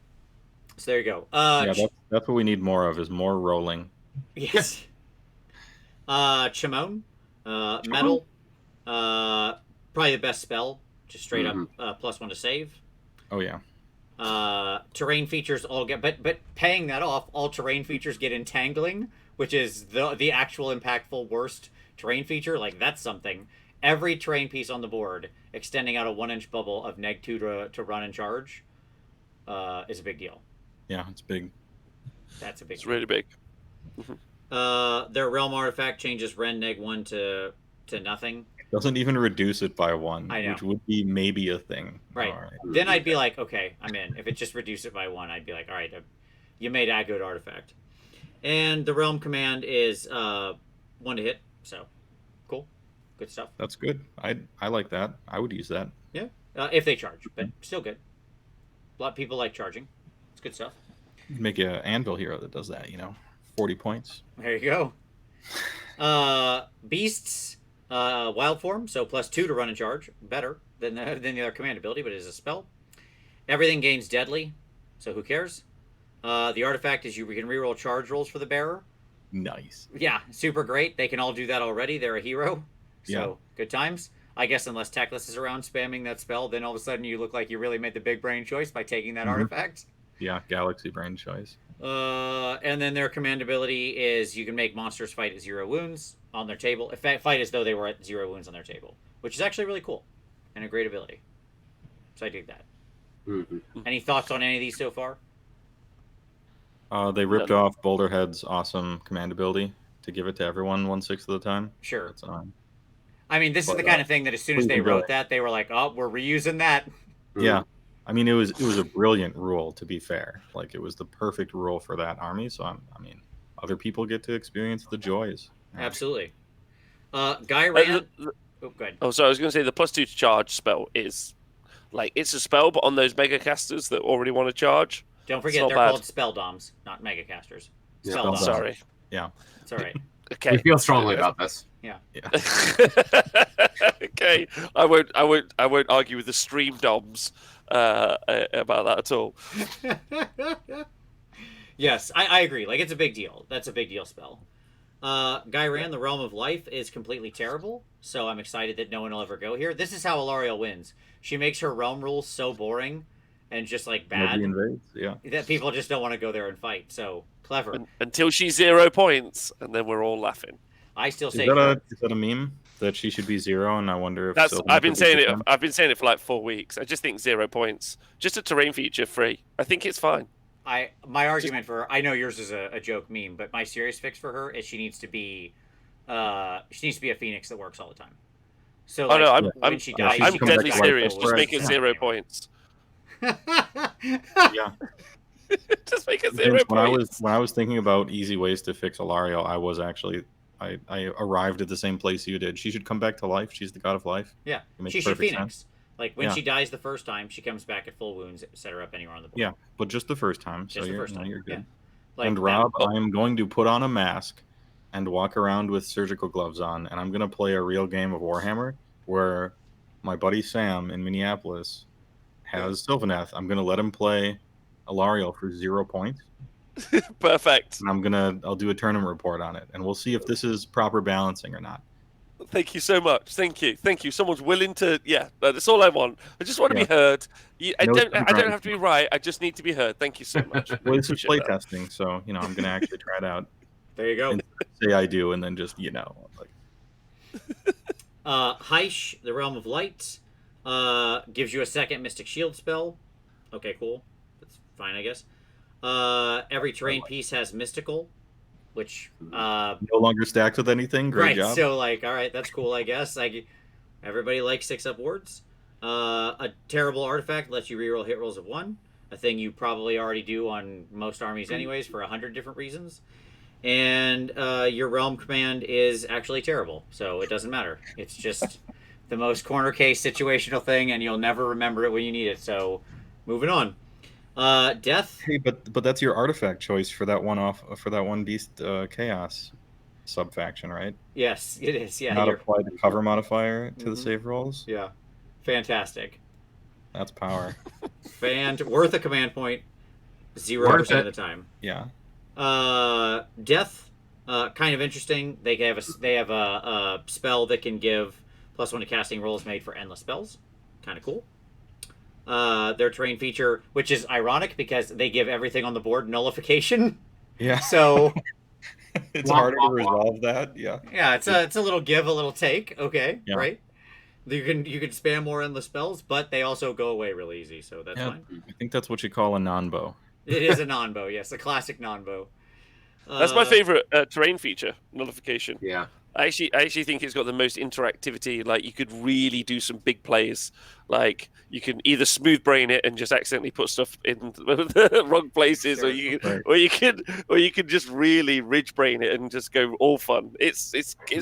So there you go. That's what we need more of, is more rolling. Yes. Chimone, metal, probably the best spell, just straight up +1 to save. Oh yeah. Terrain features all get, but paying that off, all terrain features get entangling, which is the actual impactful worst terrain feature. Like that's something. Every terrain piece on the board extending out a 1-inch bubble of -2 to run and charge is a big deal. Yeah, it's big. That's a big It's deal. really big. Their realm artifact changes Ren -1 to nothing. Doesn't even reduce it by 1, I know. which would be maybe a thing. Right. All right. Then I'd be like, okay, I'm in. If it just reduced it by 1, I'd be like, all right, you made a good artifact. And the realm command is 1 to hit, so cool. Good stuff. That's good. I like that. I would use that. Yeah. If they charge, but still good. A lot of people like charging. It's good stuff. Make an Anvil hero that does that, 40 points. There you go. Beasts, wild form, so +2 to run and charge. Better than the other command ability, but it is a spell. Everything gains deadly, so who cares? The artifact is you can reroll charge rolls for the bearer. Nice. Yeah, super great. They can all do that already. They're a hero. So, Yeah. good times. I guess unless Teclis is around spamming that spell, then all of a sudden you look like you really made the big brain choice by taking that artifact. Yeah, Galaxy Brain choice. And then their command ability is you can make monsters fight at 0 wounds on their table. Fight as though they were at 0 wounds on their table, which is actually really cool and a great ability. So I dig that. Mhm. Any thoughts on any of these so far? They ripped off Boulderhead's awesome command ability to give it to everyone 1/6 of the time. Sure. That's annoying. I mean, this is But, the kind of thing that as soon as please they enjoy wrote it. that, they were like, "Oh, we're reusing that." Yeah, I mean it was a brilliant rule, to be fair. Like it was the perfect rule for that army. So I mean, other people get to experience the joys. Yeah. Absolutely. Guy ran. Oh, go ahead. Oh, so I was going to say the +2 to charge spell is like it's a spell, but on those mega casters that already want to charge. Don't forget, not they're bad. called spell doms, not mega casters. Yeah, Spell spell doms. doms. Sorry. Yeah. It's all right. Okay. We feel strongly about this. Okay. I won't argue with the stream doms about that at all. Yes, I agree. Like, it's a big deal. That's a big deal spell. Guy ran the Realm of Life is completely terrible, so I'm excited that no one will ever go here. This is how Ilariel wins. She makes her realm rules so boring and just like bad Nobody invades. Yeah. that people just don't want to go there and fight. So clever. Until she's 0 points, and then we're all laughing. I still say Is that a meme that she should be 0? And I wonder if I've been saying it. I've been saying it for like 4 weeks. I just think 0 points, just a terrain feature free. I think it's fine. my argument for her, I know yours is a joke meme, but my serious fix for her is she needs to be a phoenix that works all the time. So Oh no, when I'm she dies, I'm she comes deadly back serious. full Just wounds. make it 0 points. Yeah. Just make it Vince, 0 when points. I was thinking about easy ways to fix Ilariel, I was actually I arrived at the same place you did. She should come back to life. She's the god of life. Yeah, It makes she should perfect phoenix. sense. Like when Yeah. she dies the first time, she comes back at full wounds. Set her up anywhere on the board. Yeah, but just the first time. So Just the you're, first time. you're good. Yeah. Like And that- Rob, I am going to put on a mask and walk around with surgical gloves on, and I'm going to play a real game of Warhammer where my buddy Sam in Minneapolis has Sylvaneth. I'm going to let him play Ilariel for 0 points, Perfect. and I'll do a tournament report on it, and we'll see if this is proper balancing or not. Thank you so much. Thank you. Someone's willing to. Yeah, that's all I want. I just want to be heard. I No don't surprise. have to be right. I just need to be heard. Thank you so much. Well, this is Appreciate that. playtesting, so I'm going to actually try it out. There you go. And say I do, and then just like. Heish, the Realm of Light, gives you a second Mystic Shield spell. Okay, cool. That's fine, I guess. Every terrain piece has Mystical, which No longer stacked with anything. Great right. job. So like, all right, that's cool, I guess. Like, everybody likes 6 upwards. A terrible artifact lets you reroll hit rolls of 1. A thing you probably already do on most armies, anyways, for 100 different reasons. And your realm command is actually terrible, so it doesn't matter. It's just the most corner case situational thing, and you'll never remember it when you need it. So, moving on. Death. Hey, but that's your artifact choice for that one beast chaos sub faction, right? Yes, it is. Yeah, Not you're- apply the cover modifier to the Mhm. save rolls. yeah, fantastic. That's power. Worth a command point, 0% of the time. Yeah. Death, kind of interesting. They have a spell that can give +1 to casting rolls made for endless spells. Kind of cool. Their terrain feature, which is ironic because they give everything on the board nullification. Yeah. So It's Womp, harder to womp, womp. resolve that. Yeah. yeah, it's a little give, a little take. Okay, Yeah. right. You can spam more endless spells, but they also go away real easy, so that's Yeah. fine. I think that's what you call a non-bow. It is a non-bow, yes, a classic non-bow. That's my favorite terrain feature, nullification. Yeah. I actually think it's got the most interactivity. Like you could really do some big plays. Like you can either smooth brain it and just accidentally put stuff in the wrong places, or Sure. you could just really ridge brain it and just go all fun. It's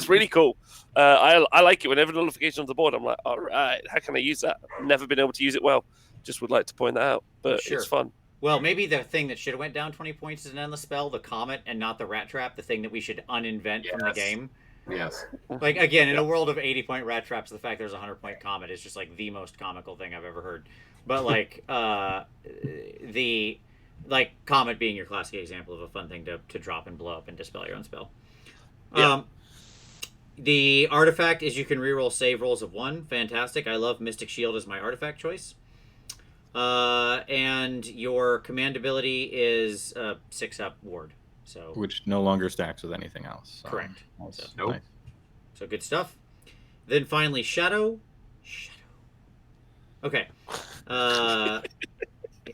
really cool. I like it whenever nullification on the board. I'm like, all right, how can I use that? Never been able to use it well. Just would like to point that out, but Sure. it's fun. Well, maybe the thing that should have went down 20 points is an endless spell, the comet, and not the rat trap, the thing that we should uninvent from the game. Yes. Like, again, in a world of 80-point rat traps, the fact there's a 100-point comet is just, like, the most comical thing I've ever heard. But, like, comet being your classic example of a fun thing to drop and blow up and dispel your own spell. Yeah. The artifact is you can reroll save rolls of 1. Fantastic. I love Mystic Shield as my artifact choice. And your command ability is 6-up ward. So Which no longer stacks with anything else. So. correct. Nice. So, Nope. Nice. so good stuff. Then finally Shadow. Okay.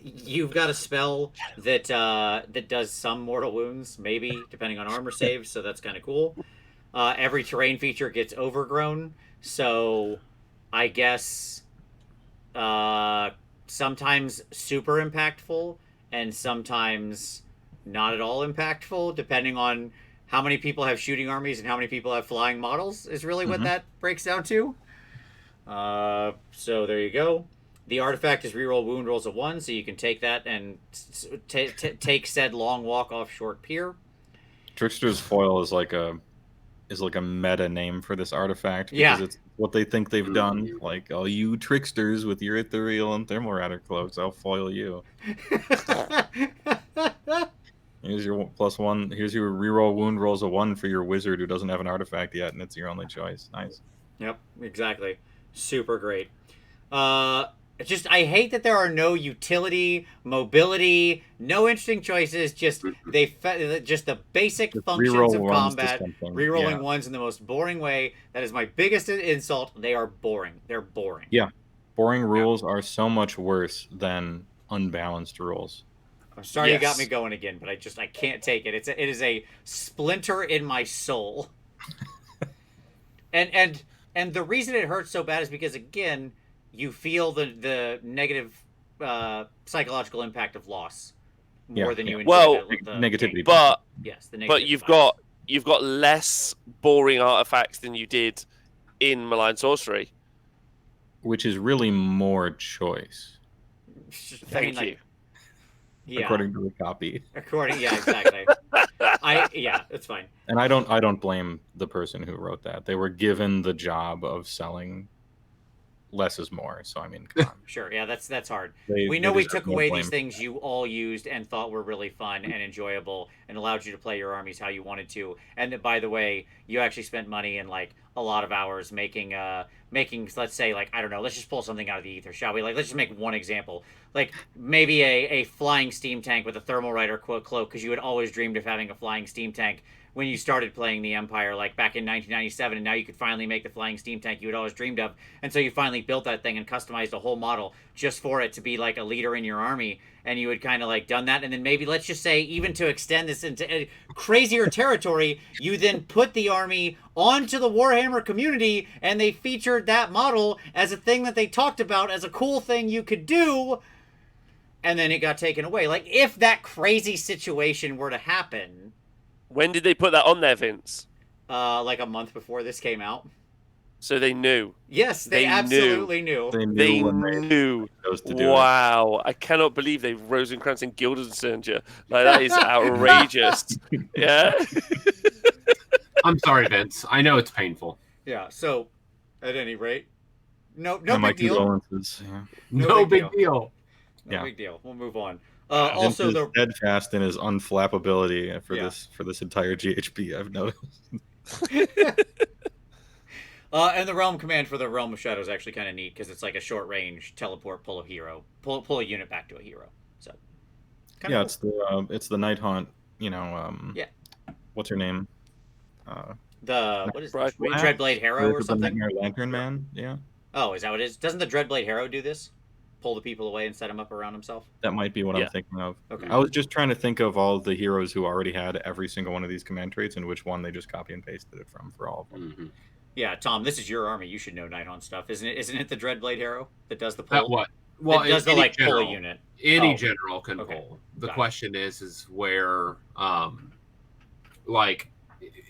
You've got a spell that that does some mortal wounds, maybe, depending on armor saves, so that's kind of cool. Every terrain feature gets overgrown, so I guess sometimes super impactful and sometimes not at all impactful, depending on how many people have shooting armies and how many people have flying models, is really what that breaks down to. So there you go. The artifact is reroll wound rolls of 1, so you can take that and take said long walk off short pier. Trickster's Foil is like a meta name for this artifact because it's what they think they've done. Like, all you tricksters with your ethereal and thermal radar cloaks, I'll foil you. Here's your +1. Here's your reroll wound rolls of 1 for your wizard who doesn't have an artifact yet, and it's your only choice. Nice. Yep, exactly. Super great. I hate that there are no utility, mobility, no interesting choices. Just the basic functions of combat. Rerolling ones in the most boring way. That is my biggest insult. They are boring. They're boring. Yeah, boring rules are so much worse than unbalanced rules. I'm sorry you got me going again, but I can't take it. It is a splinter in my soul. and the reason it hurts so bad is because, again, you feel the negative psychological impact of loss more than you enjoy the negativity. But yes, the negative but you've got less boring artifacts than you did in Malign Sorcery, which is really more choice. Thank you. Yeah. According to the copy. Exactly. It's fine. And I don't blame the person who wrote that. They were given the job of selling less is more. So I mean, come on. Sure, yeah, that's hard. We took away these things you all used and thought were really fun and enjoyable and allowed you to play your armies how you wanted to. And that, by the way, you actually spent money and like a lot of hours making let's say, like, I don't know, let's just pull something out of the ether, shall we? Like, let's just make one example. Like maybe a flying steam tank with a thermal rider cloak, because you had always dreamed of having a flying steam tank when you started playing the Empire, like back in 1997, and now you could finally make the flying steam tank you had always dreamed of. And so you finally built that thing and customized a whole model just for it to be like a leader in your army. And you had kind of like done that. And then maybe, let's just say, even to extend this into crazier territory, you then put the army onto the Warhammer community and they featured that model as a thing that they talked about as a cool thing you could do. And then it got taken away. Like, if that crazy situation were to happen... When did they put that on there, Vince? Like a month before this came out. So they knew. Yes, they absolutely knew. They knew. Wow, I cannot believe they Rosencrantz and Guildenstern you. Like, that is outrageous. Yeah. I'm sorry, Vince. I know it's painful. Yeah. So, at any rate, no big deal. Yeah. No big deal. No big deal. We'll move on. Also, the steadfast in his unflappability for this entire GHB, I've noticed. And the Realm Command for the Realm of Shadow is actually kind of neat because it's like a short range teleport, pull a hero, pull a unit back to a hero. So yeah, cool. It's the Night Haunt. What's her name? What is it? Dreadblade Harrow or something? Lantern Man. Yeah. Oh, is that what it is? Doesn't the Dreadblade Harrow do this? Pull the people away and set him up around himself? That might be what I'm thinking of. Okay. I was just trying to think of all the heroes who already had every single one of these command traits and which one they just copy and pasted it from for all of them. Mm-hmm. Yeah, Tom, this is your army. You should know Night Haunt stuff, isn't it? Isn't it the Dreadblade Harrow that does the pull? That what? Well, it does the pull a unit. Any general can pull. The question is where,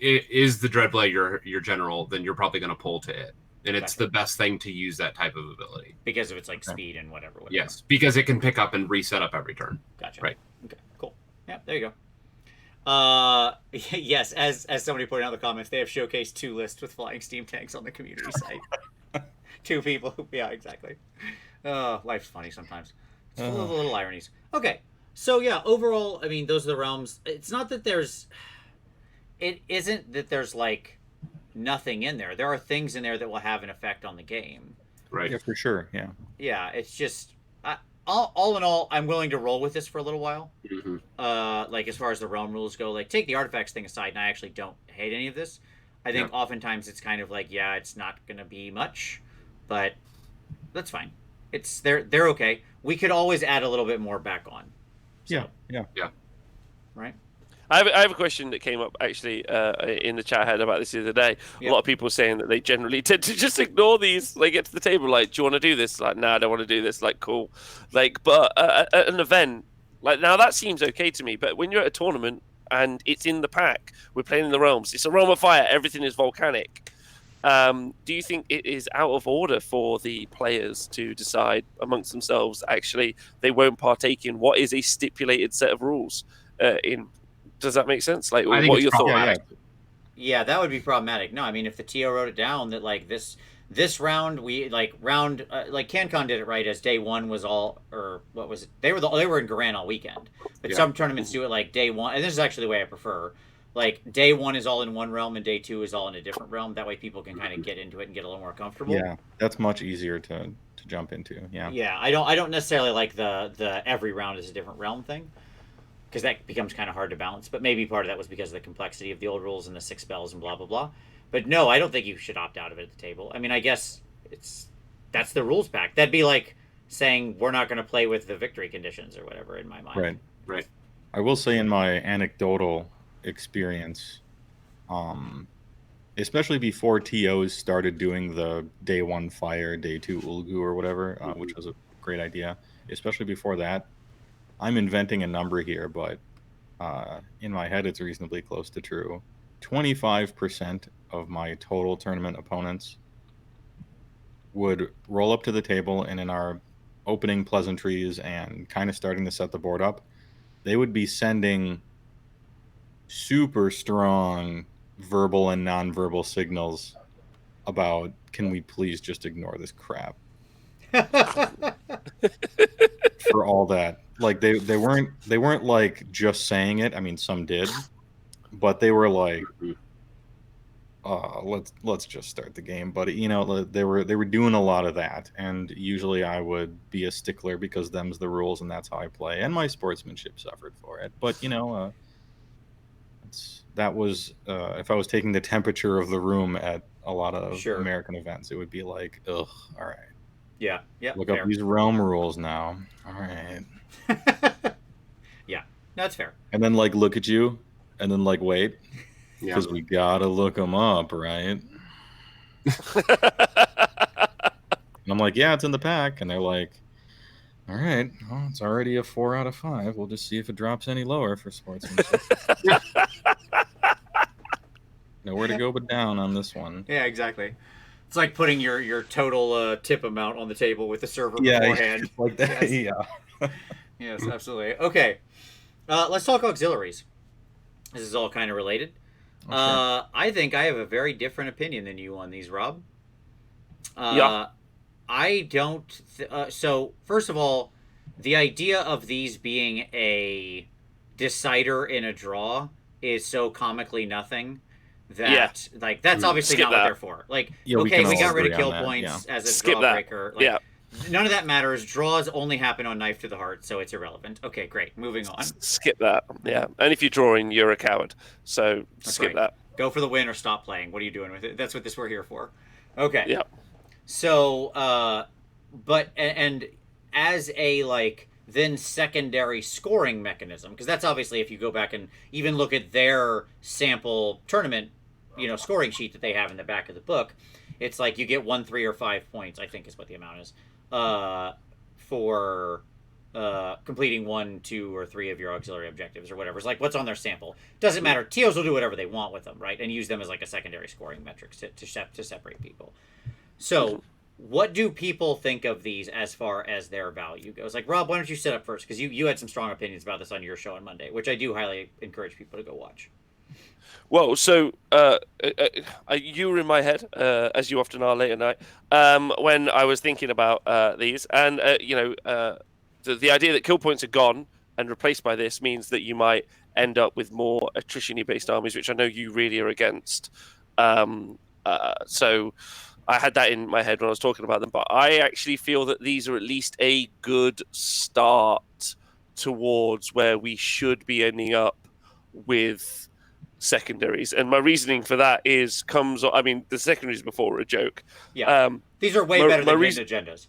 is the Dreadblade your general? Then you're probably going to pull to it. and it's Gotcha. the best thing to use that type of ability because of its like speed and whatever. Yes, because it can pick up and reset up every turn. Gotcha. Right. Okay. Cool. Yeah. There you go. Yes. As somebody pointed out in the comments, they have showcased 2 lists with flying steam tanks on the community site. 2 people. Yeah. Exactly. Life's funny sometimes. It's full of little ironies. Okay. So yeah. Overall, I mean, those are the realms. It's not that there's. It isn't that there's like nothing in there. There are things in there that will have an effect on the game. Right. Yeah, for sure. Yeah. Yeah, it's just all in all, I'm willing to roll with this for a little while. Mm-hmm. Like as far as the realm rules go, like take the artifacts thing aside, and I actually don't hate any of this. I think oftentimes it's kind of like, yeah, it's not gonna be much, but that's fine. It's they're okay. We could always add a little bit more back on. So, Yeah. right. I have a question that came up actually in the chat I had about this the other day. Yep. A lot of people saying that they generally tend to just ignore these. They get to the table like, "Do you want to do this?" Like, "No, I don't want to do this." Like, "Cool." Like, but at an event, like now that seems okay to me. But when you're at a tournament and it's in the pack, we're playing in the realms. It's a realm of fire. Everything is volcanic. Do you think it is out of order for the players to decide amongst themselves? Actually, they won't partake in what is a stipulated set of rules in. Does that make sense? Like, what are your thoughts? Yeah, that would be problematic. No, I mean, if the TO wrote it down that like this round we like CanCon did it right as day 1 was all, or what was it? They were in Garan all weekend, but some tournaments do it like day 1, and this is actually the way I prefer. Like day 1 is all in one realm and day 2 is all in a different realm. That way people can kind of get into it and get a little more comfortable. Yeah, that's much easier to jump into. Yeah. Yeah, I don't necessarily like the every round is a different realm thing, because that becomes kind of hard to balance. But maybe part of that was because of the complexity of the old rules and the 6 spells and blah, blah, blah. But no, I don't think you should opt out of it at the table. I mean, I guess that's the rules pack. That'd be like saying we're not going to play with the victory conditions or whatever in my mind. Right. I will say in my anecdotal experience, especially before TOs started doing the day 1 fire, day 2 Ulgu or whatever, which was a great idea. Especially before that, I'm inventing a number here, but in my head, it's reasonably close to true. 25% of my total tournament opponents would roll up to the table, and in our opening pleasantries and kind of starting to set the board up, they would be sending super strong verbal and nonverbal signals about, can we please just ignore this crap? For all that. Like they weren't like just saying it. I mean, some did, but they were like, let's just start the game. But you know, they were doing a lot of that, and usually I would be a stickler because them's the rules and that's how I play, and my sportsmanship suffered for it. But you know, that was if I was taking the temperature of the room at a lot of American events, it would be like, ugh, all right. Yeah. Look up these realm rules now. All right. Yeah, that's fair. And then like look at you, and then like wait, because we gotta look them up, right? And I'm like, yeah, it's in the pack, and they're like, all right, well, it's already a 4 out of 5. We'll just see if it drops any lower for sportsmanship. Nowhere to go but down on this one. Yeah, exactly. It's like putting your total tip amount on the table with the server beforehand. Like that. Yes. Yeah. Yes, absolutely. Okay, let's talk auxiliaries. This is all kind of related. Okay. I think I have a very different opinion than you on these, Rob. I don't. So first of all, the idea of these being a decider in a draw is so comically nothing. That like that's obviously not what they're for. Like, okay, we got rid of kill points as a draw breaker. Like, none of that matters. Draws only happen on knife to the heart, so it's irrelevant. Okay, great. Moving on. Skip that. Yeah, and if you're drawing, you're a coward. So skip that. Go for the win or stop playing. What are you doing with it? That's what we're here for. Okay. Yeah. So, but and as a like then secondary scoring mechanism, because that's obviously if you go back and even look at their sample tournament, scoring sheet that they have in the back of the book, it's like you get 1, 3, or 5 points, I think is what the amount is, for completing 1, 2, or 3 of your auxiliary objectives or whatever. It's like what's on their sample. Doesn't matter. TOs will do whatever they want with them, right? And use them as like a secondary scoring metric to separate people. So, what do people think of these as far as their value goes? Like, Rob, why don't you sit up first? Because you had some strong opinions about this on your show on Monday, which I do highly encourage people to go watch. Well, so you were in my head, as you often are late at night, when I was thinking about these. And, the idea that kill points are gone and replaced by this means that you might end up with more attrition-y based armies, which I know you really are against. So I had that in my head when I was talking about them. But I actually feel that these are at least a good start towards where we should be ending up with secondaries. And my reasoning for that the secondaries before were a joke. Yeah. These are way better than hidden agendas.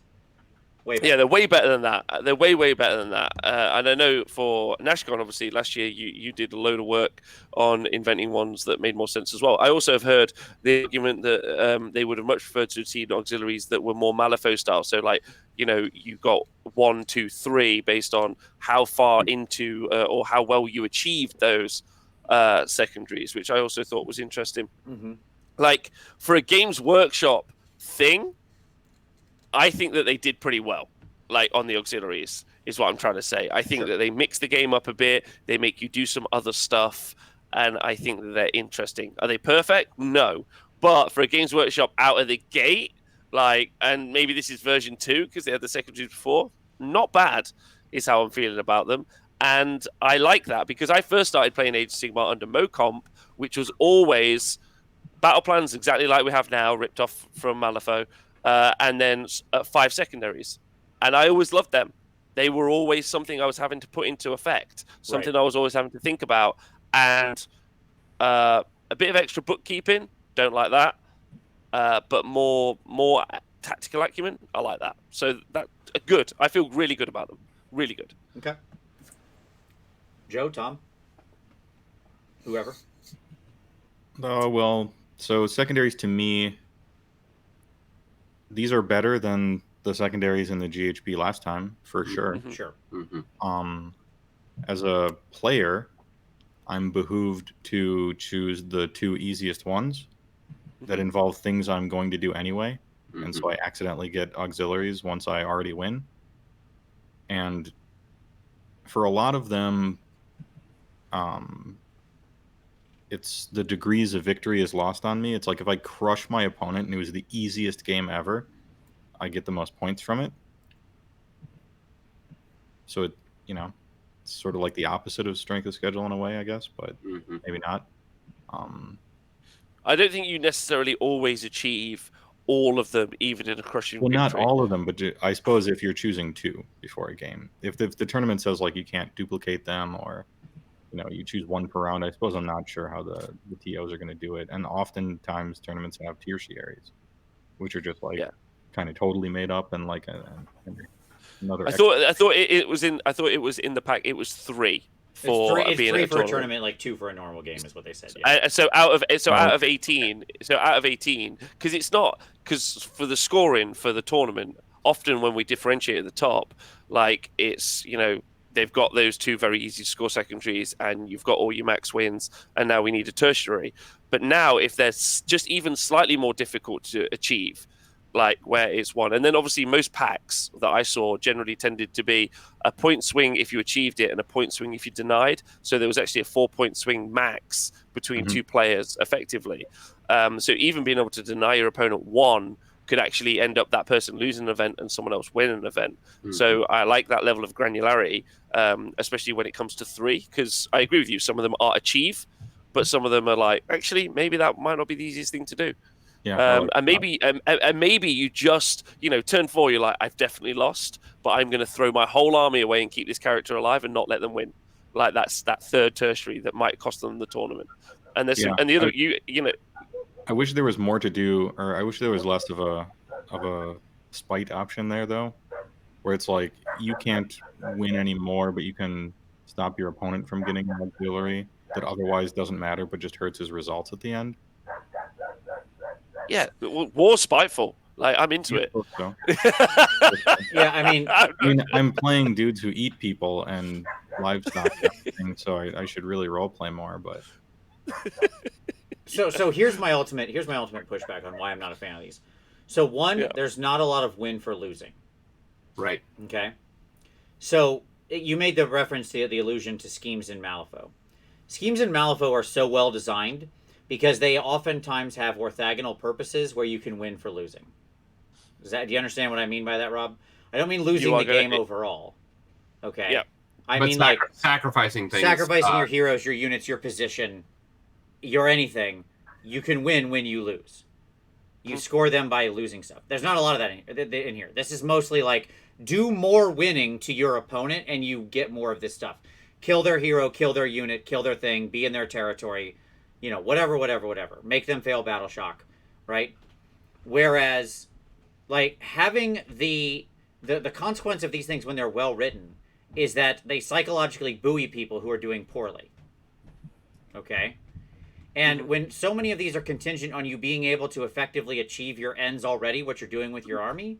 Yeah, they're way better than that. They're way better than that. And I know for NashCon, obviously, last year you did a load of work on inventing ones that made more sense as well. I also have heard the argument that they would have much preferred to have seen auxiliaries that were more Malifaux style. So, like, you got 1, 2, 3 based on how far into or how well you achieved those secondaries, which I also thought was interesting. Mm-hmm. Like, for a Games Workshop thing, I think that they did pretty well, like, on the auxiliaries, is what I'm trying to say. I think that they mix the game up a bit, they make you do some other stuff, and I think that they're interesting. Are they perfect? No. But for a Games Workshop out of the gate, and maybe this is version 2, because they had the secondaries before, not bad is how I'm feeling about them. And I like that, because I first started playing Age of Sigmar under Mocomp, which was always battle plans exactly like we have now, ripped off from Malifaux, and then 5 secondaries. And I always loved them. They were always something I was having to put into effect, something I was always having to think about. And a bit of extra bookkeeping, don't like that. But more tactical acumen, I like that. So that good. I feel really good about them. Really good. Okay. Joe, Tom, whoever. Well, so secondaries to me, these are better than the secondaries in the GHB last time, for sure. Mm-hmm. Sure. Mm-hmm. As a player, I'm behooved to choose the 2 easiest ones that involve things I'm going to do anyway. Mm-hmm. And so I accidentally get auxiliaries once I already win. And for a lot of them, it's the degrees of victory is lost on me. It's like if I crush my opponent and it was the easiest game ever, I get the most points from it. So it's sort of like the opposite of strength of schedule in a way, I guess, but maybe not. I don't think you necessarily always achieve all of them, even in a crushing victory. Not all of them, but I suppose if you're choosing 2 before a game, if the tournament says like you can't duplicate them, or you choose 1 per round, I suppose I'm not sure how the TOs are going to do it. And oftentimes tournaments have tertiaries, which are just like kind of totally made up and like another. I thought it was in the pack. It was 3 for it's being 3 a for a tournament, like 2 for a normal game is what they said. Yeah. So out of 18, because for the scoring for the tournament, often when we differentiate at the top, like it's they've got those 2 very easy to score secondaries, and you've got all your max wins, and now we need a tertiary. But now, if they're just even slightly more difficult to achieve, like where it's 1, and then obviously most packs that I saw generally tended to be a point swing if you achieved it and a point swing if you denied. So there was actually a 4-point swing max between 2 players, effectively. So even being able to deny your opponent 1 could actually end up that person losing an event and someone else winning an event. So I like that level of granularity, especially when it comes to 3, because I agree with you. Some of them are achieve, but some of them are like, actually, maybe that might not be the easiest thing to do. Yeah, and maybe you just, turn 4, you're like, I've definitely lost, but I'm going to throw my whole army away and keep this character alive and not let them win. Like that's that 3rd tertiary that might cost them the tournament. And there's and the other, I wish there was more to do, or I wish there was less of a spite option there, though, where it's like you can't win anymore, but you can stop your opponent from getting an auxiliary that otherwise doesn't matter, but just hurts his results at the end. Yeah, war's spiteful. Like, I'm into it. So. Yeah, I mean, I'm playing dudes who eat people and livestock and everything, so I should really roleplay more, but... So here's my ultimate pushback on why I'm not a fan of these. So one, there's not a lot of win for losing. Right. Okay. So you made the reference to the allusion to schemes in Malifaux. Schemes in Malifaux are so well designed because they oftentimes have orthogonal purposes where you can win for losing. Do you understand what I mean by that, Rob? I don't mean losing the game overall. Okay. Yeah. I mean like sacrificing things. Sacrificing your heroes, your units, your position, your anything. You can win when you lose. You score them by losing stuff. There's not a lot of that in here. This is mostly like, do more winning to your opponent and you get more of this stuff. Kill their hero, kill their unit, kill their thing, be in their territory, you know, whatever. Make them fail battle shock, right? Whereas, like, having the consequence of these things when they're well written is that they psychologically buoy people who are doing poorly. Okay? And when so many of these are contingent on you being able to effectively achieve your ends already, what you're doing with your army,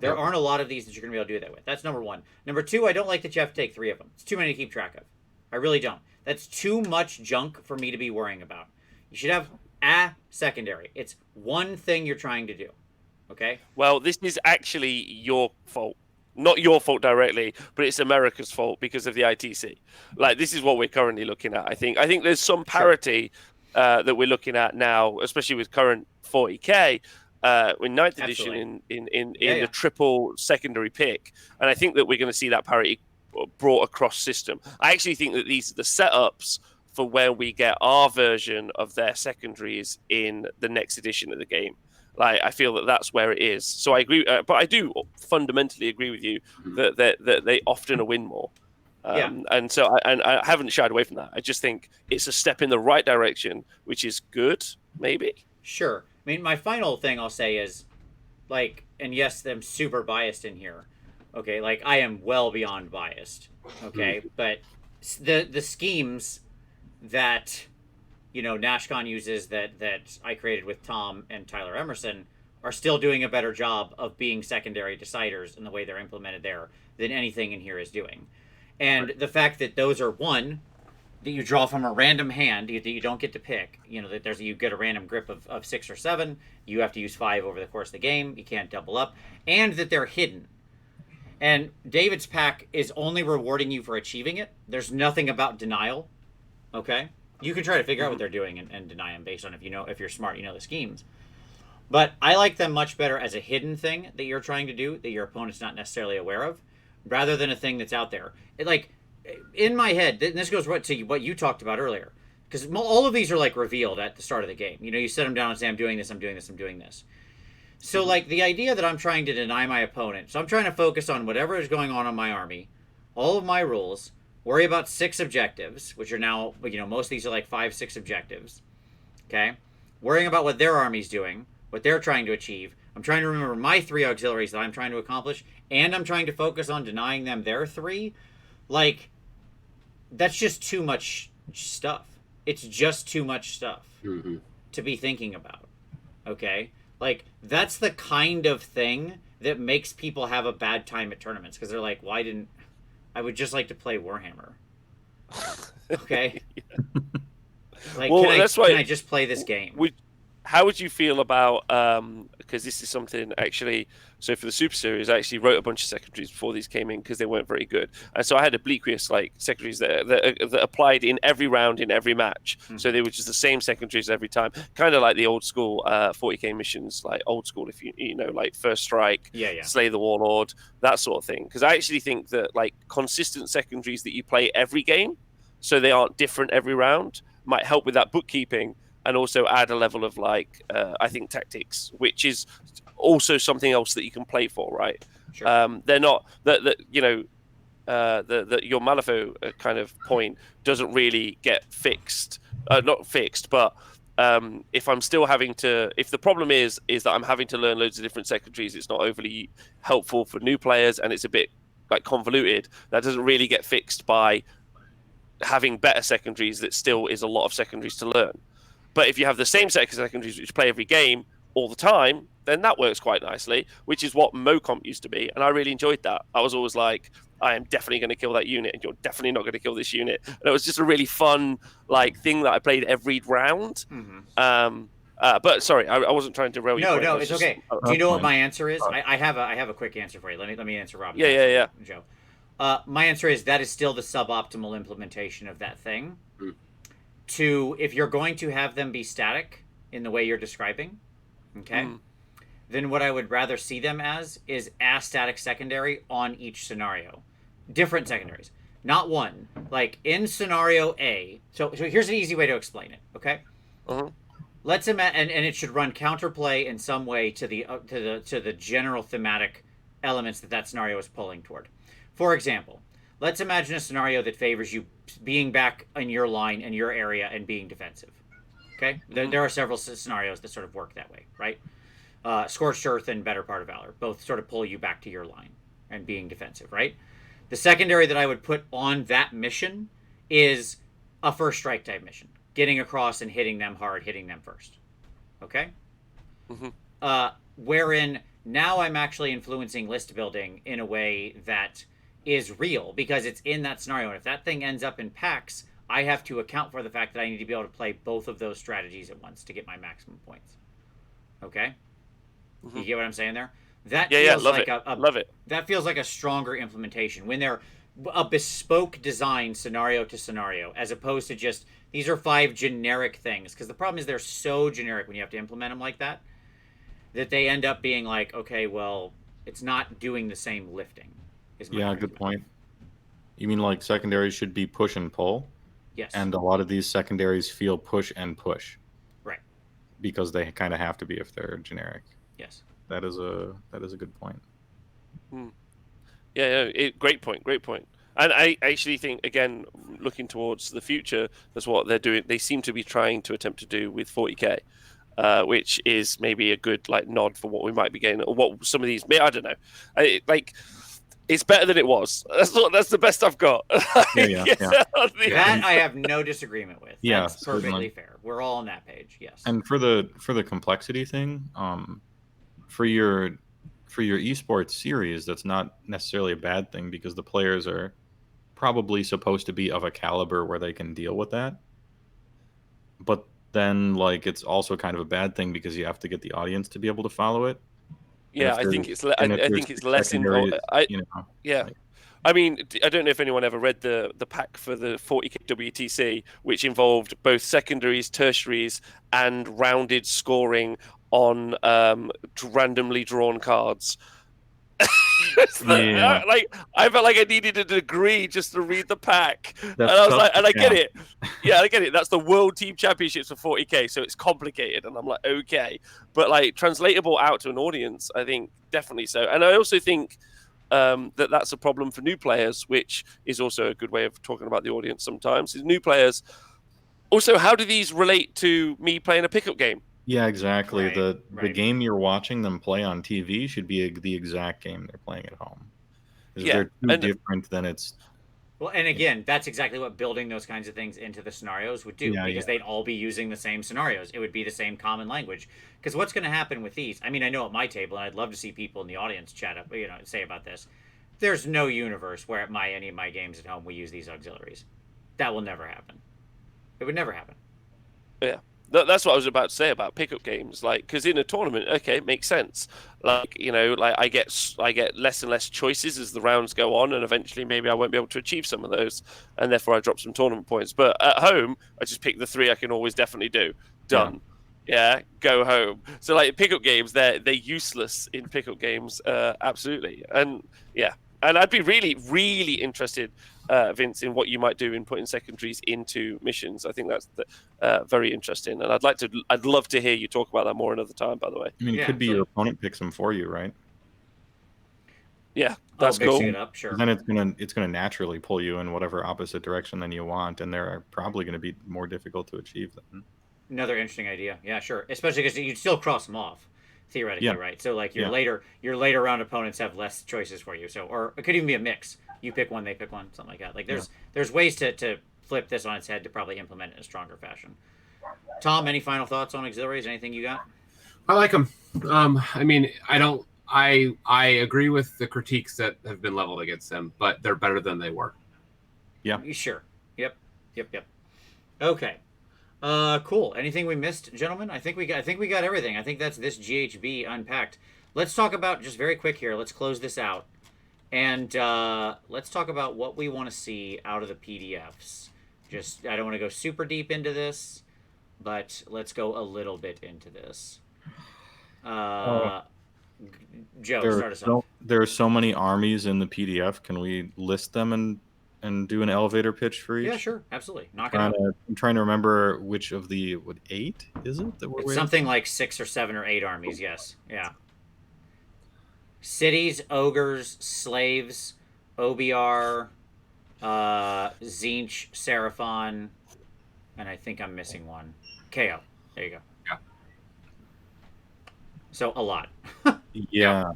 there aren't a lot of these that you're going to be able to do that with. That's number one. Number two, I don't like that you have to take 3 of them. It's too many to keep track of. I really don't. That's too much junk for me to be worrying about. You should have a secondary. It's one thing you're trying to do. Okay? Well, this is actually your fault. Not your fault directly, but it's America's fault because of the ITC. Like, this is what we're currently looking at, I think. I think there's some parity that we're looking at now, especially with current 40K, in 9th edition in the triple secondary pick. And I think that we're going to see that parity brought across system. I actually think that these are the setups for where we get our version of their secondaries in the next edition of the game. Like, I feel that that's where it is. So I agree, but I do fundamentally agree with you that they often win more. And so I haven't shied away from that. I just think it's a step in the right direction, which is good, maybe. Sure. I mean, my final thing I'll say is, like, and yes, I'm super biased in here. Okay, like, I am well beyond biased. Okay, but the schemes that, you know, NashCon uses that I created with Tom and Tyler Emerson are still doing a better job of being secondary deciders in the way they're implemented there than anything in here is doing. And the fact that those are one, that you draw from a random hand that you don't get to pick, you know, that you get a random grip of 6 or 7, you have to use 5 over the course of the game, you can't double up, and that they're hidden. And David's pack is only rewarding you for achieving it. There's nothing about denial, okay? You can try to figure out what they're doing and deny them based on if you're smart, you know the schemes. But I like them much better as a hidden thing that you're trying to do that your opponent's not necessarily aware of, rather than a thing that's out there. Like, in my head, and this goes to what you talked about earlier, because all of these are like revealed at the start of the game. You know, you set them down and say, I'm doing this, I'm doing this, I'm doing this. So, like, the idea that I'm trying to deny my opponent, so I'm trying to focus on whatever is going on in my army, all of my rules, worry about 6 objectives, which are now, you know, most of these are like 5, 6 objectives. Okay? Worrying about what their army's doing, what they're trying to achieve. I'm trying to remember my 3 auxiliaries that I'm trying to accomplish, and I'm trying to focus on denying them their 3. Like, that's just too much stuff. It's just too much stuff to be thinking about. Okay? Like, that's the kind of thing that makes people have a bad time at tournaments, because they're like, why didn't... I would just like to play Warhammer. Okay? Like, well, can I just play this game? How would you feel about, because this is something actually, so for the Super Series, I actually wrote a bunch of secondaries before these came in because they weren't very good. And so I had obliquous, like, secondaries that applied in every round, in every match. So they were just the same secondaries every time. Kind of like the old school 40K missions, like old school, if you know, like First Strike, Slay the Warlord, that sort of thing. Because I actually think that, like, consistent secondaries that you play every game, so they aren't different every round, might help with that bookkeeping. And also add a level of, like, I think, tactics, which is also something else that you can play for, right? Sure. They're not you know, your Malifaux kind of point doesn't really get fixed. Not fixed, but if I'm still having to, if the problem is that I'm having to learn loads of different secondaries, it's not overly helpful for new players, and it's a bit like convoluted. That doesn't really get fixed by having better secondaries. That still is a lot of secondaries to learn. But if you have the same set of secondaries which play every game all the time, then that works quite nicely, which is what MoComp used to be. And I really enjoyed that. I was always like, I am definitely going to kill that unit, and you're definitely not going to kill this unit. And it was just a really fun, like, thing that I played every round. But sorry, I wasn't trying to derail you. No, it's okay. Do you know what my answer is? Oh. I have a quick answer for you. Let me answer Rob. Yeah. Joe. My answer is that is still the suboptimal implementation of that thing. If you're going to have them be static in the way you're describing, okay, then what I would rather see them as is a static secondary on each scenario. Different secondaries. Not one. Like in scenario A. So here's an easy way to explain it, okay? Let's imagine, and it should run counterplay in some way to the general thematic elements that scenario is pulling toward. For example, let's imagine a scenario that favors you being back in your line in your area and being defensive. Okay, there are several scenarios that sort of work that way, right? Scorched Earth and Better Part of Valor both sort of pull you back to your line and being defensive, right? The secondary that I would put on that mission is a first strike type mission, getting across and hitting them hard, hitting them first. Okay? Wherein now I'm actually influencing list building in a way that is real because it's in that scenario. And if that thing ends up in packs, I have to account for the fact that I need to be able to play both of those strategies at once to get my maximum points. Okay? You get what I'm saying there? That feels like love it. That feels like a stronger implementation when they're a bespoke design scenario to scenario, as opposed to just these are 5 generic things. Because the problem is they're so generic when you have to implement them like that they end up being like, okay, well, it's not doing the same lifting. Good point. You mean like secondaries should be push and pull? Yes. And a lot of these secondaries feel push and push. Right. Because they kind of have to be if they're generic. Yes. That is a good point. Great point. And I actually think, again, looking towards the future, that's what they're doing. They seem to be trying to attempt to do with 40k, which is maybe a good nod for what we might be getting, or what some of these. I don't know. It's better than it was. That's the best I've got. That I have no disagreement with. Yeah, that's perfectly fair. We're all on that page. Yes. And for the complexity thing, for your esports series, that's not necessarily a bad thing because the players are probably supposed to be of a caliber where they can deal with that. But then, it's also kind of a bad thing because you have to get the audience to be able to follow it. Yeah, I think it's less involved. I mean, I don't know if anyone ever read the pack for the 40k WTC, which involved both secondaries, tertiaries, and rounded scoring on randomly drawn cards. I felt like I needed a degree just to read the pack. And I was like, and I get it. Yeah, I get it. That's the World Team Championships for 40k, so it's complicated. And I'm like, okay. But translatable out to an audience, I think definitely so. And I also think that's a problem for new players, which is also a good way of talking about the audience sometimes. Is new players. Also, how do these relate to me playing a pickup game? Yeah, exactly. Right, the game you're watching them play on TV should be the exact game they're playing at home. If they're too different, then it's... Well, and again, that's exactly what building those kinds of things into the scenarios would do, because they'd all be using the same scenarios. It would be the same common language. Because what's going to happen with these... I mean, I know at my table, and I'd love to see people in the audience say about this. There's no universe where at any of my games at home we use these auxiliaries. That will never happen. It would never happen. Yeah. That's what I was about to say about pickup games. Because in a tournament, okay, it makes sense. I get less and less choices as the rounds go on, and eventually maybe I won't be able to achieve some of those, and therefore I drop some tournament points. But at home, I just pick the 3 I can always definitely do. Done. Yeah, go home. So pickup games, they're useless in pickup games, absolutely. And I'd be really, really interested, Vince, in what you might do in putting secondaries into missions. I think that's very interesting, and I'd love to hear you talk about that more another time. By the way, I mean, it could be your opponent picks them for you, right? Yeah, that's cool. It up, sure. Then it's gonna naturally pull you in whatever opposite direction than you want, and they're probably going to be more difficult to achieve then. Another interesting idea. Yeah, sure. Especially because you'd still cross them off, theoretically, right? So your later round opponents have less choices for you. So, or it could even be a mix. You pick one, they pick one, something like that. There's ways to flip this on its head to probably implement it in a stronger fashion. Tom, any final thoughts on auxiliaries? Anything you got? I like them. I mean, I agree with the critiques that have been leveled against them, but they're better than they were. Yeah. Sure. Yep. Okay. Cool. Anything we missed, gentlemen? I think we got everything. I think that's this GHB unpacked. Let's talk about, just very quick here. Let's close this out, and let's talk about what we want to see out of the PDFs. Just, I don't want to go super deep into this, but let's go a little bit into this. Joe, start us off. There are so many armies in the PDF. Can we list them and do an elevator pitch for each? Yeah, sure, absolutely. Knock it out. I'm trying to remember which of the 8 is it that we're It's something like 6 or 7 or 8 armies. Yes, yeah. Cities, ogres, slaves, OBR, Zinch, Seraphon, and I think I'm missing one. KO. There you go. Yeah. So a lot. Yeah.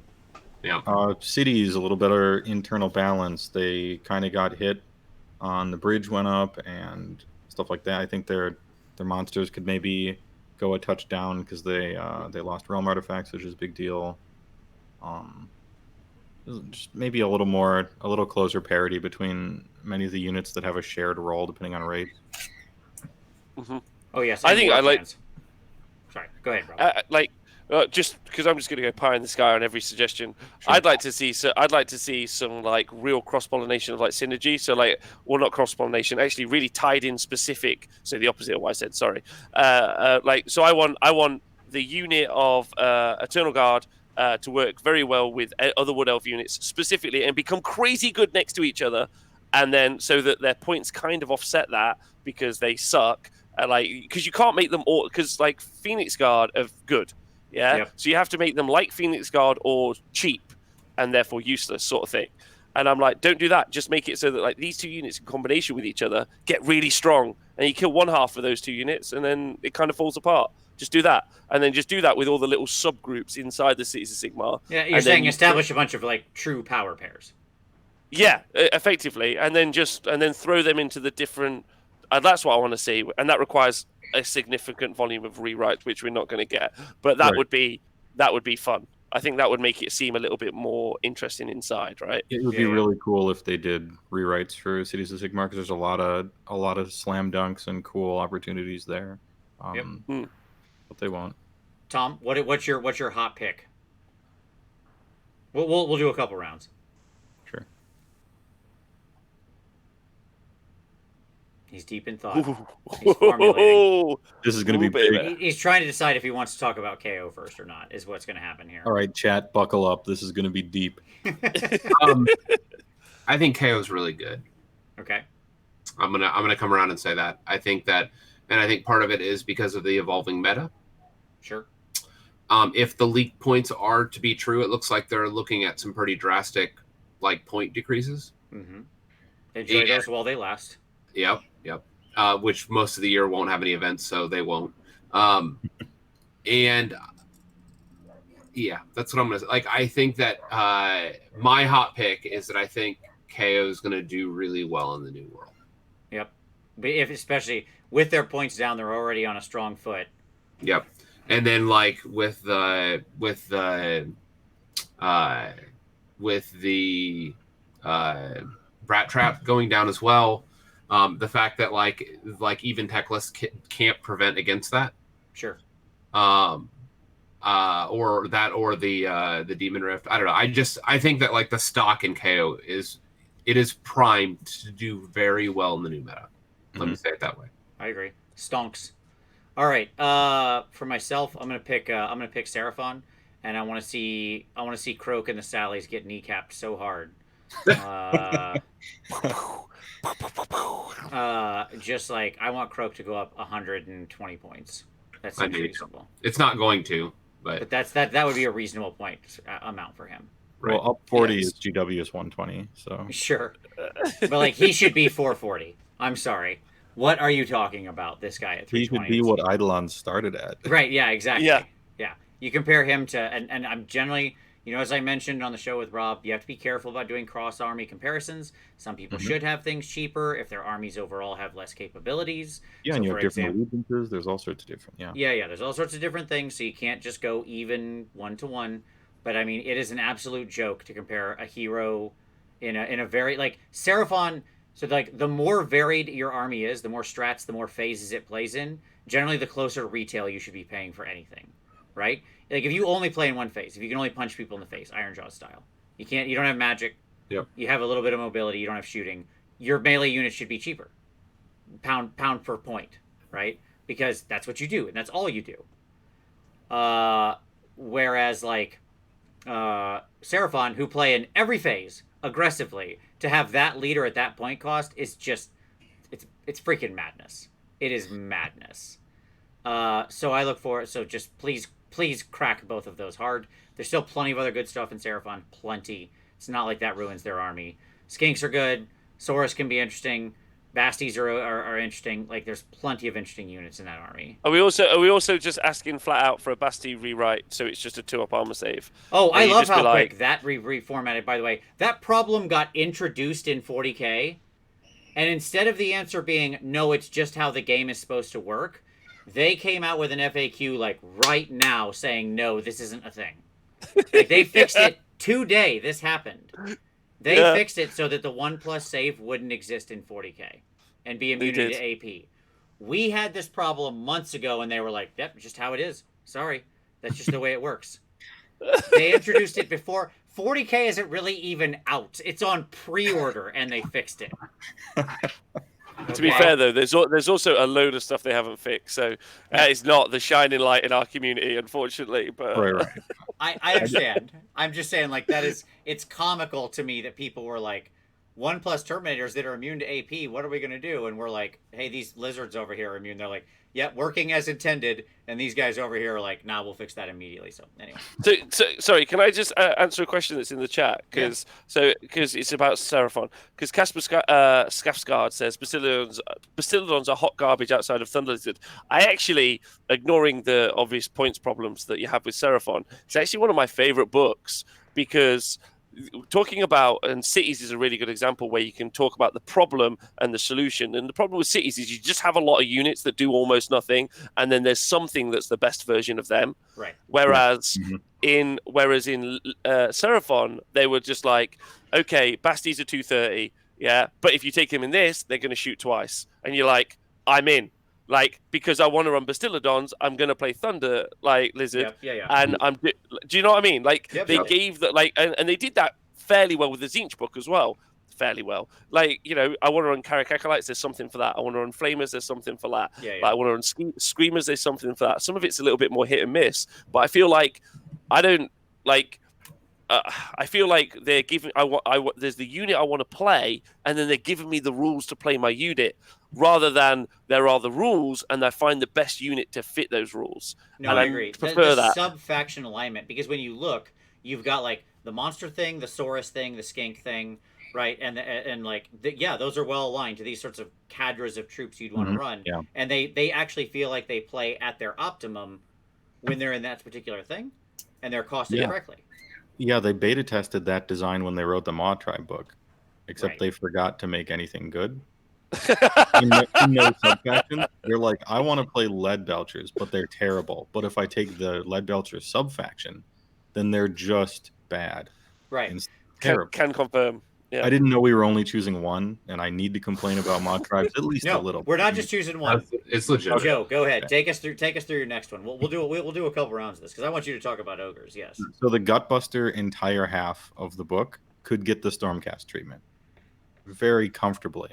Yeah. Cities, a little better internal balance. They kind of got hit on the bridge went up and stuff like that. I think their monsters could maybe go a touch down because they lost realm artifacts, which is a big deal. Just maybe a little closer parity between many of the units that have a shared role depending on race. Mm-hmm. Oh yes, I think I like. Sorry, go ahead, Rob. Just because I'm just going to go pie in the sky on every suggestion. Sure. I'd like to see some like real cross pollination of like synergy. So like, well, not cross pollination, actually really tied in specific. So the opposite of what I said. Sorry. So I want the unit of Eternal Guard to work very well with other Wood Elf units specifically and become crazy good next to each other, and then so that their points kind of offset that because they suck. Because you can't make them all, because like Phoenix Guard are good. Yeah, yep. So you have to make them like Phoenix Guard or cheap, and therefore useless sort of thing. And I'm like, don't do that. Just make it so that like these two units in combination with each other get really strong, and you kill one half of those two units, and then it kind of falls apart. Just do that, and then just do that with all the little subgroups inside the Cities of Sigmar. Yeah, you're saying establish a bunch of like true power pairs. Yeah, effectively, and then throw them into the different. That's what I want to see, and that requires a significant volume of rewrites, which we're not going to get. But that would be fun. I think that would make it seem a little bit more interesting inside, right? It would be really cool if they did rewrites for Cities of Sigmar, because there's a lot of slam dunks and cool opportunities there. But they won't. Tom, what's your hot pick? We'll do a couple rounds. Sure. He's deep in thought. He's formulating. This is going to be big. He's trying to decide if he wants to talk about KO first or not, is what's going to happen here. All right, chat, buckle up. This is going to be deep. I think KO is really good. Okay. I'm gonna come around and say that. I think that, and I think part of it is because of the evolving meta. Sure. If the leak points are to be true, it looks like they're looking at some pretty drastic like point decreases. Mm-hmm. Enjoy those while they last. Yep. Which most of the year won't have any events, so they won't. And yeah, that's what I'm gonna say. Like, I think that my hot pick is that I think KO is gonna do really well in the New World. Yep. But especially with their points down, they're already on a strong foot. Yep. And then like with the Brat Trap going down as well. The fact that like even Techless can't prevent against that. Sure. Or the Demon Rift. I don't know. I think that like the stock in KO is primed to do very well in the new meta. Let me say it that way. I agree. Stonks. All right. For myself, I'm gonna pick Seraphon, and I want to see Croak and the Sallies get kneecapped so hard. Just like I want Croak to go up 120 points. That seems reasonable. It's not going to, but that would be a reasonable point amount for him. Right. Well, up 40 is GW is 120, so sure. But like he should be 440. I'm sorry. What are you talking about? This guy at 320. He could be what Eidolon started at. Right. Yeah. Exactly. Yeah. You compare him to, and I'm generally, as I mentioned on the show with Rob, you have to be careful about doing cross-army comparisons. Some people should have things cheaper if their armies overall have less capabilities. Yeah, so and you have different allegiances. There's all sorts of different, Yeah, there's all sorts of different things, so you can't just go even one-to-one. But, I mean, it is an absolute joke to compare a hero in a very, like, Seraphon, so, like, the more varied your army is, the more strats, the more phases it plays in, generally the closer retail you should be paying for anything, right? Like if you only play in one phase, if you can only punch people in the face, Ironjaw style, you don't have magic. Yep. You have a little bit of mobility. You don't have shooting. Your melee units should be cheaper, pound per point, right? Because that's what you do, and that's all you do. Whereas like Seraphon, who play in every phase aggressively, to have that leader at that point cost is just it's freaking madness. It is madness. So I look for it. So just please crack both of those hard. There's still plenty of other good stuff in Seraphon. Plenty. It's not like that ruins their army. Skinks are good. Saurus can be interesting. Basties are interesting. Like there's plenty of interesting units in that army. Are we also just asking flat out for a Basti rewrite, so it's just a 2-up armor save? Oh, I love how quick that reformatted. By the way, that problem got introduced in 40K, and instead of the answer being no, it's just how the game is supposed to work, they came out with an FAQ like right now saying no, this isn't a thing. Like they fixed it today. This happened. They fixed it so that the 1+ save wouldn't exist in 40K and be immune to AP. We had this problem months ago, and they were like, yep, just how it is. Sorry. That's just the way it works. They introduced it before. 40K isn't really even out. It's on pre-order, and they fixed it. To be fair, though, there's also a load of stuff they haven't fixed, so that is not the shining light in our community, unfortunately. But Right. I understand. I'm just saying, like, it's comical to me that people were like, 1+ Terminators that are immune to AP, what are we going to do? And we're like, hey, these lizards over here are immune. They're like, yeah, working as intended. And these guys over here are like, nah, we'll fix that immediately. So anyway. So sorry, can I just answer a question that's in the chat? Because it's about Seraphon. Because Casper Skafsgard says Bastillodons are hot garbage outside of Thunder Lizard. I actually, ignoring the obvious points problems that you have with Seraphon, it's actually one of my favorite books because talking about, and cities is a really good example where you can talk about the problem and the solution. And the problem with cities is you just have a lot of units that do almost nothing, and then there's something that's the best version of them. Right. Whereas in Seraphon, they were just like, okay, Basties are 230, yeah, but if you take them in this, they're going to shoot twice, and you're like, I'm in. Like, because I want to run Bastillodons, I'm going to play Thunder, like, Lizard. Yeah. And do you know what I mean? Like, they gave that, like, and they did that fairly well with the Tzeentch book as well. Fairly well. Like, you know, I want to run Carrick Acolytes, there's something for that. I want to run Flamers, there's something for that. Like, I want to run Screamers, there's something for that. Some of it's a little bit more hit and miss, but I feel like I feel like they're giving. There's the unit I want to play, and then they're giving me the rules to play my unit, rather than there are the rules, and I find the best unit to fit those rules. No, and I agree. Prefer that sub-faction alignment, because when you look, you've got like the monster thing, the Saurus thing, the skink thing, right? And like those are well aligned to these sorts of cadres of troops you'd want to run. Yeah. And they actually feel like they play at their optimum when they're in that particular thing, and they're costed correctly. Yeah, they beta tested that design when they wrote the Maw Tribe book, except they forgot to make anything good. in no sub-factions, they're like, I want to play Lead Belchers, but they're terrible. But if I take the Lead Belchers sub-faction, then they're just bad. Right. And terrible. Can confirm. Yeah. I didn't know we were only choosing one, and I need to complain about Mod Tribes at least a little. We're not just choosing one. It's legit. Joe, go ahead. Okay. Take us through your next one. We'll do a couple rounds of this because I want you to talk about ogres. Yes. So the Gutbuster entire half of the book could get the Stormcast treatment very comfortably.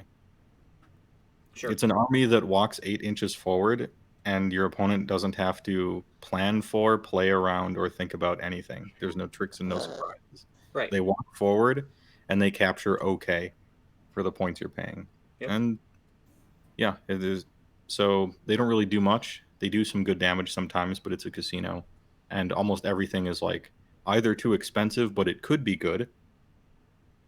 Sure. It's an army that walks 8 inches forward, and your opponent doesn't have to plan for, play around, or think about anything. There's no tricks and no surprises. Right. They walk forward, and they capture okay for the points you're paying. Yep. And yeah, it is. So they don't really do much. They do some good damage sometimes, but it's a casino, and almost everything is like either too expensive, but it could be good,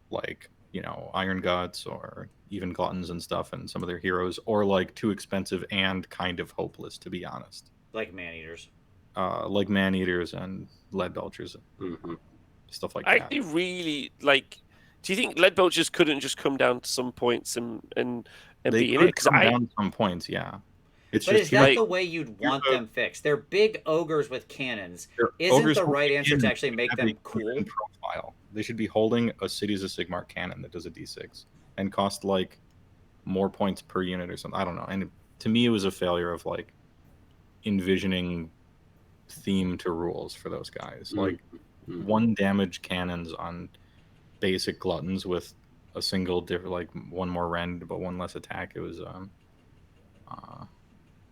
like, you know, Iron Gods or even Gluttons and stuff and some of their heroes, or like too expensive and kind of hopeless, to be honest. Like Man-Eaters. Like Man-Eaters and Lead Belchers. Stuff like I that. actually really like. Do you think Lead Belchers couldn't just come down to some points and be in it? Because down some points, yeah. But is that the way you'd want them fixed? They're big ogres with cannons. Isn't the right answer to actually make them cool? Profile. They should be holding a Cities of Sigmar cannon that does a D6 and cost like more points per unit or something. I don't know. And to me, it was a failure of like envisioning theme to rules for those guys. Like 1 damage cannons on basic gluttons with a single different, like 1 more rend but 1 less attack. It was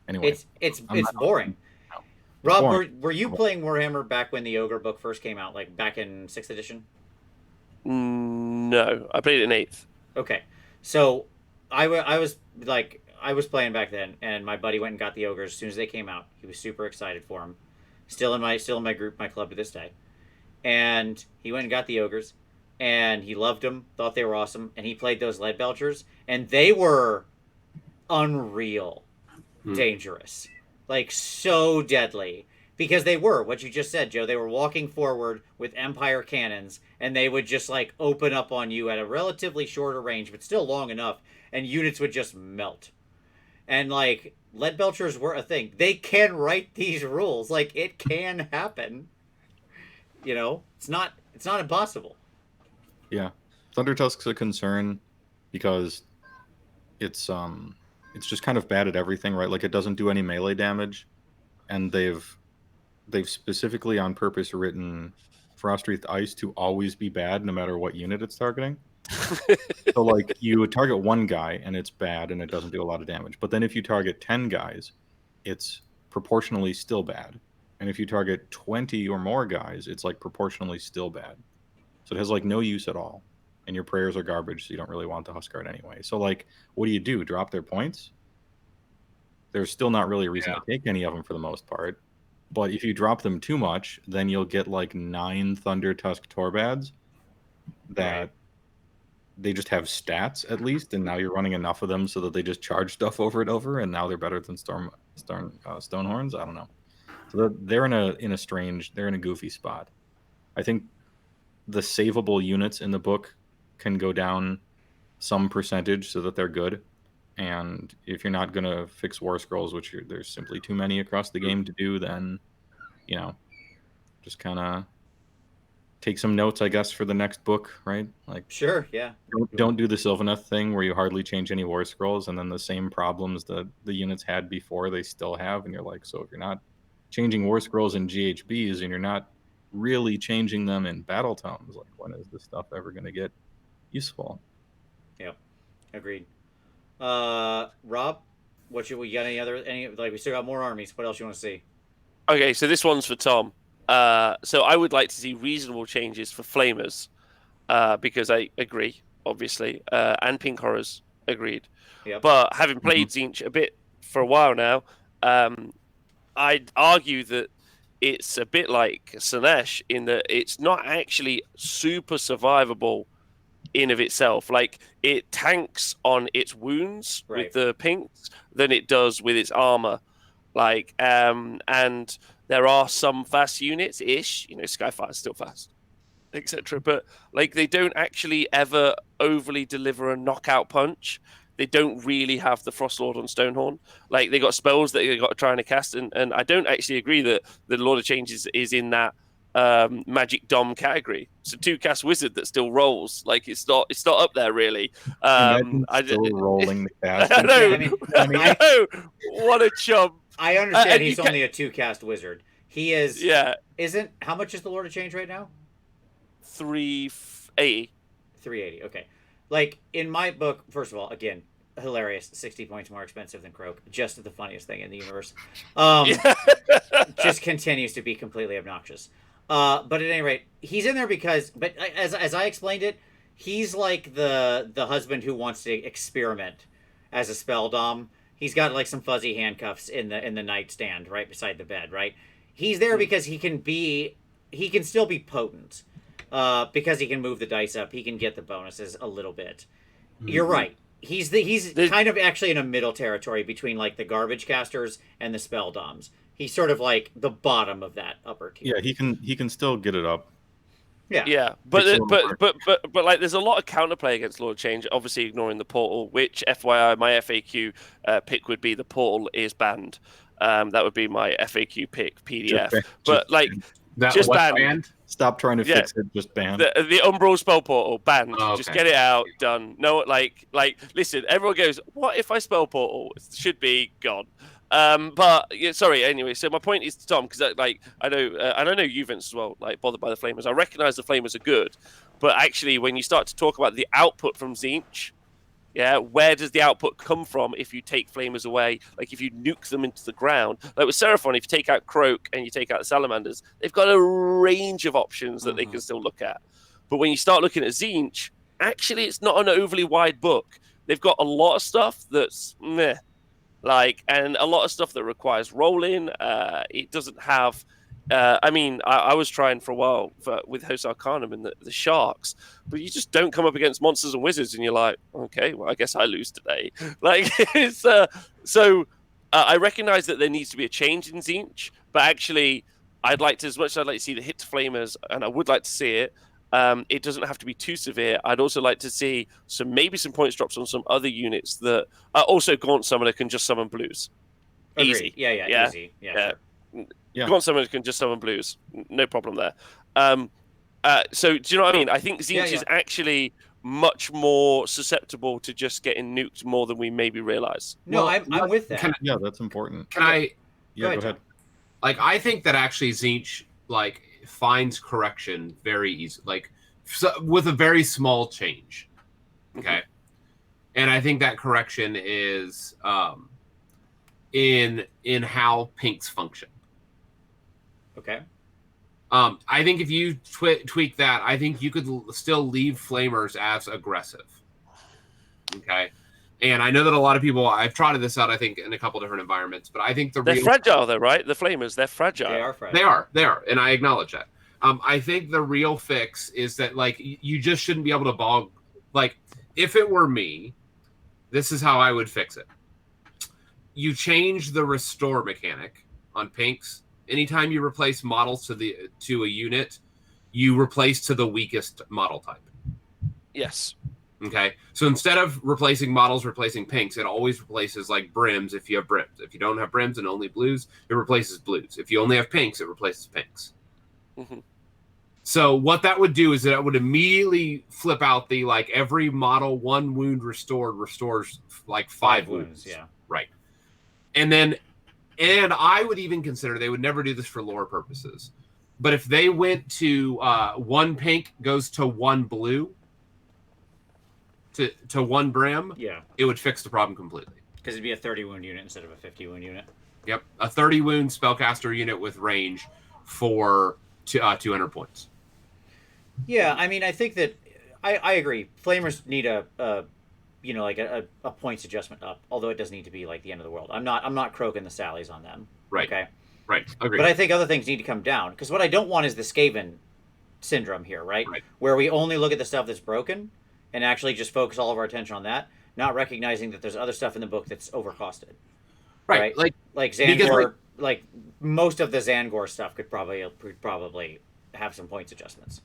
anyway. It's boring. No. Rob, boring. were you playing Warhammer back when the Ogre book first came out, like back in 6th edition? No, I played it in 8th. Okay, so I was playing back then, and my buddy went and got the Ogres as soon as they came out. He was super excited for them. Still in my group, my club to this day. And he went and got the Ogres, and he loved them, thought they were awesome, and he played those lead belchers, and they were unreal dangerous. Like, so deadly. Because they were, what you just said, Joe, they were walking forward with Empire cannons, and they would just, like, open up on you at a relatively shorter range, but still long enough, and units would just melt. And, like, lead belchers were a thing. They can write these rules. Like, it can happen. You know? It's not impossible. Yeah. Thunder Tusk's a concern because it's just kind of bad at everything, right? Like, it doesn't do any melee damage, and they've specifically on purpose written Frostwreath Ice to always be bad no matter what unit it's targeting. So, like, you target 1 guy and it's bad and it doesn't do a lot of damage. But then if you target 10 guys, it's proportionally still bad. And if you target 20 or more guys, it's, like, proportionally still bad. So it has, like, no use at all. And your prayers are garbage, so you don't really want the Huskard anyway. So, like, what do? Drop their points? There's still not really a reason to take any of them for the most part. But if you drop them too much, then you'll get, like, 9 Thunder Tusk Torbads that they just have stats, at least, and now you're running enough of them so that they just charge stuff over and over, and now they're better than Stonehorns? I don't know. So they're in a goofy spot. I think the savable units in the book can go down some percentage so that they're good. And if you're not going to fix War Scrolls, which there's simply too many across the game to do, then, you know, just kind of take some notes, I guess, for the next book, right? Like, sure, yeah. Don't do the Sylvaneth thing where you hardly change any War Scrolls, and then the same problems that the units had before they still have, and you're like, so if you're not changing War Scrolls in GHBs and you're not really changing them in Battle Tomes, like, when is this stuff ever going to get useful? Yeah, agreed. Rob, we got any we still got more armies. What else you want to see? Okay, so this one's for Tom. So I would like to see reasonable changes for Flamers, because I agree, obviously, and Pink Horrors agreed. Yep. But having played Tzeentch a bit for a while now, I'd argue that it's a bit like Slaanesh in that it's not actually super survivable in of itself. Like, it tanks on its wounds with the pinks than it does with its armor. Like, and there are some fast units ish, you know, Skyfire's still fast, etc. But, like, they don't actually ever overly deliver a knockout punch. They don't really have the Frostlord on Stonehorn. Like, they got spells that they got to try and cast, and I don't actually agree that the Lord of Change is in that Magic Dom category. It's a 2-cast wizard that still rolls. Like, it's not up there really. Rolling the cast. I know. What a chump. I understand he's only a 2-cast wizard. He is. Yeah. How much is the Lord of Change right now? 380. 380. Okay. Like, in my book, first of all, again, hilarious. 60 points more expensive than Croak. Just the funniest thing in the universe. Just continues to be completely obnoxious. But at any rate, he's in there because, but as I explained it, he's like the husband who wants to experiment as a spell dom. He's got, like, some fuzzy handcuffs in the nightstand right beside the bed, right? He's there because he can still be potent. Because he can move the dice up, he can get the bonuses a little bit. You're right. He's kind of actually in a middle territory between, like, the garbage casters and the spell doms. He's sort of like the bottom of that upper tier. Yeah, he can still get it up. Yeah, but like, there's a lot of counterplay against Lord Change. Obviously, ignoring the portal, which, FYI, my FAQ pick would be the portal is banned. That would be my FAQ pick PDF. But like, just banned. Stop trying to fix it. Just ban the Umbral spell portal banned. Oh, okay. Just get it out. Done. No, like listen. Everyone goes, what if I spell portal? It should be gone. But yeah, sorry. Anyway, so my point is, Tom, because like I know, and I know you, Vince, as well. Like bothered by the flamers. I recognise the flamers are good, but actually, when you start to talk about the output from Tzeentch, yeah, where does the output come from if you take flamers away? Like if you nuke them into the ground, like with Seraphon, if you take out Croak and you take out the Salamanders, they've got a range of options that they can still look at. But when you start looking at Tzeentch, actually, it's not an overly wide book. They've got a lot of stuff that's meh. Like, and a lot of stuff that requires rolling. It doesn't have. I mean, I was trying for a while with Host Arcanum and the Sharks, but you just don't come up against monsters and wizards, and you're like, okay, well, I guess I lose today. Like, it's so. I recognize that there needs to be a change in Tzeentch, but actually, I'd like to, as much as I'd like to see the hit to flamers, and I would like to see it. It doesn't have to be too severe. I'd also like to see maybe some points drops on some other units that also Gaunt Summoner can just summon blues. Agreed. Easy. Yeah. Easy. Yeah. Sure. Yeah. Gaunt Summoner can just summon blues. No problem there. So do you know what I mean? I think Tzeentch is actually much more susceptible to just getting nuked more than we maybe realize. No, I'm with that. Yeah, that's important. Can I? Yeah, go ahead. Like, I think that actually Tzeentch, like, finds correction very easy, like with a very small change. Okay. And I think that correction is in how pinks function. Okay. I think if you tweak that, I think you could still leave flamers as aggressive. Okay. And I know that a lot of people, I've trotted this out, I think, in a couple different environments, but I think they're fragile, though, right? The flamers, they're fragile. They are fragile. They are, and I acknowledge that. I think the real fix is that, like, you just shouldn't be able to bog. Like, if it were me, this is how I would fix it. You change the restore mechanic on pinks. Anytime you replace models to a unit, you replace to the weakest model type. Yes. Okay, so instead of replacing models, replacing pinks, it always replaces like brims if you have brims. If you don't have brims and only blues, it replaces blues. If you only have pinks, it replaces pinks. So what that would do is that it would immediately flip out the, like, every model 1 wound restored restores like 5 wounds. Yeah. Right. And I would even consider, they would never do this for lore purposes, but if they went to 1 pink goes to 1 blue, to 1 brim, it would fix the problem completely. Because it'd be a 30 wound unit instead of a 50 wound unit. Yep, a 30 wound spellcaster unit with range for 200 points. Yeah, I mean, I think that I agree. Flamers need a points adjustment up, although it doesn't need to be like the end of the world. I'm not croaking the Sallies on them. Right. Okay. Right. Agreed. But I think other things need to come down, because what I don't want is the Skaven syndrome here, right? Where we only look at the stuff that's broken and actually just focus all of our attention on that, not recognizing that there's other stuff in the book that's overcosted. Right. Like Zangor, like most of the Zangor stuff could probably have some points adjustments.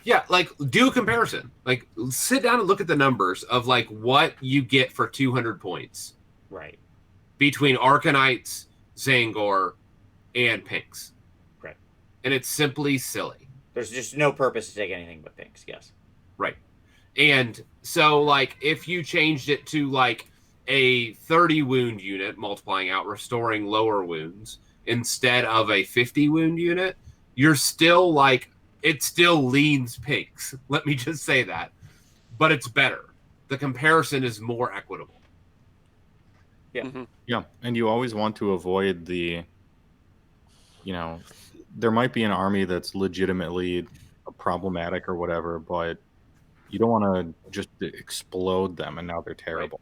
Yeah, like, do a comparison. Like, sit down and look at the numbers of, like, what you get for 200 points. Right. Between Arcanites, Zangor, and pinks. Right. And it's simply silly. There's just no purpose to take anything but pinks, yes. Right. And so, like, if you changed it to, like, a 30 wound unit, multiplying out, restoring lower wounds, instead of a 50 wound unit, you're still, like, it still leans pinks. Let me just say that. But it's better. The comparison is more equitable. Yeah. Yeah. And you always want to avoid there might be an army that's legitimately problematic or whatever, but you don't want to just explode them and now they're terrible.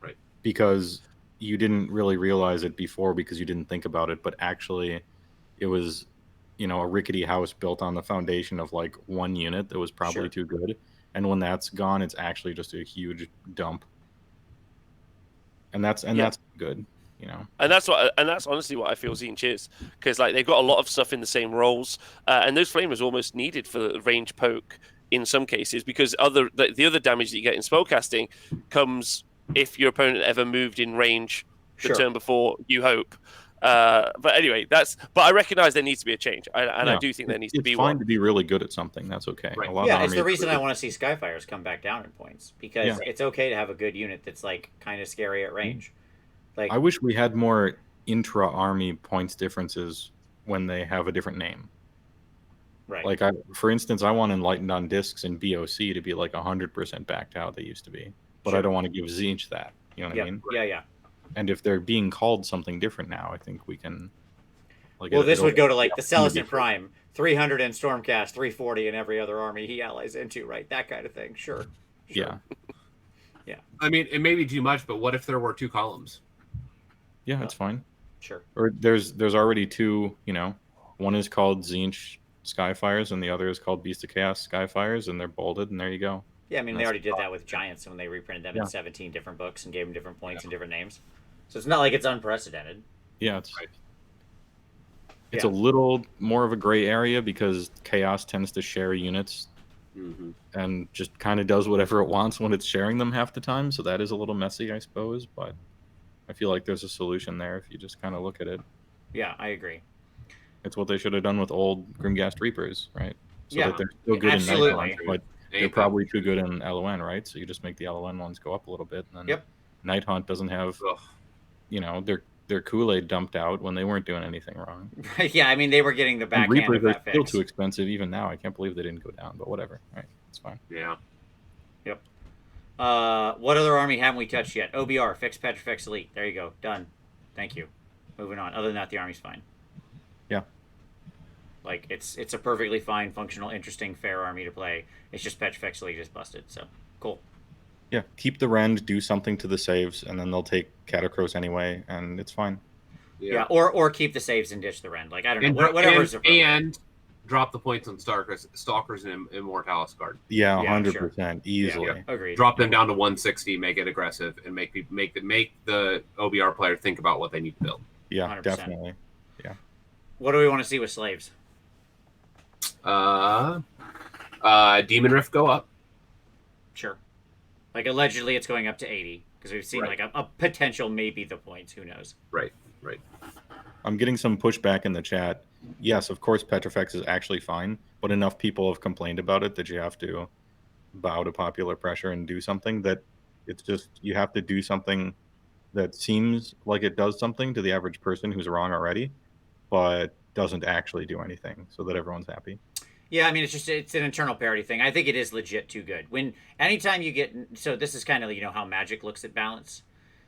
Right. Because you didn't really realize it before because you didn't think about it, but actually it was a rickety house built on the foundation of like 1 unit that was probably too good. And when that's gone, it's actually just a huge dump. And that's good, And that's honestly what I feel Tzeentch is, because like they've got a lot of stuff in the same roles, and those flamers almost needed for the range poke in some cases, because the other damage that you get in spellcasting comes if your opponent ever moved in range the turn before, you hope. But anyway, but I recognize there needs to be a change, and I do think there needs to be one. It's fine to be really good at something. That's okay. Right. It's the reason I want to see Skyfires come back down in points, because it's okay to have a good unit that's like kind of scary at range. Like, I wish we had more intra-army points differences when they have a different name. Right. Like, for instance, I want Enlightened on Discs and BOC to be like 100% back to how they used to be. But I don't want to give Tzeentch that. You know what I mean? Yeah. And if they're being called something different now, I think we can... Like, well, this would go to, like, the Celestin Prime, 300 in Stormcast, 340 in every other army he allies into, right? That kind of thing. Sure. Yeah. Yeah. I mean, it may be too much, but what if there were 2 columns? Yeah, it's fine. Sure. Or there's already 2, you know, one is called Tzeentch Skyfires and the other is called Beast of Chaos Skyfires, and they're bolded, and there you go. Yeah, I mean, they already did that with Giants when they reprinted them in 17 different books and gave them different points and different names. So it's not like it's unprecedented. Yeah, it's a little more of a gray area because Chaos tends to share units and just kind of does whatever it wants when it's sharing them half the time. So that is a little messy, I suppose. But I feel like there's a solution there if you just kind of look at it. Yeah, I agree. It's what they should have done with old Grimghast Reapers, right? So that they're still good absolutely. in Night Hunt, but they're probably too good in LON, right? So you just make the LON ones go up a little bit. And then Night Hunt doesn't have, you know, their Kool-Aid dumped out when they weren't doing anything wrong. Yeah, I mean, they were getting the backhand Reapers of that are still fix. too expensive even now. I can't believe they didn't go down, but whatever. All right, it's fine. Yeah. Yep. What other army haven't we touched yet? OBR, Fix Petrifex Elite. There you go. Done. Thank you. Moving on. Other than that, the army's fine. Yeah. Like, it's a perfectly fine, functional, interesting, fair army to play. It's just Petrifex Elite is busted, so cool. Yeah, keep the Rend, do something to the saves, and then they'll take Catacross anyway, and it's fine. Yeah, or keep the saves and ditch the Rend. Like, I don't know, whatever's appropriate. And drop the points on Stalkers and Immortalis Guard. Yeah, 100%, easily. Yeah, agreed. Drop them down to 160, make it aggressive, and make the OBR player think about what they need to build. Yeah, 100%. definitely. Yeah. What do we want to see with slaves? Demon Rift go up. Sure. Like, allegedly it's going up to 80, because we've seen like a potential maybe the points. Who knows? Right. I'm getting some pushback in the chat. Yes, of course, Petrifex is actually fine, but enough people have complained about it that you have to bow to popular pressure and do something that it's just, you have to do something that seems like it does something to the average person who's wrong already, but doesn't actually do anything so that everyone's happy. Yeah, I mean, it's an internal parity thing. I think it is legit too good. Anytime you get, so this is kind of, you know, how Magic looks at balance.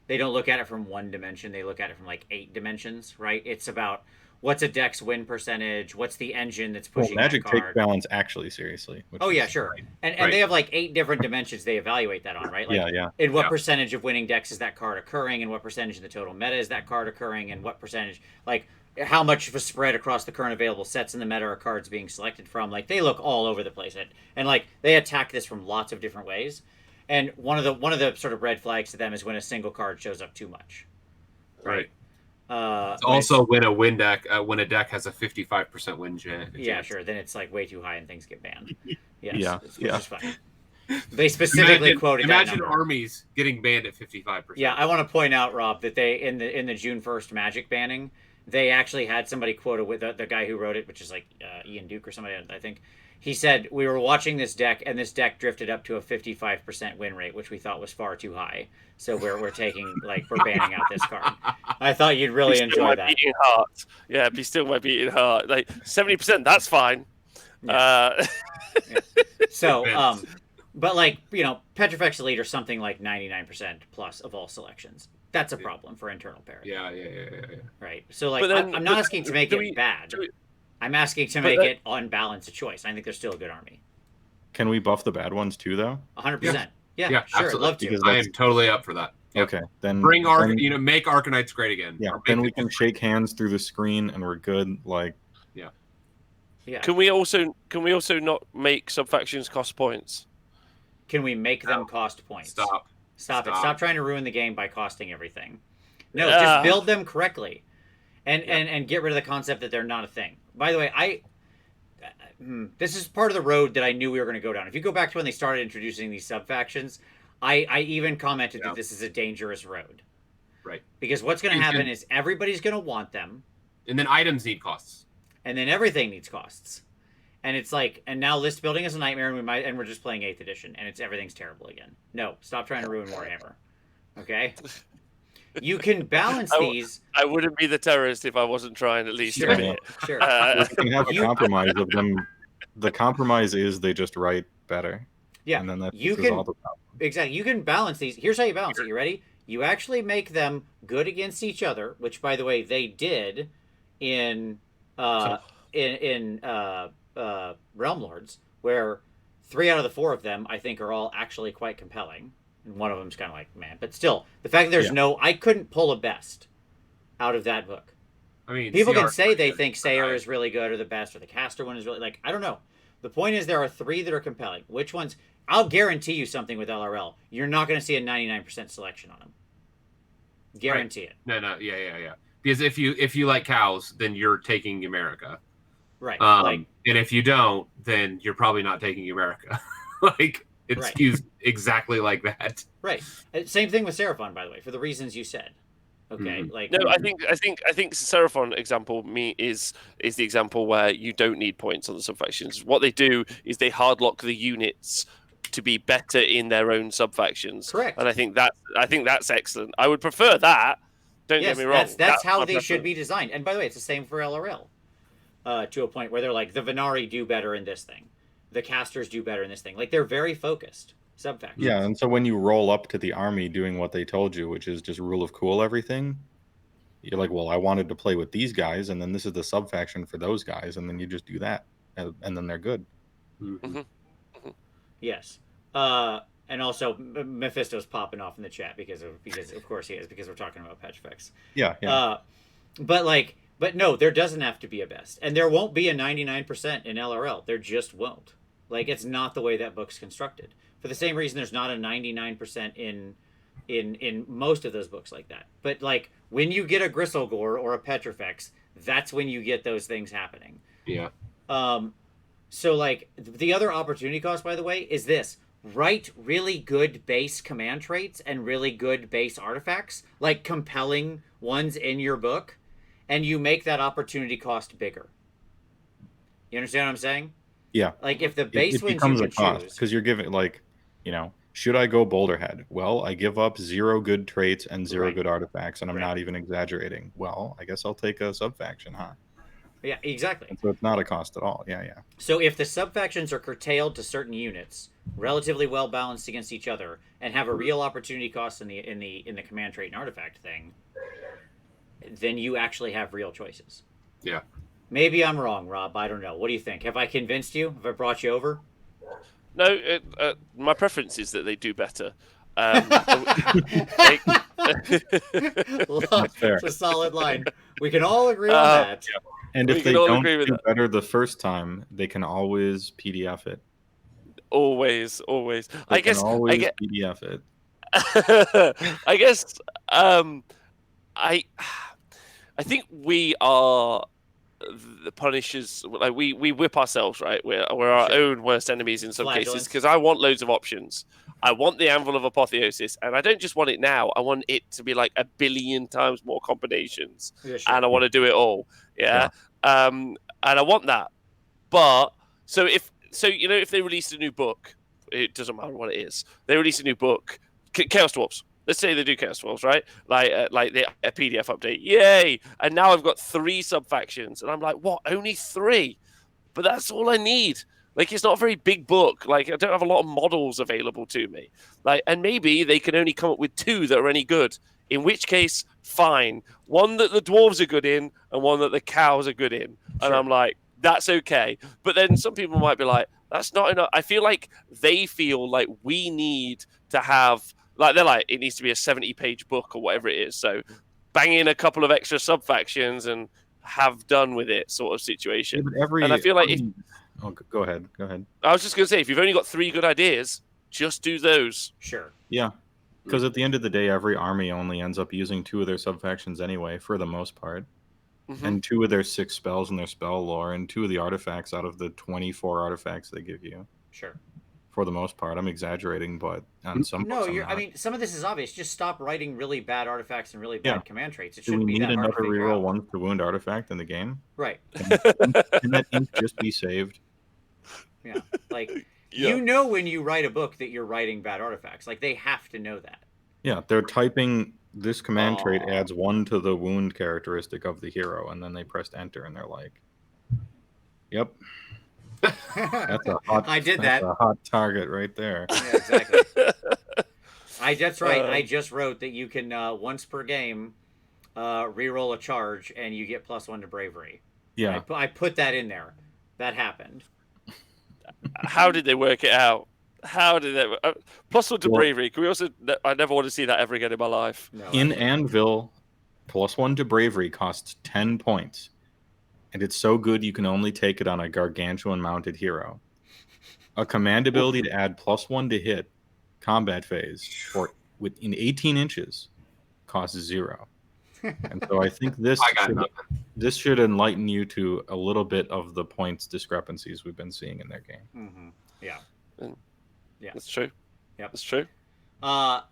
They don't look at it from one dimension. They look at it from like 8 dimensions, right? It's about what's a deck's win percentage, what's the engine that's pushing Magic that card. takes balance actually seriously. Oh yeah, sure. And they have like 8 different dimensions they evaluate that on, right? Like, in what percentage of winning decks is that card occurring, and what percentage of the total meta is that card occurring, and what percentage, like, how much of a spread across the current available sets in the meta are cards being selected from. Like, they look all over the place, and like they attack this from lots of different ways. And one of the sort of red flags to them is when a single card shows up too much. Right. It's also when a deck has a 55% win chance. Yeah, sure. Then it's like way too high and things get banned. Yes, yeah, which is fine. They specifically quoted that number. Imagine armies getting banned at 55%. Yeah, I want to point out, Rob, that they in the June 1st Magic banning, they actually had somebody quote with the guy who wrote it, which is like Ian Duke or somebody, I think. He said, we were watching this deck, and this deck drifted up to a 55% win rate, which we thought was far too high. So we're taking, like, we're banning out this card. I thought you'd really enjoy that. Beating heart. Yeah, be still my beating heart. Like, 70%, that's fine. Yeah. So, but, like, you know, Petrifex Elite or something like 99% plus of all selections. That's a problem for internal parity. Yeah. Right. So, like, I'm not asking to make it bad. I'm asking to make it on balance a choice. I think they're still a good army. Can we buff the bad ones too, though? 100%. Yeah, absolutely. sure. I'd love to. I am totally up for that. Yep. Okay, then make Arcanites great again. Yeah, then we can shake hands through the screen and we're good. Like, yeah. Can we also not make sub-factions cost points? Can we make them cost points? Stop it. Stop trying to ruin the game by costing everything. No, just build them correctly. And get rid of the concept that they're not a thing. By the way, this is part of the road that I knew we were going to go down. If you go back to when they started introducing these sub-factions, I even commented that this is a dangerous road. Right. Because what's going to happen is everybody's going to want them. And then items need costs. And then everything needs costs. And it's like, and now list building is a nightmare, and we're just playing 8th edition, and everything's terrible again. No, stop trying to ruin Warhammer. Okay? you can balance these. I wouldn't be the terrorist if I wasn't trying at least. Sure, to sure. You can have a compromise of them. The compromise is they just write better. Yeah, and then that you fixes can all the problems. exactly. You can balance these. Here's how you balance it. You ready? You actually make them good against each other, which, by the way, they did in Realm Lords, where 3 out of the 4 of them I think are all actually quite compelling, and one of them's kind of like man. But still, the fact that there's I couldn't pull a best out of that book. I mean, people CR can say they think Sayer is really good or the best, or the caster one is really like I don't know. The point is there are 3 that are compelling. Which ones? I'll guarantee you something with LRL. You're not going to see a 99% selection on them. Guarantee it. No, yeah. Because if you like cows, then you're taking America. Right. And if you don't, then you're probably not taking America. Like it's used exactly like that. Right. Same thing with Seraphon, by the way, for the reasons you said. Okay. Like no, I think Seraphon example is the example where you don't need points on the subfactions. What they do is they hardlock the units to be better in their own subfactions. Correct. And I think that's excellent. I would prefer that. Don't get me wrong. That's how they should be designed. And by the way, it's the same for LRL. To a point where they're like the Venari do better in this thing, the casters do better in this thing. Like they're very focused subfactions. Yeah, and so when you roll up to the army doing what they told you, which is just rule of cool everything, you're like, well, I wanted to play with these guys, and then this is the subfaction for those guys, and then you just do that, and then they're good. Yes. And also Mephisto's popping off in the chat because of course he is, because we're talking about patch effects. Yeah. But no, there doesn't have to be a best, and there won't be a 99% in LRL. There just won't. Like it's not the way that book's constructed. For the same reason, there's not a 99% in most of those books like that. But like when you get a Gristlegore or a Petrifex, that's when you get those things happening. Yeah. So like the other opportunity cost, by the way, is this: write really good base command traits and really good base artifacts, like compelling ones in your book, and you make that opportunity cost bigger. You understand what I'm saying? Yeah. Like if the base it wins, becomes you a can cost choose. because you're giving should I go Boulderhead? Well, I give up 0 good traits and 0 good artifacts, and I'm not even exaggerating. Well, I guess I'll take a subfaction, huh? Yeah, exactly. And so it's not a cost at all. Yeah. So if the subfactions are curtailed to certain units, relatively well balanced against each other, and have a real opportunity cost in the command trait and artifact thing, then you actually have real choices. Yeah. Maybe I'm wrong, Rob. I don't know. What do you think? Have I convinced you? Have I brought you over? No, my preference is that they do better. That's fair. It's a solid line. We can all agree on that. Yeah. And if they don't do better the first time, they can always PDF it. Always. I get PDF it. I guess I think we are the punishers. Like we whip ourselves, right? We're our own worst enemies in some cases, because I want loads of options. I want the Anvil of Apotheosis, and I don't just want it now. I want it to be like 1 billion times more combinations, and I want to do it all. Yeah. And I want that. But if they released a new book, it doesn't matter what it is. They release a new book, Chaos Dwarfs. Let's say they do Chaos Dwarfs, right? Like a PDF update. Yay! And now I've got 3 subfactions, and I'm like, what? Only 3? But that's all I need. Like, it's not a very big book. Like, I don't have a lot of models available to me. Like, and maybe they can only come up with 2 that are any good. In which case, fine. One that the dwarves are good in, and one that the cows are good in. And I'm like, that's okay. But then some people might be like, that's not enough. I feel like they feel like we need to have, like, they're like, it needs to be a 70-page book or whatever it is. So bang in a couple of extra subfactions and have done with it, sort of situation. Yeah, and I feel like go ahead. I was just going to say, if you've only got 3 good ideas, just do those. Sure. Yeah. Because at the end of the day, every army only ends up using 2 of their subfactions anyway, for the most part. Mm-hmm. And 2 of their 6 spells in their spell lore, and 2 of the artifacts out of the 24 artifacts they give you. Sure. For the most part. I'm exaggerating, but on some I mean, some of this is obvious. Just stop writing really bad artifacts and really bad command traits. It shouldn't be that hard to another figure out. reroll 1 to wound artifact in the game? Right. Can that ink just be saved? Yeah. Like, you know when you write a book that you're writing bad artifacts. Like, they have to know that. Yeah, they're typing This command trait adds 1 to the wound characteristic of the hero, and then they pressed enter, and they're like, "Yep, that's a hot. I did that's that. a hot target right there." Yeah, exactly. That's right. I just wrote that you can once per game reroll a charge, and you get +1 to bravery. Yeah, I put that in there. That happened. How did they work it out? How did they +1 to bravery? Can we also? I never want to see that ever again in my life. No, in Anvil, +1 to bravery costs 10 points, and it's so good you can only take it on a gargantuan mounted hero. A command ability to add +1 to hit combat phase or within 18 inches costs 0. And so I think this should enlighten you to a little bit of the points discrepancies we've been seeing in their game. Mm-hmm. Yeah. Yeah, that's true. Yep, that's true.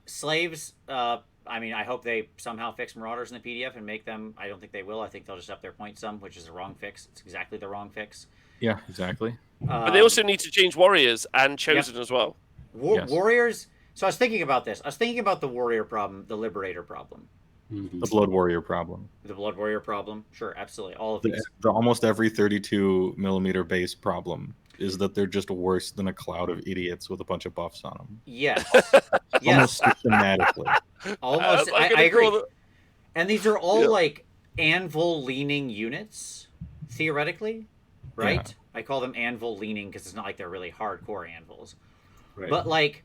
Slaves. I mean, I hope they somehow fix Marauders in the PDF and make them. I don't think they will. I think they'll just up their points some, which is the wrong fix. It's exactly the wrong fix. Yeah, exactly. But they also need to change Warriors and Chosen as well. Warriors. So I was thinking about this. I was thinking about the Warrior problem, the Liberator problem. The Blood Warrior problem. The Blood Warrior problem. Sure, absolutely. All of these. The almost every 32mm base problem is that they're just worse than a cloud of idiots with a bunch of buffs on them. Yes. Almost systematically. Almost. I agree. And these are all like Anvil leaning units, theoretically, right? Yeah. I call them Anvil leaning because it's not like they're really hardcore Anvils. Right. But like,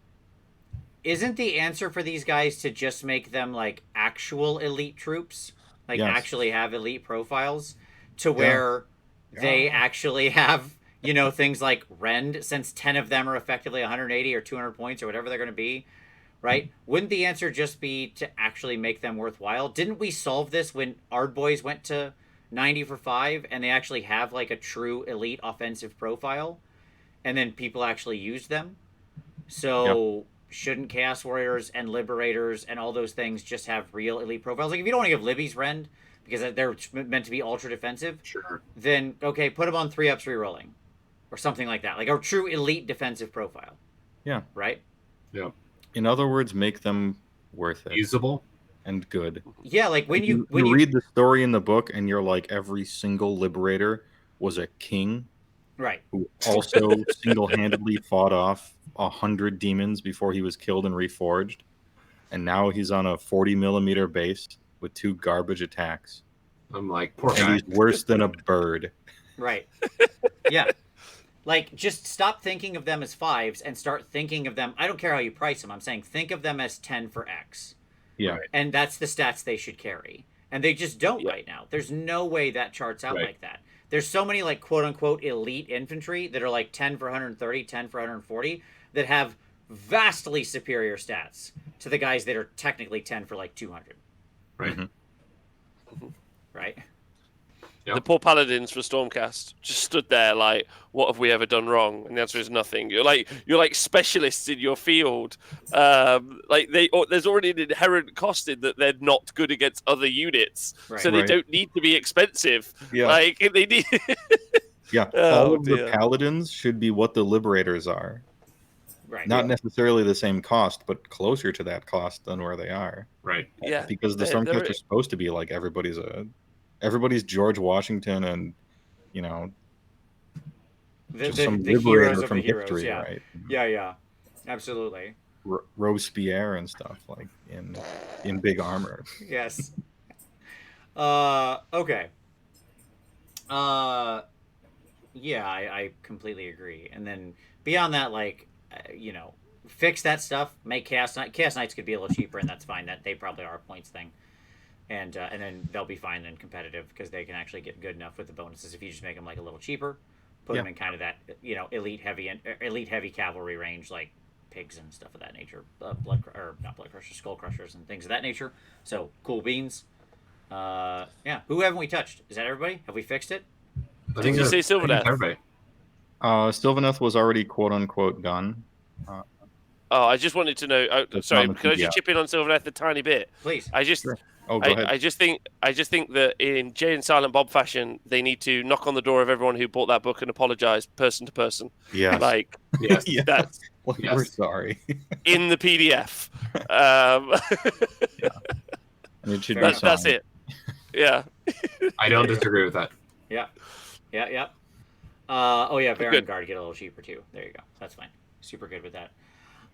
isn't the answer for these guys to just make them like actual elite troops? Like actually have elite profiles to where they actually have, you know, things like Rend, since 10 of them are effectively 180 or 200 points or whatever they're going to be, right? Wouldn't the answer just be to actually make them worthwhile? Didn't we solve this when Ardboys went to 90 for 5 and they actually have like a true elite offensive profile and then people actually used them? So shouldn't Chaos Warriors and Liberators and all those things just have real elite profiles? Like if you don't want to give Libby's Rend because they're meant to be ultra defensive, then okay, put them on 3-ups rerolling. Or something like that. Like a true elite defensive profile. Yeah. Right? Yeah. In other words, make them worth it. Usable. And good. Yeah, like when you read the story in the book and you're like, every single Liberator was a king. Right. Who also single-handedly fought off 100 demons before he was killed and reforged. And now he's on a 40mm base with 2 garbage attacks. I'm like, poor guy. And he's worse than a bird. Right. Yeah. Like, just stop thinking of them as 5s and start thinking of them. I don't care how you price them. I'm saying think of them as 10 for X. Yeah. And that's the stats they should carry. And they just don't right now. There's no way that charts out like that. There's so many, like, quote-unquote elite infantry that are, like, 10 for 130, 10 for 140, that have vastly superior stats to the guys that are technically 10 for, like, 200. Right. Mm-hmm. Right? Yep. The poor paladins for Stormcast just stood there like, what have we ever done wrong? And the answer is nothing. You're like specialists in your field. There's already an inherent cost in that they're not good against other units, so they don't need to be expensive. Yeah. Like they need. All of the paladins should be what the Liberators are. Right. Not necessarily the same cost, but closer to that cost than where they are. Right. Yeah. Because the Stormcast are supposed to be like everybody's George Washington and, you know, some liberator from history, right? Yeah, absolutely. Robespierre and stuff, like in big armor. Yes. Okay. Yeah, I completely agree. And then beyond that, like, you know, fix that stuff. Make Chaos Knights could be a little cheaper, and that's fine. That they probably are a points thing. And then they'll be fine and competitive because they can actually get good enough with the bonuses if you just make them like a little cheaper, put them in kind of that, you know, elite heavy cavalry range, like pigs and stuff of that nature, not blood crushers, skull crushers and things of that nature. So cool beans. Who haven't we touched? Is that everybody? Have we fixed it? Did you say Sylvaneth? Everybody. Sylvaneth was already quote unquote done. I just wanted to know. Sorry, can I just chip in on Sylvaneth a tiny bit? Please. Sure. Oh, go ahead. I just think that in Jay and Silent Bob fashion, they need to knock on the door of everyone who bought that book and apologize person to person. Yeah. Like, that's we're sorry. in the PDF. And it should Fair be enough. That's signed. it. Yeah. I don't disagree with that. Yeah. Oh yeah, Good. Vanguard get a little cheaper too. There you go. That's fine. Super good with that.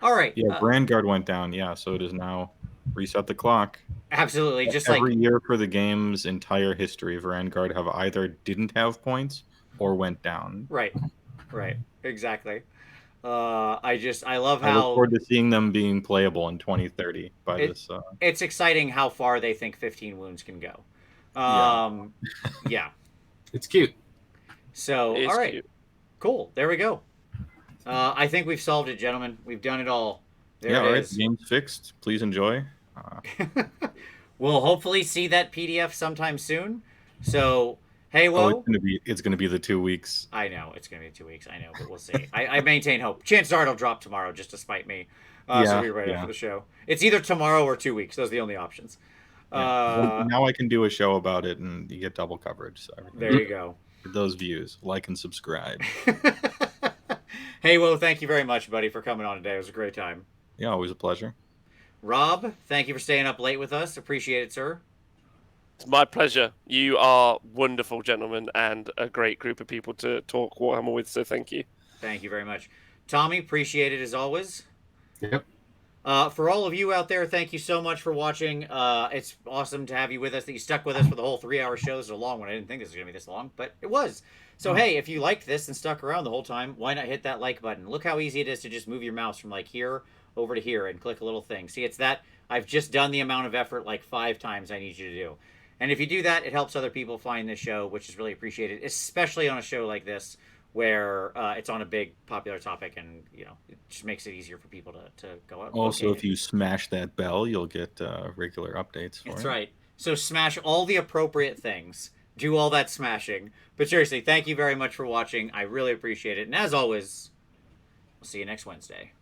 All right. Yeah, Vanguard went down. Yeah, so it is now reset the clock. Absolutely. Just Every like year for the game's entire history, Vanguard have either didn't have points or went down. right. Exactly. I love I look how forward to seeing them being playable in 2030 by this. it's exciting how far they think 15 wounds can go. Yeah. It's cute. So It is all right. cute. Cool. There we go. I think we've solved it, gentlemen. We've done it all. There Yeah, it all right. is. The game's fixed. Please enjoy. We'll hopefully see that PDF sometime soon. So, hey, Woah. It's gonna be the 2 weeks. I know it's gonna be 2 weeks. I know, but we'll see. I maintain hope. Chances are it'll drop tomorrow, just to spite me. So we'll be right after the show. It's either tomorrow or 2 weeks. Those are the only options. Now I can do a show about it, and you get double coverage. So there you go. For those views, like and subscribe. Hey, Woah, thank you very much, buddy, for coming on today. It was a great time. Yeah, always a pleasure. Rob, thank you for staying up late with us. Appreciate it, sir. It's my pleasure. You are wonderful gentlemen and a great group of people to talk Warhammer with, so thank you. Thank you very much. Tommy, appreciate it as always. Yep. For all of you out there, thank you so much for watching. It's awesome to have you with us, that you stuck with us for the whole 3-hour show. This is a long one. I didn't think this was going to be this long, but it was. So, hey, if you liked this and stuck around the whole time, why not hit that like button? Look how easy it is to just move your mouse from like here over to here and click a little thing. See, it's that. I've just done the amount of effort like 5 times I need you to do. And if you do that, it helps other people find this show, which is really appreciated, especially on a show like this where it's on a big popular topic, and it just makes it easier for people to go out. Also, if you smash that bell, you'll get regular updates. That's right. So smash all the appropriate things. Do all that smashing. But seriously, thank you very much for watching. I really appreciate it. And as always, we'll see you next Wednesday.